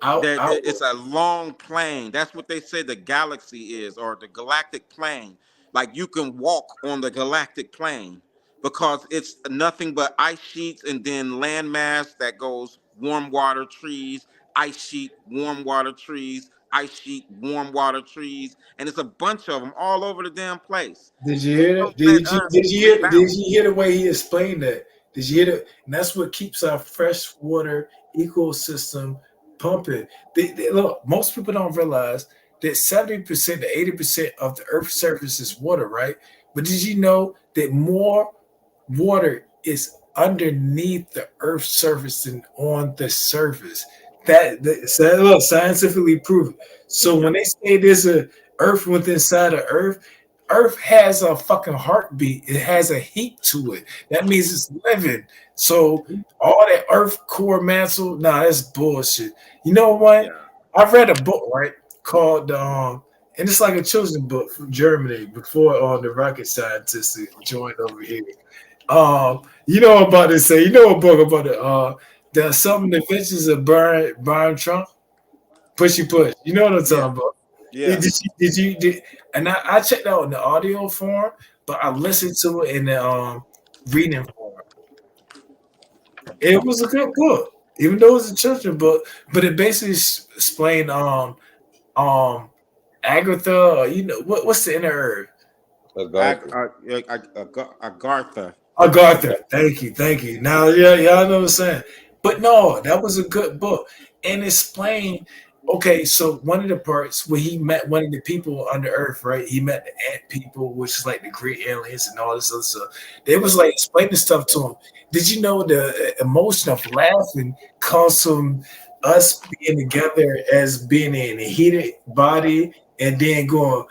It's Outward. a long plane. That's what they say the galaxy is, or the galactic plane. Like you can walk on the galactic plane because it's nothing but ice sheets and then landmass that goes warm water trees, ice sheet, warm water trees, ice sheet, warm water trees, and it's a bunch of them all over the damn place. Did you They hear don't that? let us Did you hear did rebound. you hear the way he explained that? Did you hear that? And that's what keeps our freshwater ecosystem pumping. Look, most people don't realize that 70% to 80% of the Earth's surface is water, right? But did you know that more water is underneath the Earth's surface than on the surface? So look, scientifically proven. So Yeah, when they say there's a Earth within inside of Earth, Earth has a fucking heartbeat. It has a heat to it. That means it's living. So all that Earth core mantle, nah, that's bullshit. You know what? yeah, I read a book, right, called and it's like a children's book from Germany before the rocket scientists joined over here. You know what I'm about to say. You know a book about the some adventures of Brian Trump. Pushy push. You know what I'm yeah, talking about. yeah. And I checked out in the audio form, but I listened to it in the reading form. It was a good book, even though it was a children's book. But it basically explained um Agatha. Or, what's the inner herb? Agartha. Agartha. Agartha. Thank you. Now, yeah, y'all know what I'm saying. But no, that was a good book and explained. Okay, so one of the parts where he met one of the people on the earth, right? He met the ant people, which is like the great aliens and all this other stuff. They was like explaining stuff to him. Did you know the emotion of laughing comes from us being together as being in a heated body and then going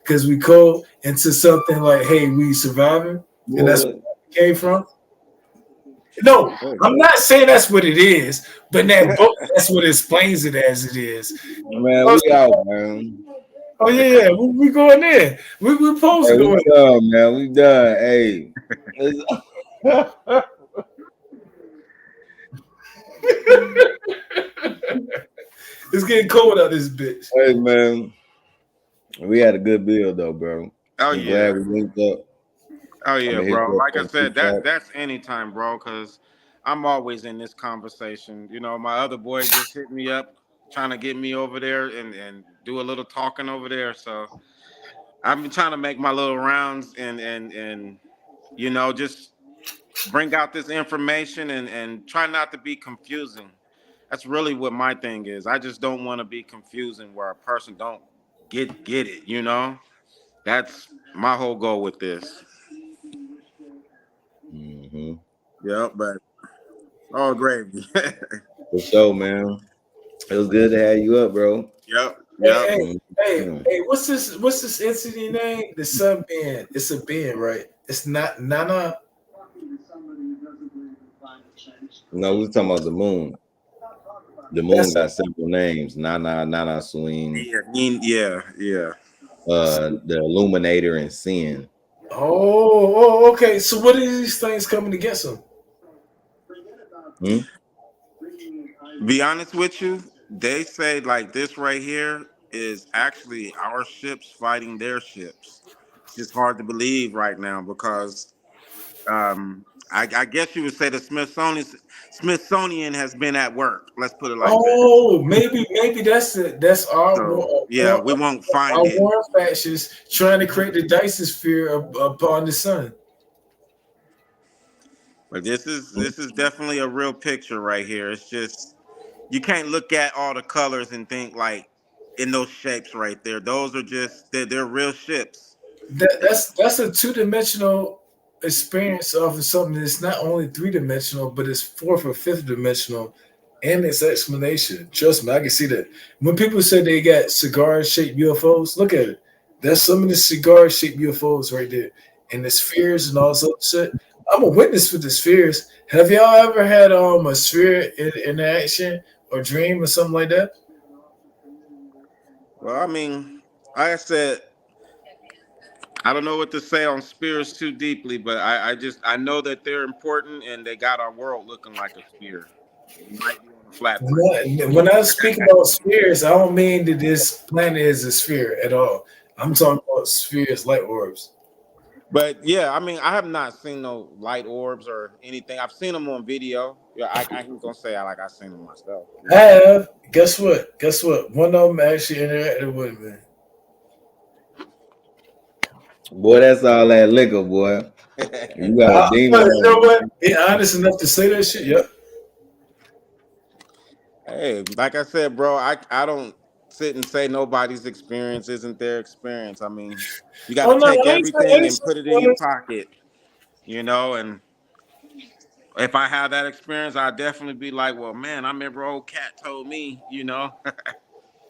because we go into something like, hey, we surviving, and that's What? where it came from. No, I'm not saying that's what it is, but in that book, that's what explains it as it is. Man, Oh, we out, man. yeah, we going there. We supposed Hey, to we go done, man. We done. Hey. It's- there. It's getting cold out this bitch. hey, man. We had a good build, though, bro. Oh I'm glad yeah. we linked up. Oh I'm yeah, gonna hit bro. you up Like I on said, TikTok. that's anytime, bro. Because I'm always in this conversation. You know, my other boy just hit me up trying to get me over there and do a little talking over there. So I've been trying to make my little rounds and just bring out this information and try not to be confusing. That's really what my thing is. I just don't want to be confusing where a person don't get it. That's my whole goal with this. Mm-hmm. Yep, but all gravy. For sure, man. It was good to have you up, bro. Yep, Hey, yep. hey, what's this? What's this entity name? The sun being. It's a being, right? It's not Nana. No, we was talking about the moon. The moon That's got several names. Nana, Nana Swing, Yeah, yeah. the Illuminator, and Sin. okay. So what are these things coming against him? Hmm? Be honest with you, they say like this right here is actually our ships fighting their ships. It's just hard to believe right now because I guess you would say the Smithsonian has been at work. Let's put it like that. Oh, maybe that's it. That's So yeah, we won't find our it. war factions trying to create the dice upon the sun. But this is definitely a real picture right here. It's just you can't look at all the colors and think like in those shapes right there. Those are just they're real ships. That's a two-dimensional experience of something that's not only three-dimensional, but it's fourth or fifth dimensional, and its explanation. Trust me, I can see that. When people say they got cigar-shaped UFOs, look at it. That's some of the cigar-shaped UFOs right there, and the spheres and all this other shit. I'm a witness for the spheres. Have y'all ever had a sphere in action or dream or something like that? Well, I mean, like I said, I don't know what to say on spheres too deeply, but I know that they're important and they got our world looking like a sphere. We might be on a flat plane. When I speak about spheres, I don't mean that this planet is a sphere at all. I'm talking about spheres, light orbs. But yeah, I mean, I have not seen no light orbs or anything. I've seen them on video. Yeah, I ain't gonna say I seen them myself. I have. Guess what? Guess what? One of them actually interacted with me. Boy, that's all that liquor, boy. You got a demon. You know what? Be honest enough to say that shit. Yep. Hey, like I said, bro, I don't sit and say nobody's experience isn't their experience. I mean, you got Oh to no, take I ain't everything and put it in your saying pocket, and if I have that experience, I'd definitely be like, well, man, I remember old cat told me.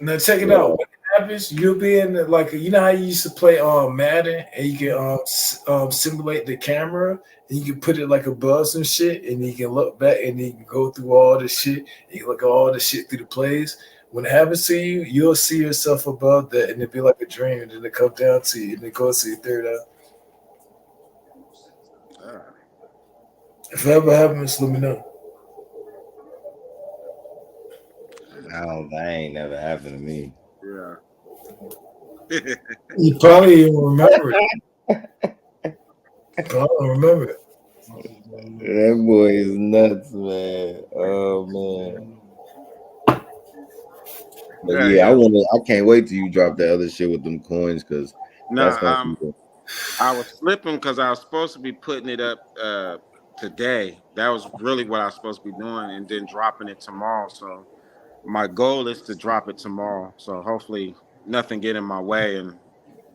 now check it out. What happens? You'll be in like you know how you used to play Madden and you can simulate the camera and you can put it like above some shit and you can look back and you can go through all the shit and you look at all the shit through the plays. When it happens to you, you'll see yourself above that and it'll be like a dream and then it come down to you and it goes to your third eye. If it ever happens, let me know. That ain't never happened to me. Yeah. You probably even remember it. Probably remember it. That boy is nuts, man. Oh man. But yeah, I can't wait till you drop that other shit with them coins because that's gonna be I was slipping because I was supposed to be putting it up today. That was really what I was supposed to be doing, and then dropping it tomorrow. So my goal is to drop it tomorrow. So hopefully nothing get in my way, and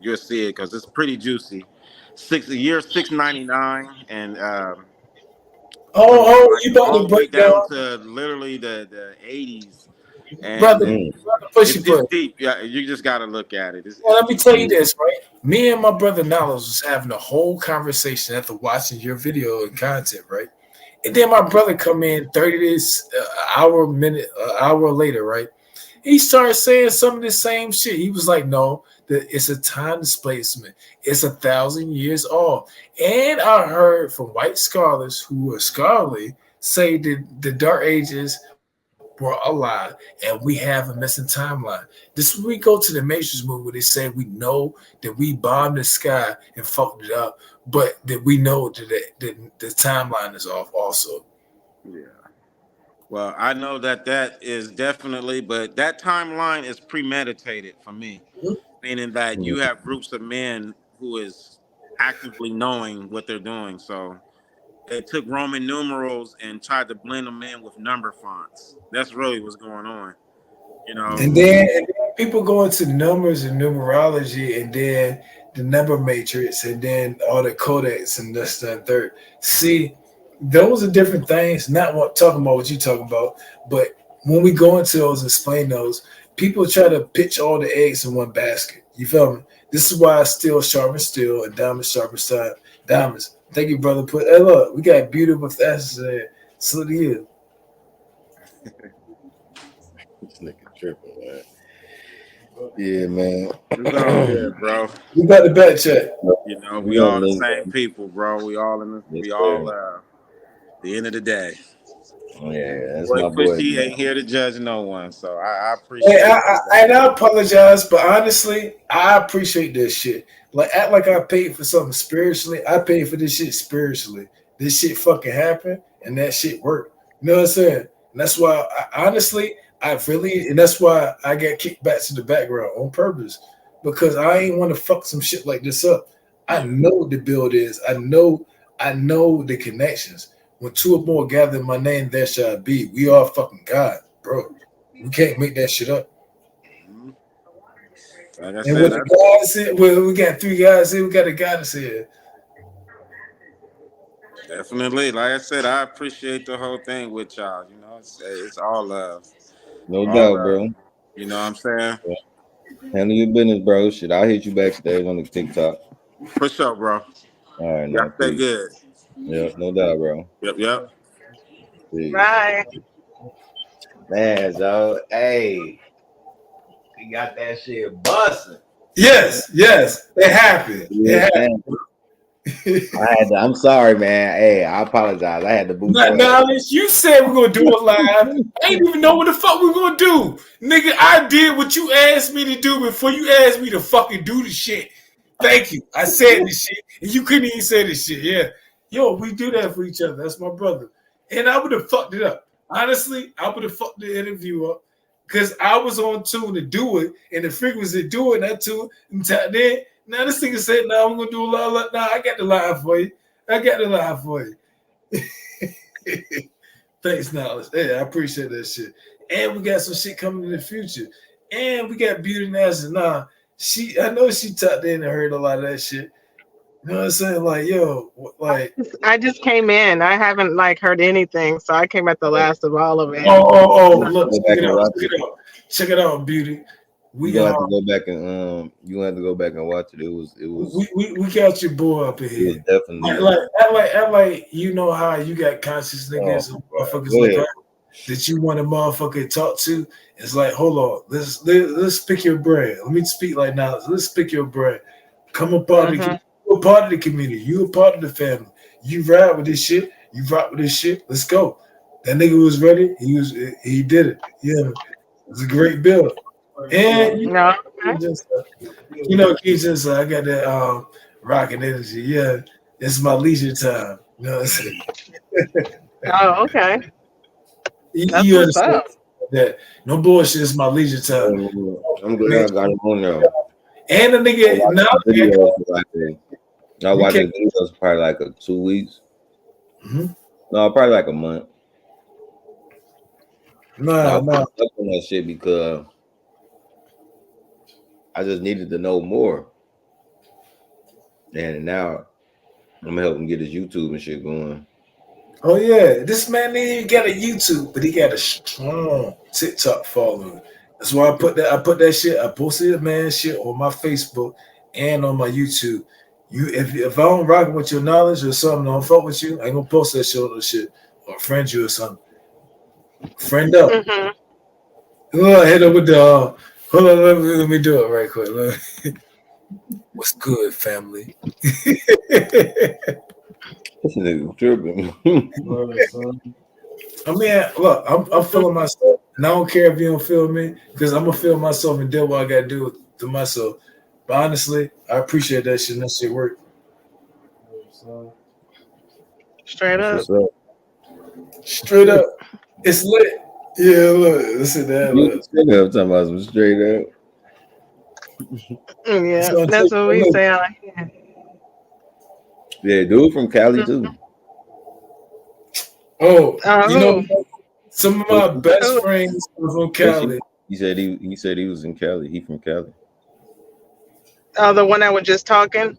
you'll see it because it's pretty juicy. Year 699, and You about all to the way break down, down to literally the 80s, and brother, push you, it's bro. deep. Yeah, you just got to look at it. Well, let me tell you this, right? Me and my brother Niles was having a whole conversation after watching your video and content, right? And then my brother come in 30 days, hour later, right? He started saying some of the same shit. He was like, no, that it's a time displacement. It's 1,000 years off. And I heard from white scholars who are scholarly say that the Dark Ages were alive and we have a missing timeline. This is when we go to the Matrix movie where they say we know that we bombed the sky and fucked it up, but that we know that the timeline is off also. Yeah. Well, I know that is definitely, but that timeline is premeditated for me, meaning that you have groups of men who is actively knowing what they're doing. So they took Roman numerals and tried to blend them in with number fonts. That's really what's going on, you know. And then people go into numbers and numerology and then the number matrix and then all the codex and this and third. See, those are different things. Not what talking about what you talking about, but when we go into those and explain those, people try to pitch all the eggs in one basket. You feel me? This is why steel sharpens steel and diamonds sharpens diamonds. Thank you, brother. Hey, look, we got beautiful facets there. So do you. this nigga tripping, man. Yeah, man. It's all good, bro. We got the back check. You know, we all the same people, bro. We all the end of the day. Yeah, that's Boy, my boy. Pushy Man. ain't here to judge no one, so I Hey, appreciate it. I apologize, but honestly, I appreciate this shit. Like, act like I paid for something spiritually. I paid for this shit spiritually. This shit fucking happened, and that shit worked. You know what I'm saying? And that's why, honestly, and that's why I got kicked back to the background on purpose because I ain't want to fuck some shit like this up. I know what the build is. I know the connections. When two or more gather in my name, there shall be. We are fucking God, bro. We can't make that shit up. Like I And said, with the guys here, well, we got 3 guys here. We got a goddess here. definitely. Like I said, I appreciate the whole thing with y'all. You know, it's all love. No All doubt, love. bro. You know what I'm saying? Yeah. Handle your business, bro. Shit, I'll hit you backstage on the TikTok. For sure, bro. All right, Y'all now, stay peace. good. Yep, no doubt, bro. Yep. Peace. Bye. Man, so hey, we got that shit busting. Yes, it happened. It Yeah, happened. I'm sorry, man. Hey, I apologize. I had to boot your Now, you said we're gonna do it live. I ain't even know what the fuck we're gonna do. Nigga, I did what you asked me to do before you asked me to fucking do the shit. Thank you. I said this shit, and you couldn't even say this shit. Yeah. Yo, we do that for each other. That's my brother. And I would have fucked it up. Honestly, I would have fucked the interview up because I was on tune to do it, and the frequency to do it, and that tune. And then, now this nigga said, "No, I'm gonna do a lot. Nah, I got the line for you. Thanks, Knowledge. Hey, I appreciate that shit. And we got some shit coming in the future. And we got Beauty National. Nah, I know she tapped in and heard a lot of that shit. You know what I'm saying? Like, yo, like. I just came in. I haven't like heard anything, so I came at the last of all of it. Look, check it out, Beauty. You gonna have to go back and watch it. It was we got your boy up in here. Definitely like you know how you got conscious niggas and motherfuckers like that you want a motherfucker to talk to. It's like, hold on, let's pick your brain. Let me speak like now. Let's pick your brain. Come a part of the you're a part of the community. You a part of the family. You ride with this shit. You rock with this shit. Let's go. That nigga was ready. He did it. Yeah, it was a great build. And you know, Keith I got that rocking energy. Yeah, it's my leisure time. You know what I'm saying? Oh, okay. You understand that? No bullshit. It's my leisure time. I'm glad I got him on there. And the nigga I watched the videos for probably like 2 weeks. Mm-hmm. No, probably like a month. No. I up on that shit because I just needed to know more. And now I'm gonna help him get his YouTube and shit going. Oh yeah, this man didn't even got a YouTube, but he got a strong TikTok following. That's why I put that shit. I posted the man shit on my Facebook and on my YouTube. If I don't rock with your knowledge or something, I don't fuck with you, I ain't gonna post that shit on the shit or friend you or something. Friend up. Hit up with the hold on, let me do it right quick. What's good, family? This nigga tripping. I mean, look, I'm feeling myself, and I don't care if you don't feel me, because I'm gonna feel myself and do what I gotta do to myself. But honestly, I appreciate that shit. And that shit work. Straight up. Straight up. It's lit. Yeah, look, listen to that. I'm talking about some straight up. Yeah, that's what we say out here. Yeah, dude from Cali too. Oh, you know, some of my best friends are from Cali. He said he was in Cali. He from Cali. Oh, the one that was just talking?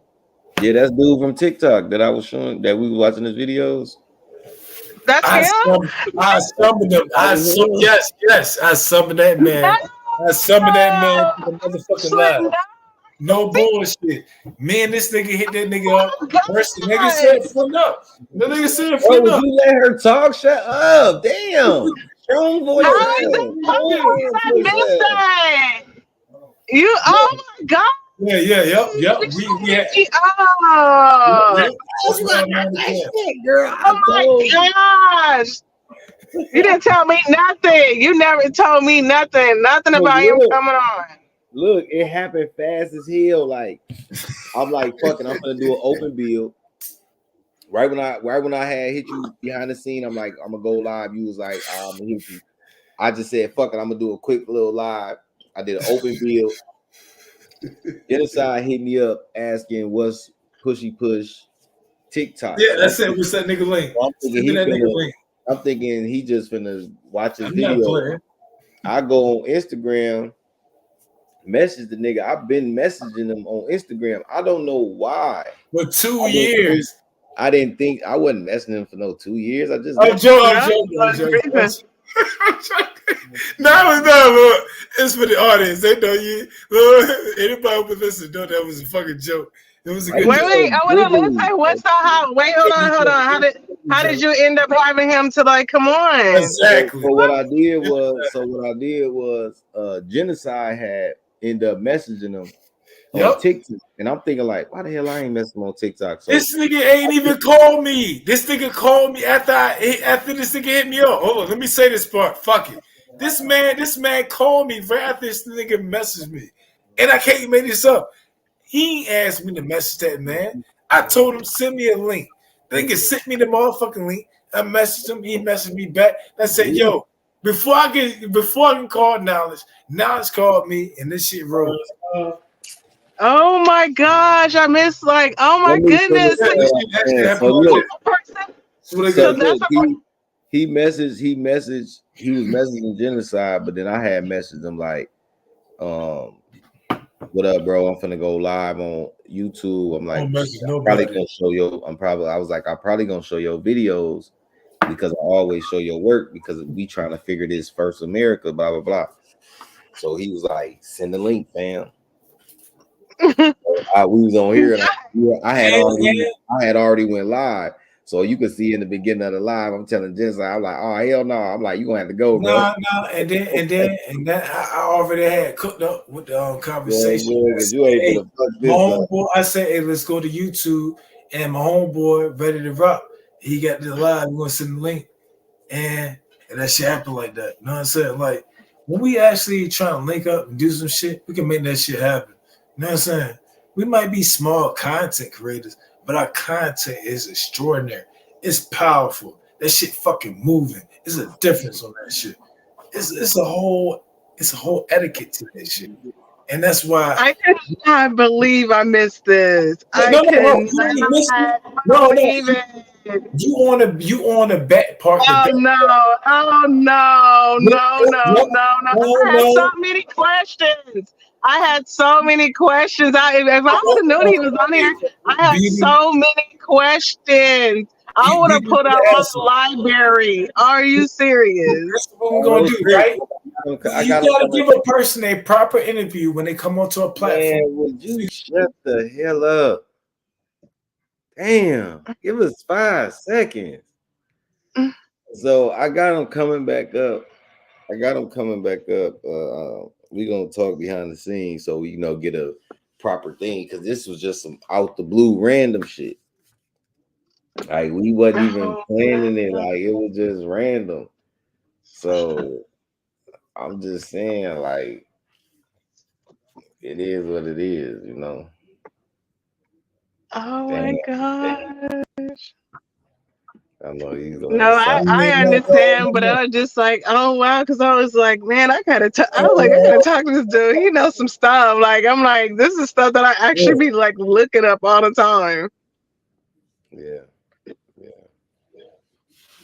Yeah, that's dude from TikTok that I was showing, that we were watching his videos. That's him? I summoned him. Yes, I summoned that man. I summoned that man to the motherfucking live. No bullshit. Me and this nigga hit that nigga up. First, the nigga said flip up. The nigga said flip up. You let her talk? Shut up. Damn. Strong voice. You, oh my God. Yeah. We had. Girl. Oh my gosh. You didn't tell me nothing. You never told me nothing about him coming on. Look, it happened fast as hell. Like, I'm like, fucking, I'm gonna do an open build. Right when I had hit you behind the scene, I'm like, I'm gonna go live. You was like, I'm gonna hit you. I just said, fuck it, I'm gonna do a quick little live. I did an open build. The other side hit me up asking what's pushy push TikTok. Yeah, that's it. What's that nigga link? I'm thinking he just finna watch his video. I go on Instagram. message the nigga. I've been messaging him on Instagram. I don't know why. For 2 years. I didn't think I wasn't messaging him for no 2 years. I just I'm joking. No, it's for the audience. They know you. Look, anybody who listen know that was a fucking joke. It was a good joke. Wait. Let's say what's the how? Wait, hold on. How did you end up having him to like? Come on. Exactly. So what I did was, Genocide had ended up messaging him on TikTok, and I'm thinking like, why the hell I ain't messing on TikTok? So this nigga ain't even called me. This nigga called me after this nigga hit me up. Hold on, let me say this part. Fuck it. This man called me right after this nigga messaged me, and I can't make this up. He asked me to message that man. I told him send me a link. The nigga sent me the motherfucking link. I messaged him. He messaged me back. I said, "Yo, before I can call Knowledge called me, and this shit rose." Oh my gosh, I missed oh my goodness. He messaged, he was messaging Genocide, but then I had messaged him like, what up, bro? I'm finna go live on YouTube. I'm like, I'm probably gonna show your videos because I always show your work because we trying to figure this First America, blah blah blah. So he was like, send the link, fam. We was on here, and I had already went live, so you could see in the beginning of the live. I'm telling Genocide, I'm like, oh hell no, I'm like, you gonna have to go, bro. No, and then I already had cooked up with the conversation. My homeboy, I said, hey, let's go to YouTube, and my homeboy ready to rock. He got the live. We're gonna send the link, and that shit happened like that. You know what I'm saying? Like when we actually try to link up and do some shit, we can make that shit happen. You know what I'm saying? We might be small content creators, but our content is extraordinary. It's powerful. That shit fucking moving. There's a difference on that shit. It's a whole etiquette to that shit. And that's why I cannot believe I missed this. No. You on the back part. Oh no. I had so many questions. If I would have known he was on here, I had so many questions. I would have put up my library. Are you serious? That's what we're gonna do, right? You gotta give a person a proper interview when they come onto a platform. Man, would you shut the hell up? Damn, give us 5 seconds. So I got him coming back up. We gonna talk behind the scenes so we get a proper thing because this was just some out the blue random shit. Like we wasn't even planning it. Like it was just random. So I'm just saying, like, it is what it is, Oh my gosh. I know he's I understand, but I was just like, oh wow, because I was like, man, I gotta talk to this dude. He knows some stuff. Like I'm like, this is stuff that I actually be like looking up all the time. Yeah.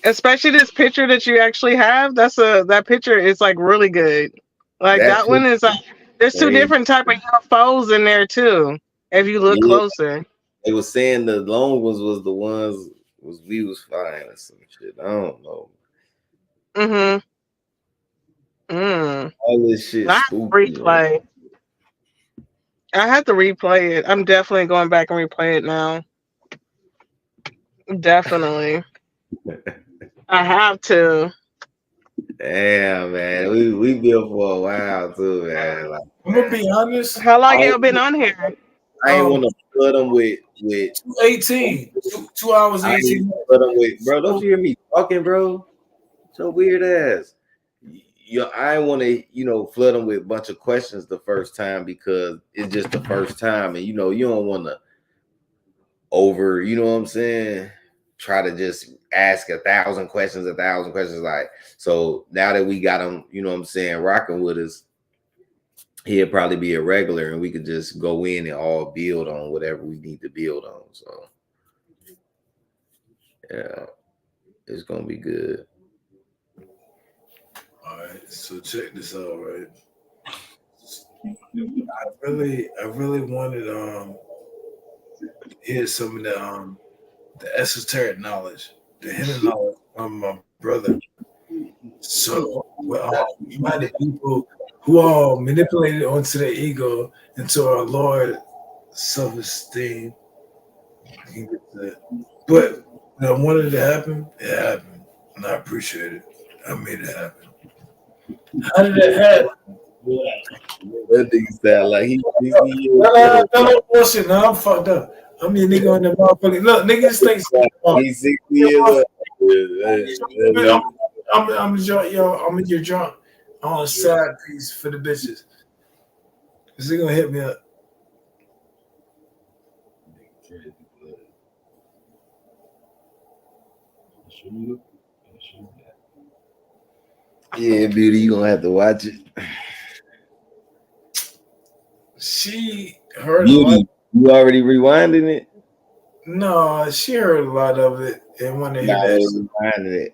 Especially this picture that you actually have. That picture is like really good. Like that one is like there's 2 different type of UFOs in there too. If you look closer. They were saying the long ones was the ones we was flying or some shit. I don't know. All this shit spooky. I have to replay it. I'm definitely going back and replay it now. Definitely. I have to. Damn, man. We been for a while too, man. Like, I'm gonna be honest. How long you been on here? I ain't want to flood them with 2:18. 2 hours 18 minutes. Bro, don't you hear me talking, bro? So weird ass. I want to, flood them with a bunch of questions the first time because it's just the first time, and you don't want to over, you know what I'm saying? Try to just ask 1,000 questions. Like, so now that we got him, you know what I'm saying, rocking with us, he'll probably be a regular, and we could just go in and all build on whatever we need to build on. So, yeah, it's gonna be good. All right, so check this out, right? I really wanted hear some of the esoteric knowledge, the hidden knowledge from my brother. So you might have people who are manipulated onto their ego into our Lord self-esteem. But when I wanted it to happen, it happened. And I appreciate it. I made it happen. How did it happen? That nigga sound like he no bullshit. No, I'm fucked up. I'm your nigga on the motherfucking. Look, nigga, just think. He's 60 years old. I'm your drunk on a side piece for the bitches. Is he gonna hit me up? Yeah, beauty, you gonna have to watch it. She heard Beauty, a lot. you already rewinding it? No, she heard a lot of it and wanted to hear that. Rewinding it.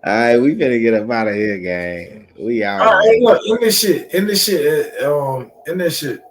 All right, we finna get up out of here, gang. We out. All right, look, in this shit.